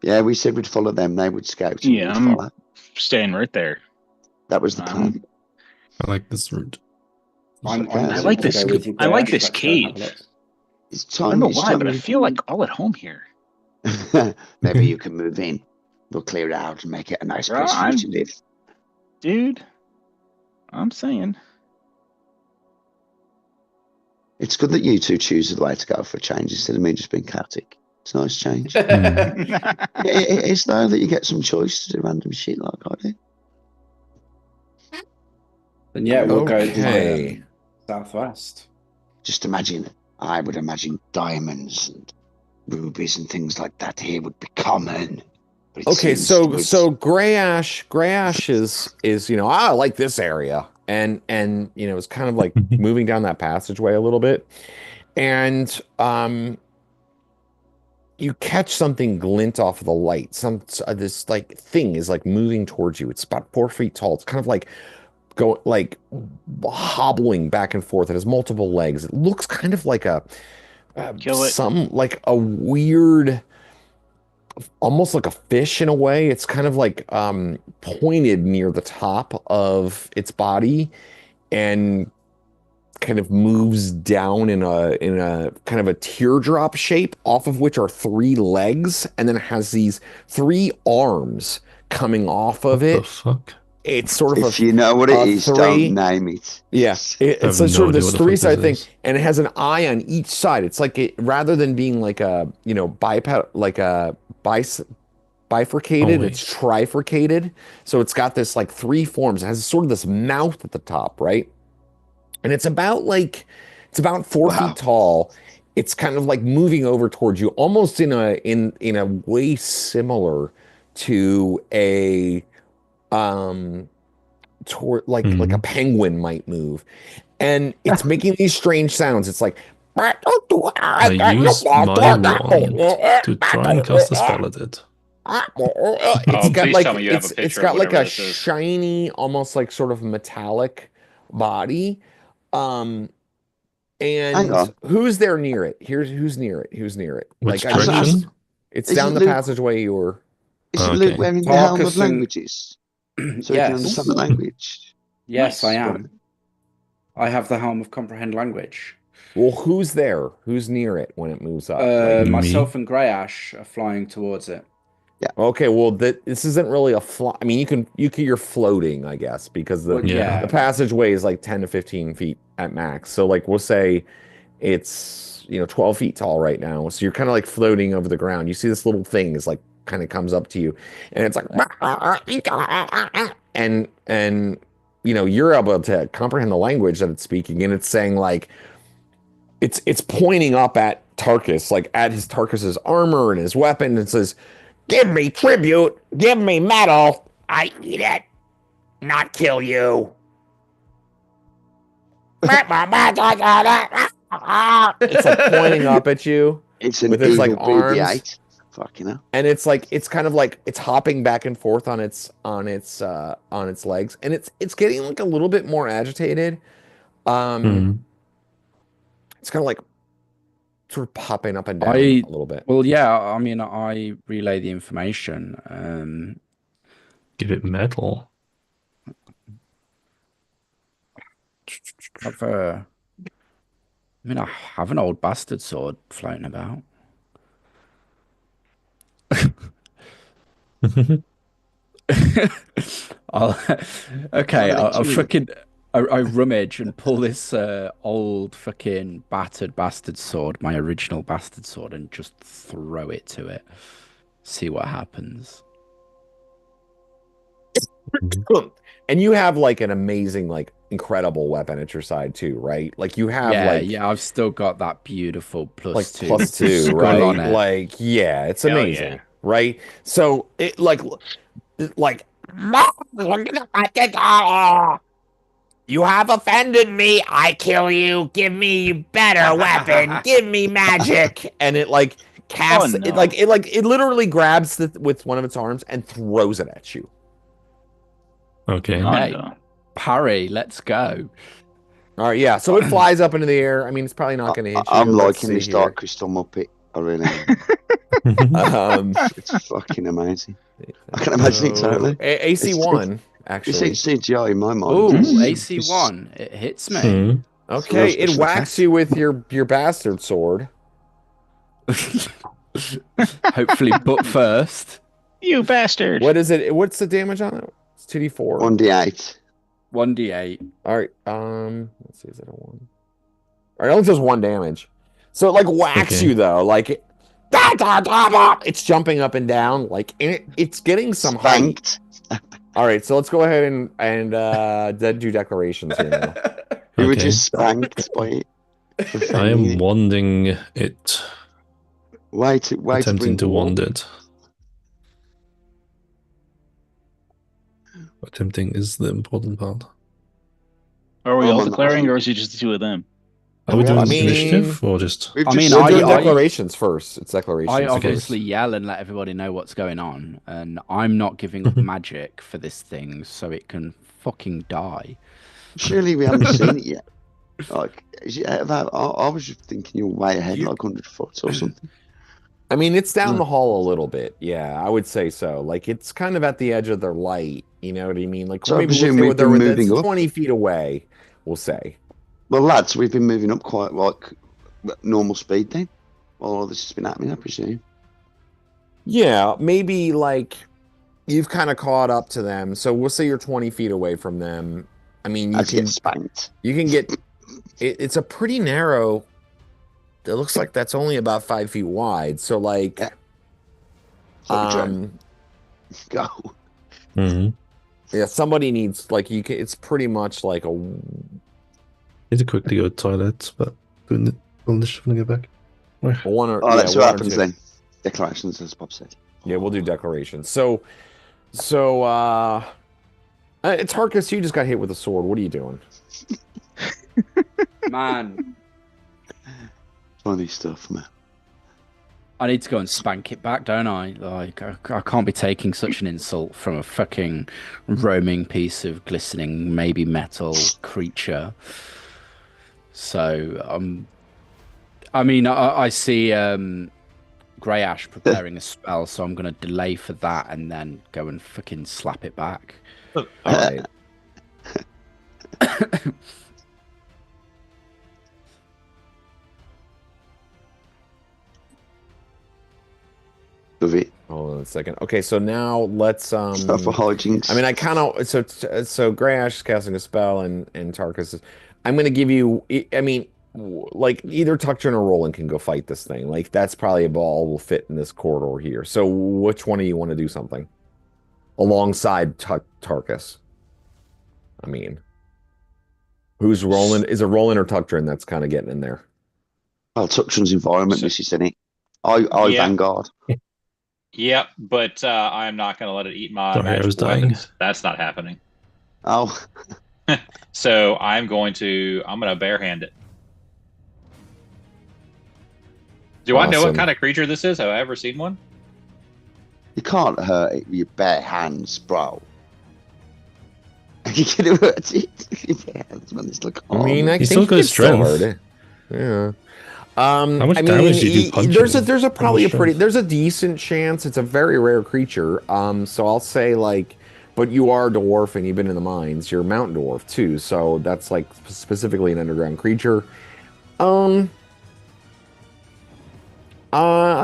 Yeah, we said we'd follow them. They would scout. And Yeah, we'd I'm follow. staying right there. That was the plan. I like this route. I'm I like this. I like this cave. It's I time. don't know it's why, time but I we- feel like all at home here. Maybe you can move in. We'll clear it out and make it a nice place for you to live. Dude, I'm saying. It's good that you two choose the way to go for a change instead of me just being chaotic. It's a nice change. It's though that you get some choice to do random shit like I do. Then yeah, we'll go to Okay. the southwest. Just imagine. I would imagine diamonds and rubies and things like that here would be common. But it Okay, seems so to us- so gray ash is I like this area, and it's kind of like moving down that passageway a little bit, and you catch something glint off of the light. This like thing is like moving towards you. It's about 4 feet tall. It's kind of like hobbling back and forth. It has multiple legs. It looks kind of like Kill it. like a weird, almost like a fish in a way. It's kind of like pointed near the top of its body and kind of moves down in a kind of a teardrop shape, off of which are 3 legs, and then it has these 3 arms coming off of The it. fuck? It's sort of if you know what it is, 3. don't name it. It's I have like sort of no idea this what the fuck 3-side this thing, is. and it has an eye on each side. It's like rather than being like a bifurcated, wait. it's trifurcated. So it's got this like 3 forms. It has sort of this mouth at the top, right? And it's about 4 Wow. feet tall. It's kind of like moving over towards you, almost in a way similar to a like a penguin might move, and it's making these strange sounds. It's like I use my wand to try and cast a spell at it. It's got please like tell me you have a it's picture got of like whatever a this is. shiny, almost like sort of metallic body. Hang And on. who's there near it? Who's near it? Which Like, I just- direction? it's Is down it the Luke? passageway you were. Is it Okay. Luke wearing the helm of Cussing- languages? So we can Yes. understand the language. Yes, I Nice. am. I have the helm of comprehend language. Well, who's there? Who's near it when it moves up? Like, Me. Myself and Greyash are flying towards it. okay, well, this isn't really a fly. I mean, you're floating, I guess, because the Well, Yeah. the passageway is like 10 to 15 feet at max. So like we'll say it's 12 feet tall right now. So you're kind of like floating over the ground. You see this little thing is like kind of comes up to you, and it's like and you're able to comprehend the language that it's speaking, and it's saying like it's pointing up at Tarkus, like at Tarkus's armor and his weapon, and says, "Give me tribute, give me metal. I eat it, not kill you." It's like pointing up at you, It's an With its, like, evil arms. BB-8. Fucking hell. and it's kind of like it's hopping back and forth on its legs, and it's getting like a little bit more agitated. Mhm. It's kind of like sort of popping up and down I- a little bit. Well, yeah, I mean, I relay the information. Give it metal. I have an old bastard sword floating about. I'll I rummage and pull this old fucking battered bastard sword, my original bastard sword, and just throw it to it. See what happens. And you have like an amazing, like incredible weapon at your side too, right? Like you have I've still got that beautiful like +2 +2, skull right? on it. Like, yeah, it's Hell amazing, yeah. right? So it like you have offended me. I kill you. Give me better weapon. Give me magic. And it like casts Oh, no. it literally grabs with one of its arms and throws it at you. Okay. Oh, Hey. no. Parry, let's go. All right, yeah. So it flies up into the air. I mean, it's probably not going to hit you. I'm Let's liking this see Dark here. Crystal Muppet. I really am. It's fucking amazing. I can imagine it totally. AC1, actually. It's CGI in my mind. Ooh, It's- AC1. It hits me. Hmm. Okay, it special whacks attack. you with your bastard sword. Hopefully, but first. You bastard! What is it? What's the damage on it? It's 2d4. 1d8. 1d8. All right. Let's see. Is it a 1? All right, it only does 1 damage. So it like whacks Okay. you though. Like it's jumping up and down. Like it's getting some height. Spanked. All right, so let's go ahead and then do declarations here now. You were Okay. just spanked by it. I am wanding it, Way to attempting bring to war. wand it. Attempting is the important part. Are we I'm all on the- declaring, or is it just the two of them? Are we I doing mean- initiative or just? We've I just mean, We're I- doing I- declarations first. It's declarations. I first. obviously yell and let everybody know what's going on, and I'm not giving up magic for this thing, so it can fucking die. Surely we haven't seen it yet. Like, is it about? I was just thinking you're way ahead, You- like 100 foot or something. I mean, it's down Hmm. the hall a little bit. Yeah, I would say so. Like, it's kind of at the edge of their light. You know what I mean? Like, So I maybe we'll presume say we've they're been within moving up? 20 feet away, we'll say. Well, lads, we've been moving up quite like normal speed then. While all this has been happening, I presume. Yeah, maybe like you've kind of caught up to them. So we'll say you're 20 feet away from them. I mean, As you get spanked. you can get it's a pretty narrow. It looks like that's only about 5 feet wide. So like, Yeah. Fuck Joe. Go. Hmm. yeah, somebody needs like you can. It's pretty much like a. Need to quickly go to the toilet, but doing the initiative when I get back. One or, Oh, yeah, that's what one or happens two. then. Declarations, as Bob said. Yeah, we'll do declarations. So it's Harkus, you just got hit with a sword. What are you doing? Man, Funny stuff, man. I need to go and spank it back, don't I? Like, I can't be taking such an insult from a fucking roaming piece of glistening, maybe metal creature. So, I mean, I see Grey Ash preparing a spell, so I'm going to delay for that and then go and fucking slap it back. All right. Of it. Hold on a second. Okay, so now let's Stuff for hijinks. I mean, I kind of so Grey Ash is casting a spell and Tarkus is. I'm going to give you. I mean, like either Tuckturn or Roland can go fight this thing. Like that's probably a ball will fit in this corridor here. So which one of you want to do something alongside Tarkus? I mean, who's Roland? Is it Roland or Tuckturn that's kind of getting in there? Well, Tuxton's environment, this is it. I Yeah. Vanguard. Yep, but I'm not going to let it eat my Sorry, I was magical dying. weapons. That's not happening. Oh, So I'm going to barehand it. Do I know what Awesome. kind of creature this is? Have I ever seen one? you can't hurt it with your bare hands, bro. You can hurt it with your bare hands, man. It's like, I mean, I He think still you goes can still strength. hurt it. Yeah. How much I damage mean, do you do punching? there's a probably a How much pretty strength? there's a decent chance. It's a very rare creature. So I'll say like, but you are a dwarf and you've been in the mines. You're a mountain dwarf too, so that's like specifically an underground creature. I'll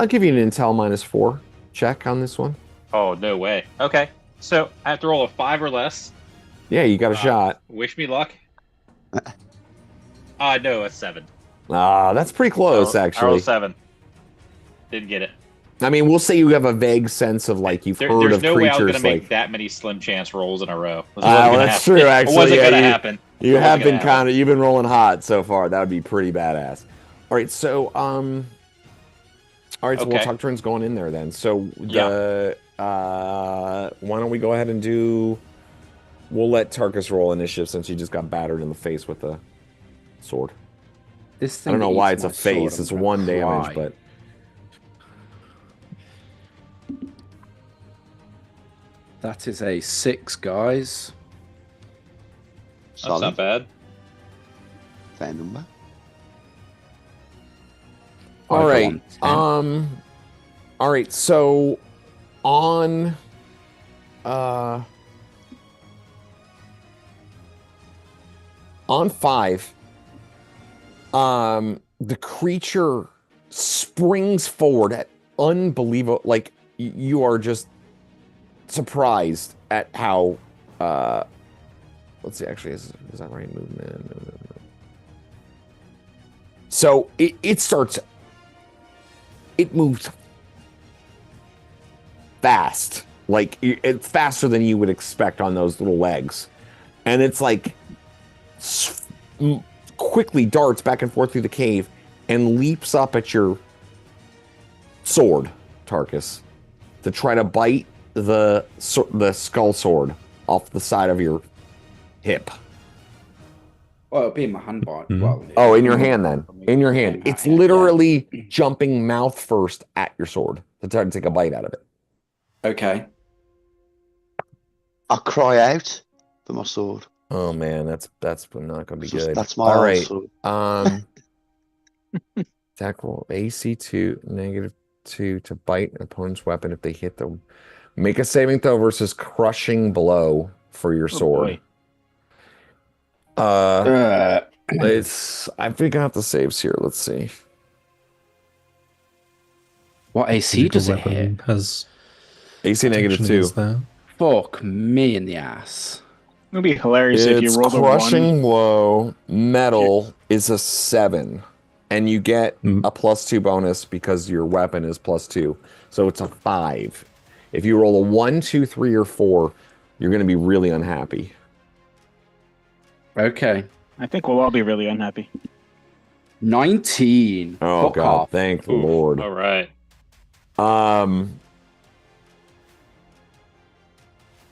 give you an intel -4 check on this one. Oh, no way. Okay. So I have to roll a 5 or less. Yeah, you got a shot. Wish me luck. No, a 7. That's pretty close I rolled actually. 7. Didn't get it. I mean, we'll say you have a vague sense of like you've heard There's of no way I was going creatures to make like. that many slim chance rolls in a row. It wasn't Well, gonna that's happen. true, actually. It wasn't Yeah, going to you- happen. You It wasn't have been gonna happen. you've been rolling hot so far. That would be pretty badass. All right, so so Okay. Tuckturn's going in there then. So the why don't we go ahead and do? We'll let Tarkus roll initiative since he just got battered in the face with the sword. This I thing don't know why eats it's a my sword, face. I'm It's gonna 1 damage, cry. but That is a 6, guys. That's solid. not bad. Fair number. All right. All right. So on on 5, the creature springs forward at unbelievable, like you are just surprised at how let's see, actually, is that right? Movement. So it moves fast, like it's faster than you would expect on those little legs, and it's like quickly darts back and forth through the cave and leaps up at your sword, Tarkus, to try to bite the skull sword off the side of your hip. Well, it'll be in my hand, but oh, in your hand then. In your hand. It's literally jumping mouth first at your sword to try to take a bite out of it. Okay. I cry out for my sword. Oh man, that's not gonna be good. That's my all right. sword. Attack roll AC 2, -2 to bite an opponent's weapon if they hit them. Make a saving throw versus crushing blow for your sword. It's I figured out the saves here. Let's see. What AC does it hit? Has AC -2. Fuck me in the ass. It would be hilarious if you rolled a 1. Crushing blow metal is a 7, and you get a +2 bonus because your weapon is +2, so it's a 5. If you roll a 1, 2, 3, or 4, you're going to be really unhappy. Okay. I think we'll all be really unhappy. 19. Oh Fuck God! off. Thank the Lord. All right.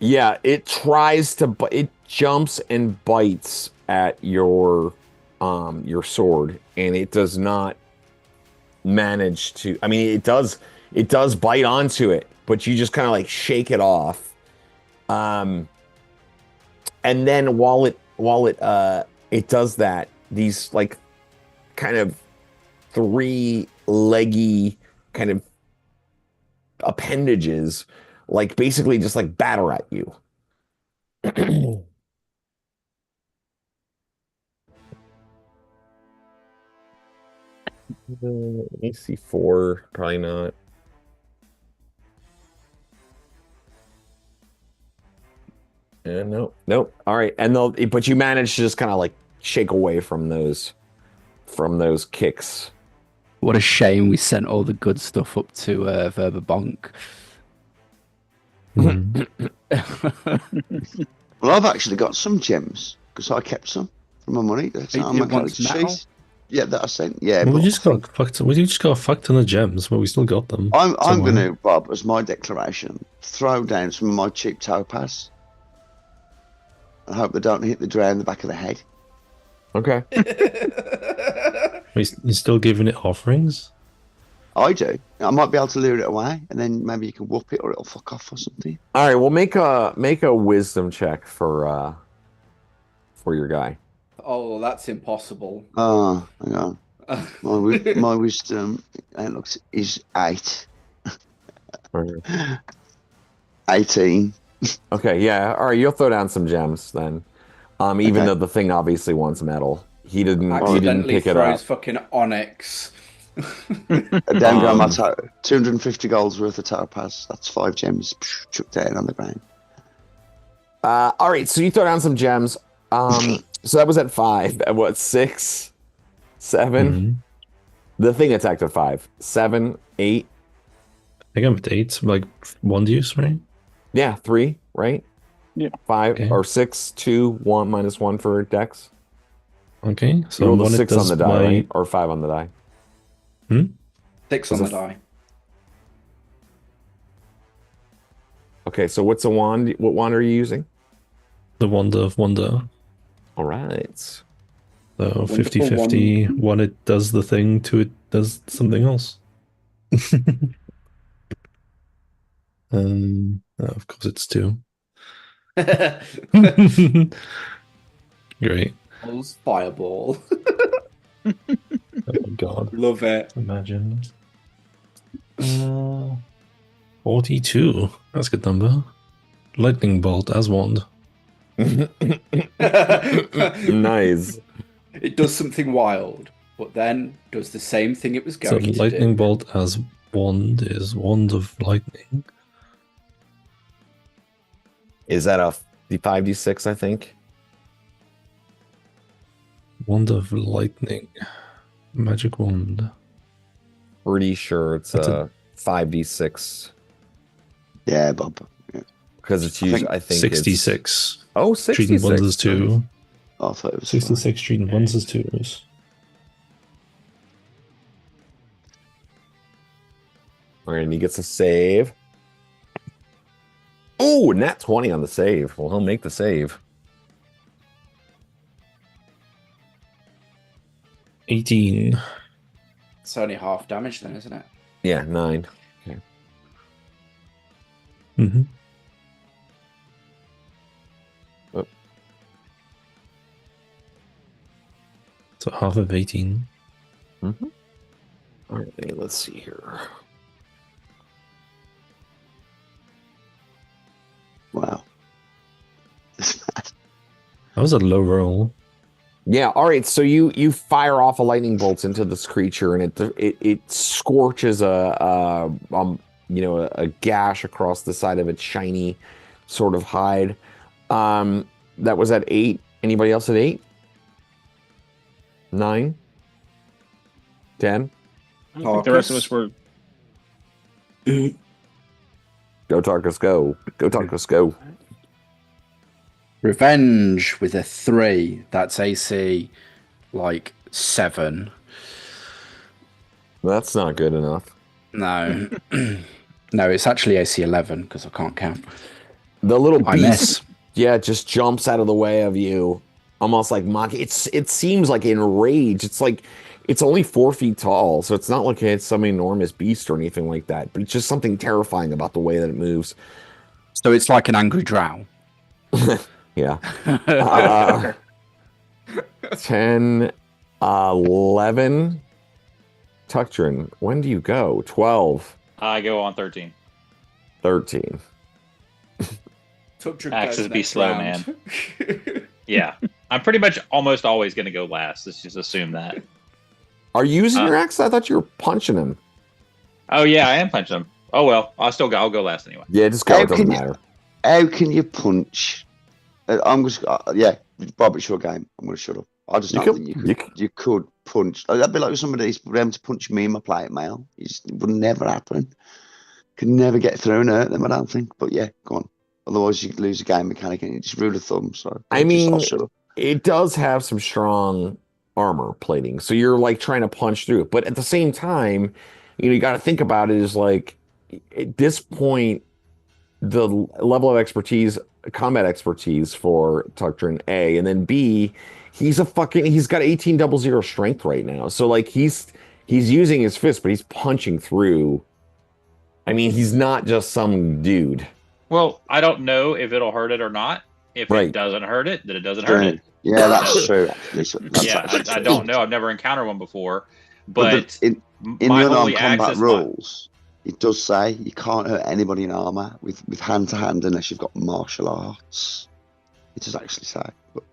Yeah, it tries to, it jumps and bites at your sword, and it does not manage to. I mean, it does bite onto it, but you just kind of like shake it off. And then while it does that, these like kind of 3 leggy kind of appendages like basically just like batter at you. AC 4, probably not. Nope. All right, and but you managed to just kind of like shake away from those kicks. What a shame we sent all the good stuff up to Verba Well, I've actually got some gems because I kept some for my money. That's how my college fees. Yeah, that I sent. Yeah, well, we just got a fuck ton of gems, but we still got them. I'm going to, Bob, as my declaration, throw down some of my cheap topaz. I hope they don't hit the drain in the back of the head. Okay. You're still giving it offerings? I do. I might be able to lure it away, and then maybe you can whoop it, or it'll fuck off or something. All right, well, make a wisdom check for your guy. Oh, that's impossible. Oh, hang on. My wisdom is 8. 18. Okay, yeah. All right, you'll throw down some gems then. Even though the thing obviously wants metal, he didn't pick it up. Fucking onyx. Down go my 250 gold's worth of topaz. That's 5 gems chucked down on the ground. All right, so you throw down some gems. So that was at 5. At what, 6, 7? Mm-hmm. The thing attacked at 5, 7, 8. I think I'm at 8. Like 1 use, right? Yeah, 3, right? Yeah. 5 or 6, 2, 1 -1 for dex. Okay, so you rolled a 6 on the die, right? Or 5 on the die. 6 on the die. Okay, so what's a wand? What wand are you using? The Wand of Wonder. All right. So 50-50. One, it does the thing, 2, it does something else. Of course it's 2. Great. Fireball. Oh god. Love it. Imagine. 42. That's a good number. Lightning bolt as wand. Nice. It does something wild, but then does the same thing it was So going to lightning do. bolt as wand is wand of lightning. Is that a 5d6, I think? Wand of lightning. Magic wand. Pretty sure it's That's a 5d6. Yeah, Bob. Yeah. Because it's usually, I think 66. It's, oh, Treating 66. ones as 2. I thought it was 66 treating ones as 2s. All right, and he gets a save. Oh, nat 20 on the save. Well, he'll make the save. 18. It's only half damage then, isn't it? Yeah, 9. Mm-hmm. Oh. So half of 18. Mm-hmm. All right, let's see here. Wow. That was a low roll. Yeah, all right, so you fire off a lightning bolt into this creature, and it scorches a gash across the side of its shiny sort of hide. That was at 8. Anybody else at 8? 9? 10? I don't think the rest of us were. Go Tarkus, go. Go Tarkus, go. Revenge with a 3. That's AC like 7. That's not good enough. No. No, it's actually AC 11 because I can't count. The little I beast, miss. yeah, just jumps out of the way of you, almost like mocking. It seems like enraged. It's like it's only 4 feet tall, so it's not like it's some enormous beast or anything like that. But it's just something terrifying about the way that it moves. So it's like an angry drow. Yeah. 10, 11. Tuctrin, when do you go? 12, I go on 13. 13. Axes be slow, man. Yeah. I'm pretty much almost always going to go last. Let's just assume that. Are you using your axe? I thought you were punching him. Oh, yeah, I am punching him. Oh, well, I'll go last anyway. Yeah, just go. It doesn't matter. How can you punch? I'm just Bob, it's your game. I'm going to shut up. I just don't think you could punch. That'd be like somebody for them to punch me in my plate mail. It would never happen. Could never get through and hurt them, I don't think. But yeah, go on. Otherwise, you could lose a game mechanic and you just rule of thumb. So I'll shut up. It does have some strong armor plating, so you're like trying to punch through it. But at the same time, you got to think about it is like at this point, the level of expertise, combat expertise for Tuctrin A, and then B, he's got 1800 strength right now. So like he's using his fist, but he's punching through. I mean, he's not just some dude. Well, I don't know if it'll hurt it or not. If it doesn't hurt it, then it doesn't hurt it. Yeah, that's true. I don't know. I've never encountered one before. But in the unarmed combat rules, it does say you can't hurt anybody in armor with hand to hand unless you've got martial arts. It does actually say. But...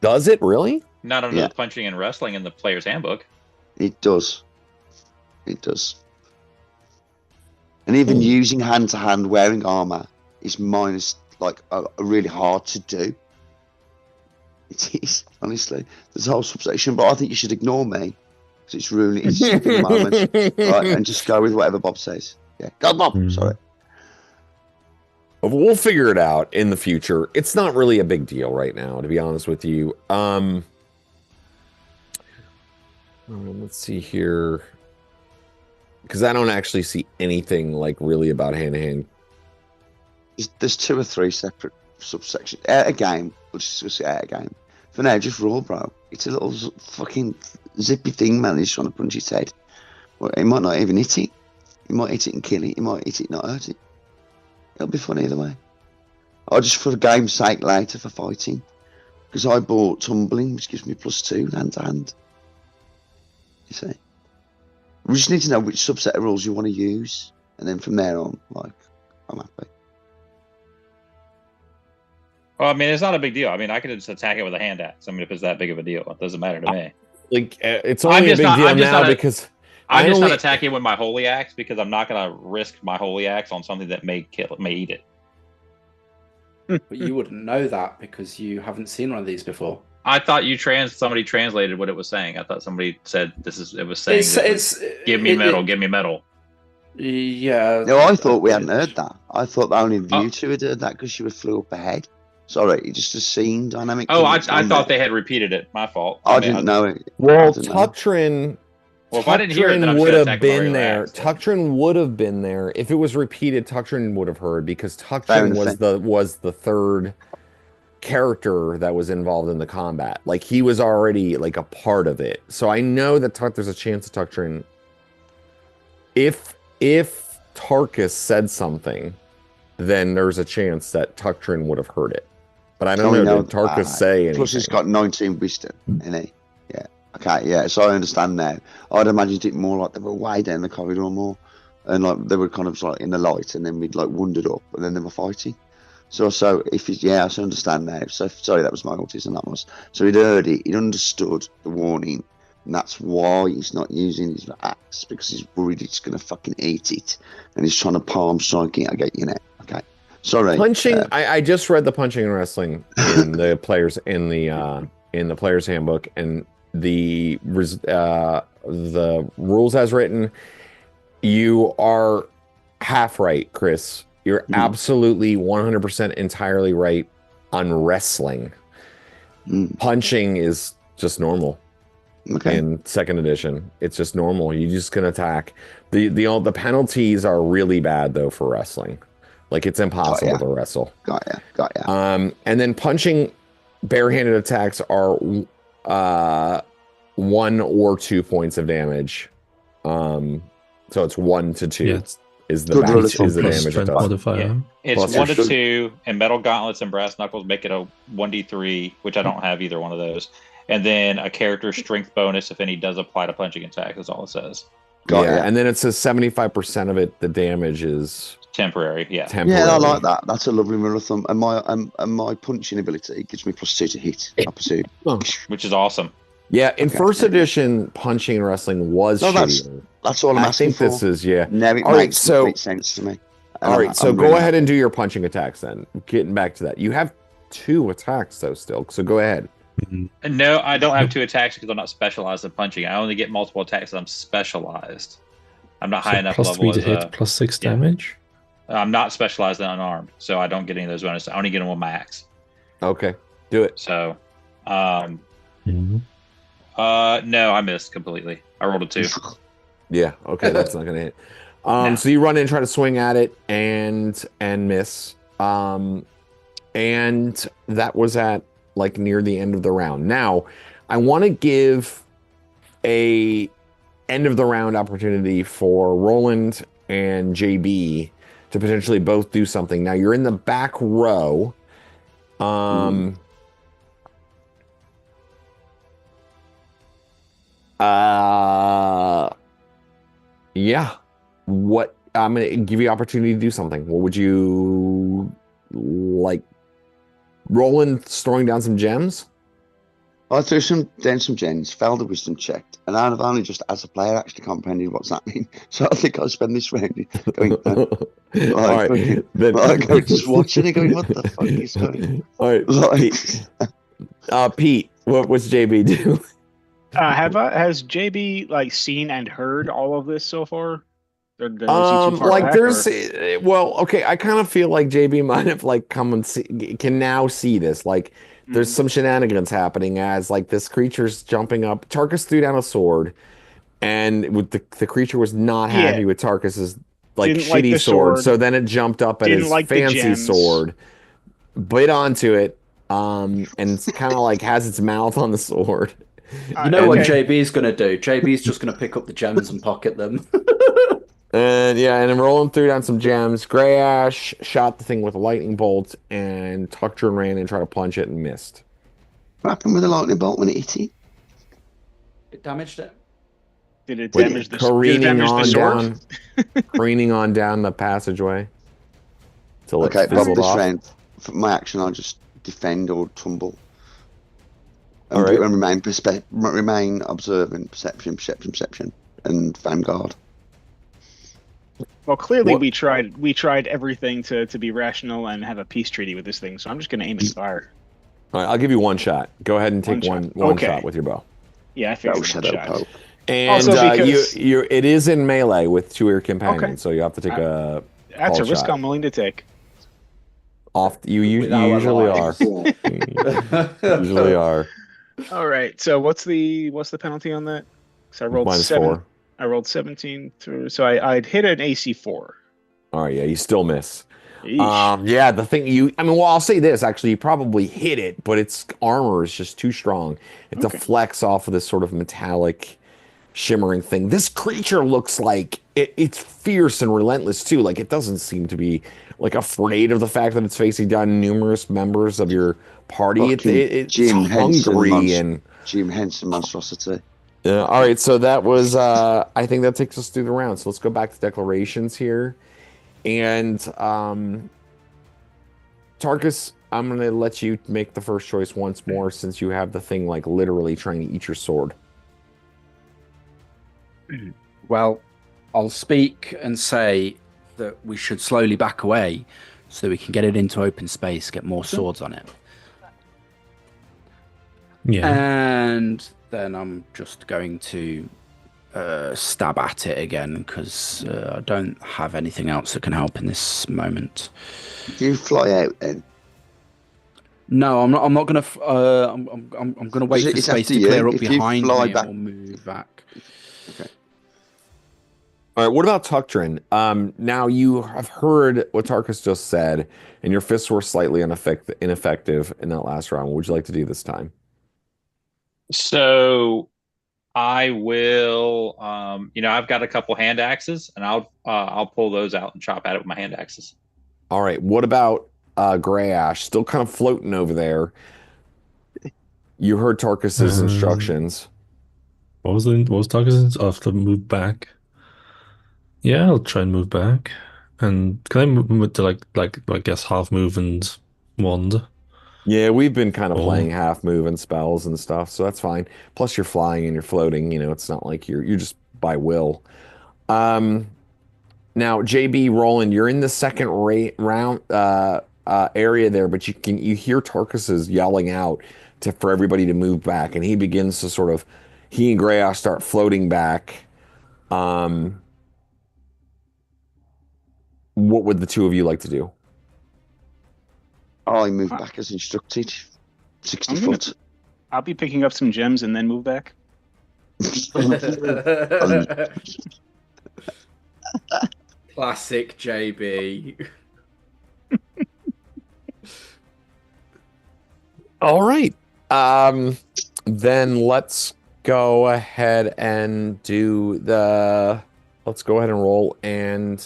Does it really? Not under the punching and wrestling in the player's handbook. It does. It does. And even using hand to hand wearing armor is minus really hard to do. It is, honestly. There's a whole subsection, but I think you should ignore me because it's ruling it for the moment, right? And just go with whatever Bob says. Yeah, go Bob. Sorry. We'll figure it out in the future. It's not really a big deal right now, to be honest with you. Let's see here, because I don't actually see anything like really about hand-to-hand. There's 2 or 3 separate subsections. At a game, we'll just discuss it at a game. For now, just roll, bro. It's a little fucking zippy thing, man. He's trying to punch his head. Well, he might not even hit it. He might hit it and kill it. He might hit it and not hurt it. It'll be fun either way. I'll just for game's sake later for fighting. Because I bought tumbling, which gives me +2 hand to hand. You see, we just need to know which subset of rules you want to use, and then from there on, like, I'm happy. Well, I mean, it's not a big deal. I mean, I could just attack it with a hand axe. I mean, if it's that big of a deal, it doesn't matter to me. Like, it's only a big deal now because I'm just not attacking with my holy axe because I'm not going to risk my holy axe on something that may eat it. But you wouldn't know that because you haven't seen one of these before. I thought somebody translated what it was saying. I thought somebody said it was saying give me metal, give me metal. Yeah. No, I thought we hadn't heard that. I thought only you two had heard that because you flew up ahead. Sorry, just a scene dynamic. Oh, I thought they had repeated it. My fault. I didn't know it. Well, Tuctrin. Well, if I didn't hear it, then I'm would have been there. Tuctrin would have been there if it was repeated. Tuctrin would have heard because Tuctrin was the third character that was involved in the combat. Like he was already like a part of it. So I know that there's a chance that Tuctrin. If Tarkus said something, then there's a chance that Tuctrin would have heard it. But I don't know. Did Tarkus say anything? Plus, he's got 19 wisdom, isn't he? Yeah. Okay. Yeah. So I understand now. I'd imagined it more like they were way down the corridor more, and like they were kind of like in the light, and then we'd like wandered up, and then they were fighting. So if it, I understand now. So sorry, that was my autism. That was so he'd heard it, he'd understood the warning, and that's why he's not using his axe because he's worried it's gonna fucking eat it, and he's trying to palm strike it. I get you now. Okay. Sorry. Punching. I just read the punching and wrestling in the players in the player's handbook, and the rules as written. You are half right, Chris. You're absolutely 100% entirely right on wrestling. Punching is just normal. Okay. In second edition, it's just normal. You just can attack. The penalties are really bad though for wrestling. Like it's impossible to wrestle. Got ya. And then punching, barehanded attacks are 1 or 2 points of damage. So it's 1 to 2. Yeah, is the damage it does. Modifier. Yeah. It's 1 to 2, and metal gauntlets and brass knuckles make it a 1d3, which I don't have either one of those. And then a character strength bonus if any does apply to punching attacks. Is all it says. And then it says 75% of it. The damage is temporary. Yeah. Temporary. Yeah, I like that. That's a lovely rule of thumb. And my punching ability gives me +2 to hit. I presume. Which is awesome. Yeah, in first edition, punching and wrestling was shitty. That's all I'm asking for. I think this is, Now it makes complete sense to me. All right, so go ahead and do your punching attacks then. Getting back to that. You have 2 attacks, though, still, so go ahead. No, I don't have 2 attacks because I'm not specialized in punching. I only get multiple attacks because I'm specialized. I'm not high enough level. +3 to hit, +6 damage? I'm not specialized in unarmed, so I don't get any of those bonuses. I only get them with my axe. Okay, do it. So, no, I missed completely. I rolled a 2. Yeah, okay, that's not gonna hit. So you run in and try to swing at it and miss. And that was at like near the end of the round. Now, I want to give a end of the round opportunity for Roland and JB to potentially both do something. Now you're in the back row. Yeah. What I'm gonna give you opportunity to do something. What would you like? Roland throwing down some gems? I threw down some gems, failed the wisdom check, and I've only just as a player actually comprehended what's happening. So I think I'll spend this round going just watching it going, what the fuck is going on? All right. Pete, what was JB do? Has JB like seen and heard all of this so far? I kind of feel like JB might have like come and can now see this. Like there's some shenanigans happening as like this creature's jumping up. Tarkus threw down a sword, and with the creature was not happy with Tarkus's like shitty sword. So then it jumped up at his fancy sword, bit onto it, and kind of like has its mouth on the sword. You know what JB's gonna do? JB's just gonna pick up the gems and pocket them. And then Roland threw down some gems. Grey Ash shot the thing with a lightning bolt, and Tuctrin ran and tried to punch it and missed. What happened with the lightning bolt when it hit it? It damaged it. Did it Wait, damage the careening on sword? down, careening on down the passageway till Okay, it's Bob, fizzled this off. round, for my action, I'll just defend or tumble. All right. And remain observant, perception, and vanguard. Well, clearly What- we tried everything to be rational and have a peace treaty with this thing. So I'm just going to aim and fire. All right, I'll give you one shot. Go ahead and take One shot. one Okay. shot with your bow. Yeah, I figured Oh, one shadow shot. poke. And Also because- it is in melee with 2 of your companions, Okay. so you have to take a That's a Call risk shot. I'm willing to take. off. You With our usually are. lives. You usually are. All right. So what's the penalty on that? So I rolled -4. I rolled 17 through. So I'd hit an AC 4. All right, yeah, you still miss. Yeesh. Yeah, the thing well, I'll say this actually, you probably hit it, but its armor is just too strong. It Okay. deflects off of this sort of metallic, shimmering thing. This creature looks like it's fierce and relentless too. Like it doesn't seem to be like afraid of the fact that it's facing down numerous members of your party. It's Jim Henson hungry and Jim Henson monstrosity. all right, so that was I think that takes us through the round. So let's go back to declarations here. And Tarkus, I'm gonna let you make the first choice once more since you have the thing like literally trying to eat your sword. Well, I'll speak and say that we should slowly back away so that we can get it into open space, get more swords on it. Yeah. And then I'm just going to stab at it again because I don't have anything else that can help in this moment. Do you fly out then? No, I'm not. I'm not gonna. I'm gonna wait for It's space after to you. clear up If you behind fly me, back- and we'll move back. All right, what about Tuctrin? Now you have heard what Tarkus just said, and your fists were slightly ineffective in that last round. What would you like to do this time? So I will, I've got a couple hand axes, and I'll pull those out and chop at it with my hand axes. All right, what about Gray Ash? Still kind of floating over there. You heard Tarkus's instructions. What was Tarkus? I'll have to move back. Yeah, I'll try and move back. And can I move to like I guess half move and wand? Yeah, we've been kind of Oh. playing half move and spells and stuff, so that's fine. Plus, you're flying and you're floating. You know, it's not like you're just by will. Now, JB Roland, you're in the second round area there, but you hear Tarkus's yelling out for everybody to move back, and he begins to he and Greyhawk start floating back. What would the two of you like to do? I move back as instructed. 60 I'm gonna- foot. I'll be picking up some gems and then move back. Classic JB. All right. Then let's go ahead and let's go ahead and roll. And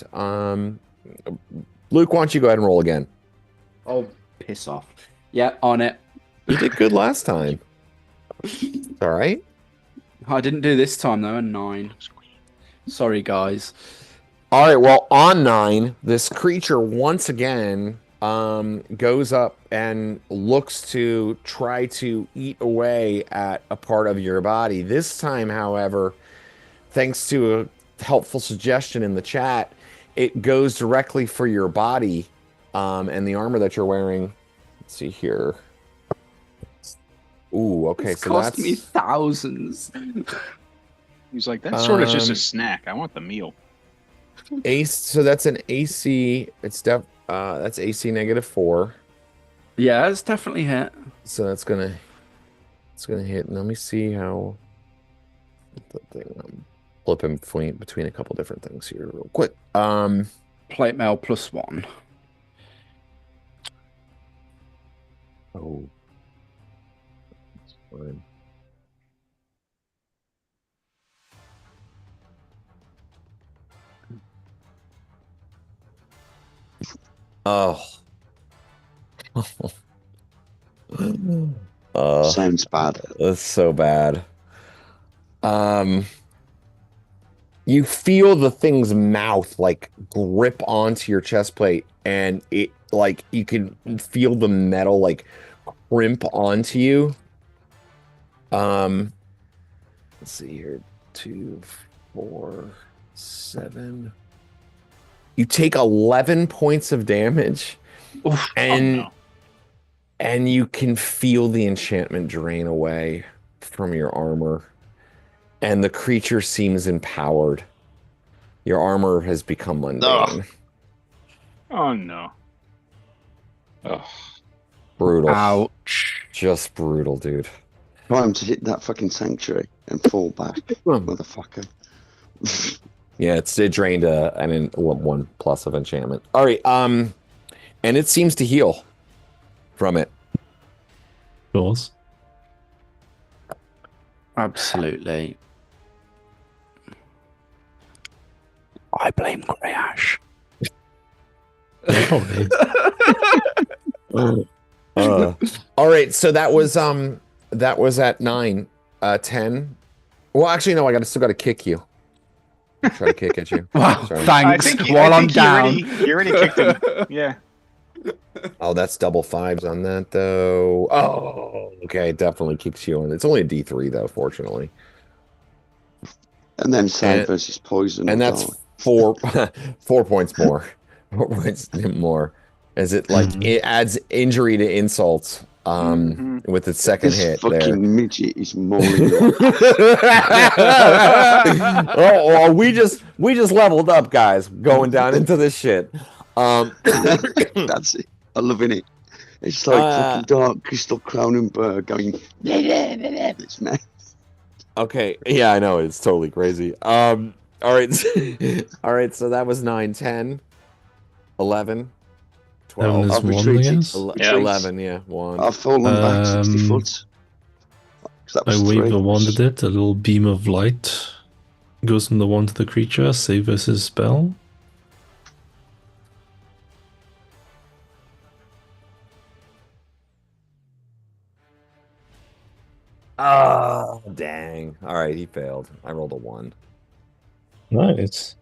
Luke, why don't you go ahead and roll again? Oh, piss off. Yeah, on it. You did good last time. All right. I didn't do this time though, a 9. Sorry, guys. All right. Well, on 9, this creature once again goes up and looks to try to eat away at a part of your body. This time, however, thanks to a helpful suggestion in the chat, it goes directly for your body and the armor that you're wearing. Let's see here. Ooh, okay. It's So cost that's me thousands. He's like, that sword is just Um, a snack. I want the meal. ace. So that's an AC. That's AC -4. Yeah, it's definitely hit. So it's gonna hit. And let me see how the thing. I'm flipping between a couple different things here real quick. Plate mail +1. Oh. That's fine. Oh. Sounds bad. That's so bad. You feel the thing's mouth like grip onto your chest plate, and it like you can feel the metal like crimp onto you. Let's see here. 2, 4, 7. You take 11 points of damage, and you can feel the enchantment drain away from your armor, and the creature seems empowered. Your armor has become mundane. Oh no. Oh. Brutal. Ouch. Just brutal, dude. Time to hit that fucking sanctuary and fall back, motherfucker. Yeah, it drained an 1+ of enchantment. All right, and it seems to heal from it. Of course. Absolutely. I blame Grey Ash. Probably. All right, so that was at 9, 10. Well, actually, no, I still got to kick you. Try to kick at you. Wow, Sorry. thanks. While I'm down. You already kicked him. Yeah. Oh, that's double 5s on that, though. Oh, okay, it definitely kicks you on. It's only a D3, though, fortunately. And then sand versus poison. And that's 4 points more. 4 points more. As it it adds injury to insults with its second hit fucking there. midget is mauling. well, we just leveled up, guys, going down into this shit. That's it. I'm loving it. It's like fucking Dark Crystal Cronenberg going. It's nice. Okay, yeah, I know, it's totally crazy. All right, all right. So that was 9, 10, 11, 12. I've retreated. 11, yeah, 1. I've fallen back 60 foot. I wave the wand at it. A little beam of light goes from the wand to the creature. Save versus spell. Oh, dang. All right, he failed. I rolled a 1. Nice.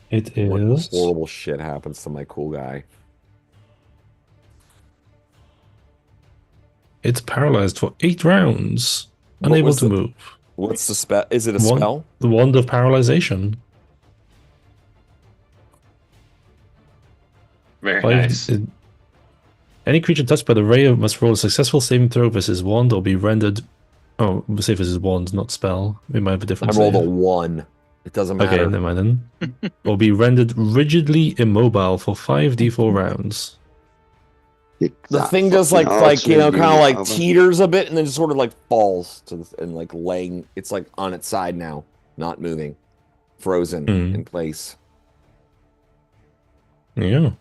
It is. What horrible shit happens to my cool guy? It's paralyzed for 8 rounds. Unable to move. What's the spell? Is it a spell? The wand of paralyzation. Very nice. Any creature touched by the ray must roll a successful saving throw versus wand or be rendered. Oh, save versus wand, not spell. We might have a different. I rolled a 1. It doesn't matter. Okay, never mind then. Or be rendered rigidly immobile for 5d4 rounds. The thing does like kind of like teeters a bit and then just sort of like falls to and like laying. It's like on its side now, not moving, frozen in place. Yeah.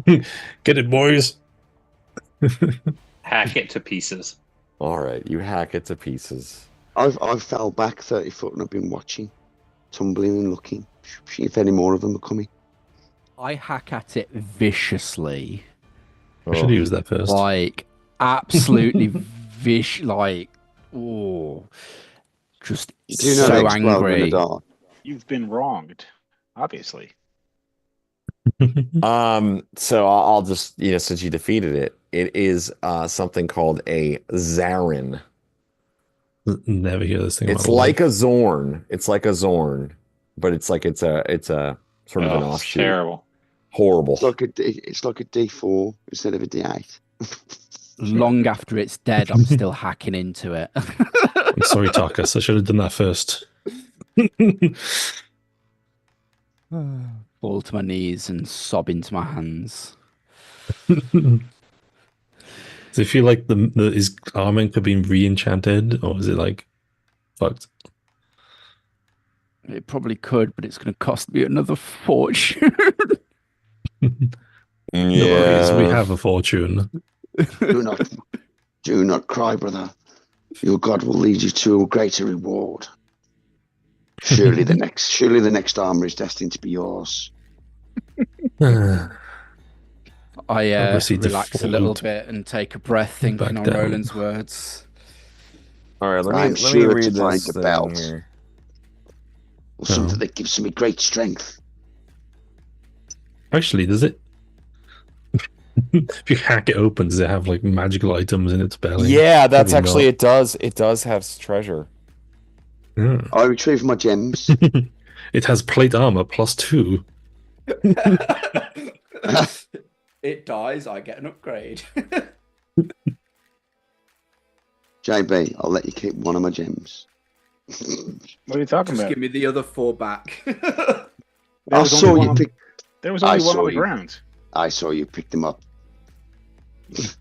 Get it, boys. Hack it to pieces. All right, you hack it to pieces. I've fell back 30 foot and I've been watching, tumbling and looking. See if any more of them are coming. I hack at it viciously. I should use that first. Like, absolutely like, just so angry. You've been wronged, obviously. So I'll just, since you defeated it, it is something called a Zarin. Never hear this thing. It's like a Zorn. It's like a Zorn, but it's a sort of an offshoot. Terrible. Horrible. It's like a D4 instead of a D8. Long after it's dead, I'm still hacking into it. I'm sorry, Tarkus. I should have done that first. Fall to my knees and sob into my hands. Do you feel like his armor could be re-enchanted, or is it like fucked? It probably could, but it's going to cost me another fortune. No worries, we have a fortune. Do not cry, brother. Your God will lead you to a greater reward. Surely the next armor is destined to be yours. I relax a little bit and take a breath, thinking on Roland's words. All right, let me read this thing here. or something that gives me great strength. Actually, does it? If you hack it open, does it have like magical items in its belly? Yeah, that's Probably actually not. it does. It does have treasure. Yeah. I retrieve my gems. It has plate armor +2. It dies, I get an upgrade. JB, I'll let you keep one of my gems. What are you talking Just about? give me the other 4 back. I saw you pick. There was only I one saw on the you. ground. I saw you pick them up.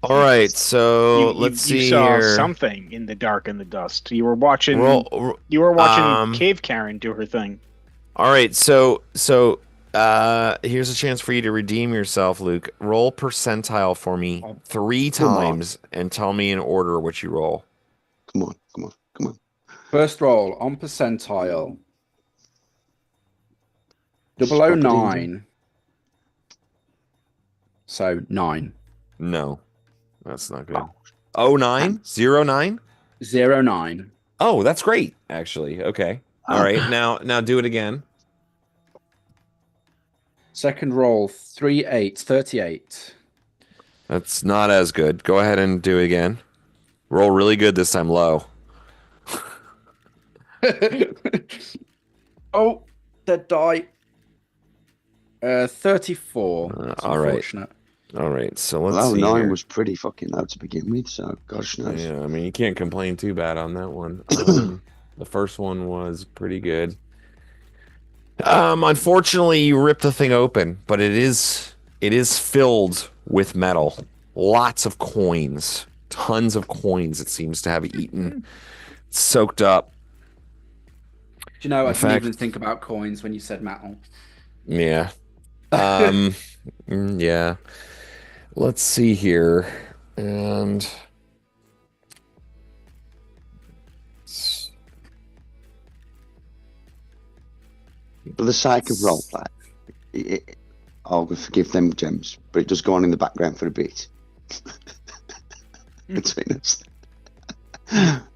All right, so You let's see saw here. something in the dark and the dust. You were watching. Roll, You were watching Cave Karen do her thing. all right, so here's a chance for you to redeem yourself, Luke. Roll percentile for me 3 Come on. times and tell me in order what you roll. Come on, come on, come on. First roll on percentile. Just 009. So 9. No, that's not good. Oh, 09? 09? 09. Oh, that's great, actually. Okay. All right, now do it again. Second roll 38. 38. That's not as good. Go ahead and do it again. Roll really good this time, low. Oh, dead die. 34. All right. Unfortunate. All right, so let's Well, see 9 here. was pretty fucking low to begin with, so gosh knows. Yeah, I mean, you can't complain too bad on that one. The first one was pretty good. Unfortunately, you ripped the thing open, but it is filled with metal. Lots of coins. Tons of coins it seems to have eaten. Soaked up. Do you know, I didn't fact- even think about coins when you said metal. Yeah. Yeah. Let's see here. And For the sake of roleplay, I'll forgive them gems, but it does go on in the background for a bit. Between us.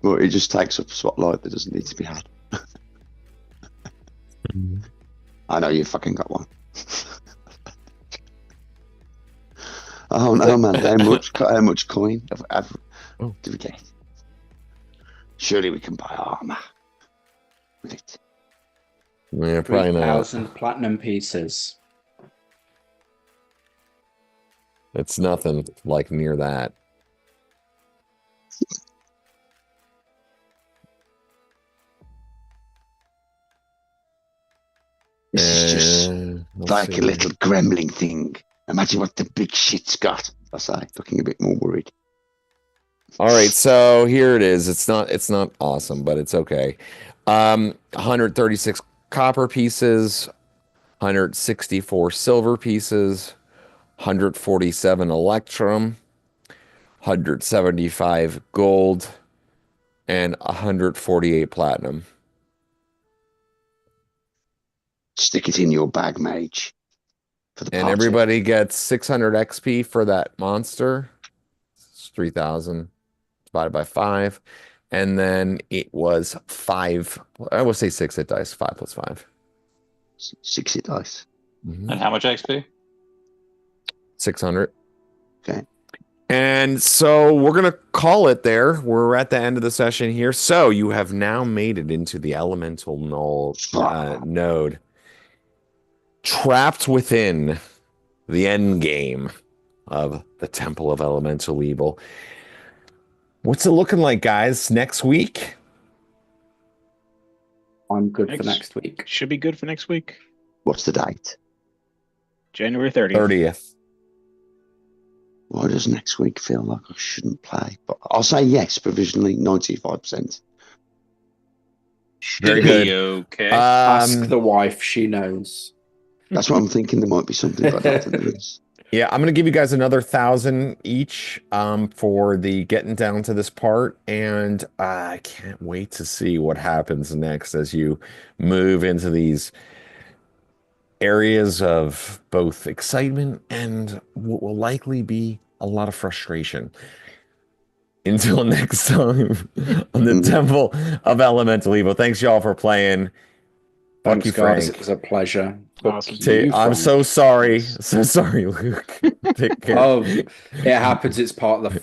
But it just takes up a spotlight that doesn't need to be had. I know you fucking got one. Oh no, man! How much coin do we get? Surely we can buy armor with it. yeah, probably not. 3,000 platinum pieces. It's nothing like near that. This is just Let's like see. a little gremlin thing. Imagine what the big shit's got. I say, looking a bit more worried. All right, so here it is. It's not awesome, but it's okay. 136 copper pieces, 164 silver pieces, 147 electrum, 175 gold, and 148 platinum. Stick it in your bag, mage. For the And party. everybody gets 600 XP for that monster. It's 3,000 divided by 5. And then it was 5. I will say 6 hit dice. 5 plus 5. 6 hit dice. And how much XP? 600. Okay. And so we're going to call it there. We're at the end of the session here. So you have now made it into the elemental null node. Trapped within the end game of the Temple of Elemental Evil. What's it looking like, guys, next week? I'm good for next week. Should be good for next week. What's the date? January 30th. 30th. Why does next week feel like I shouldn't play? But I'll say yes, provisionally, 95%. Very Should good. be okay. Ask the wife, she knows. That's what I'm thinking. There might be something, but I don't think there is. Yeah, I'm gonna give you guys another 1,000 each for the getting down to this part, and I can't wait to see what happens next as you move into these areas of both excitement and what will likely be a lot of frustration. Until next time on the Temple of Elemental Evil. Thanks y'all for playing. Thanks, you, guys. Frank. It was a pleasure. Awesome. You, I'm Frank. so sorry. So sorry, Luke. Take care. Oh, it happens. It's part of the fun.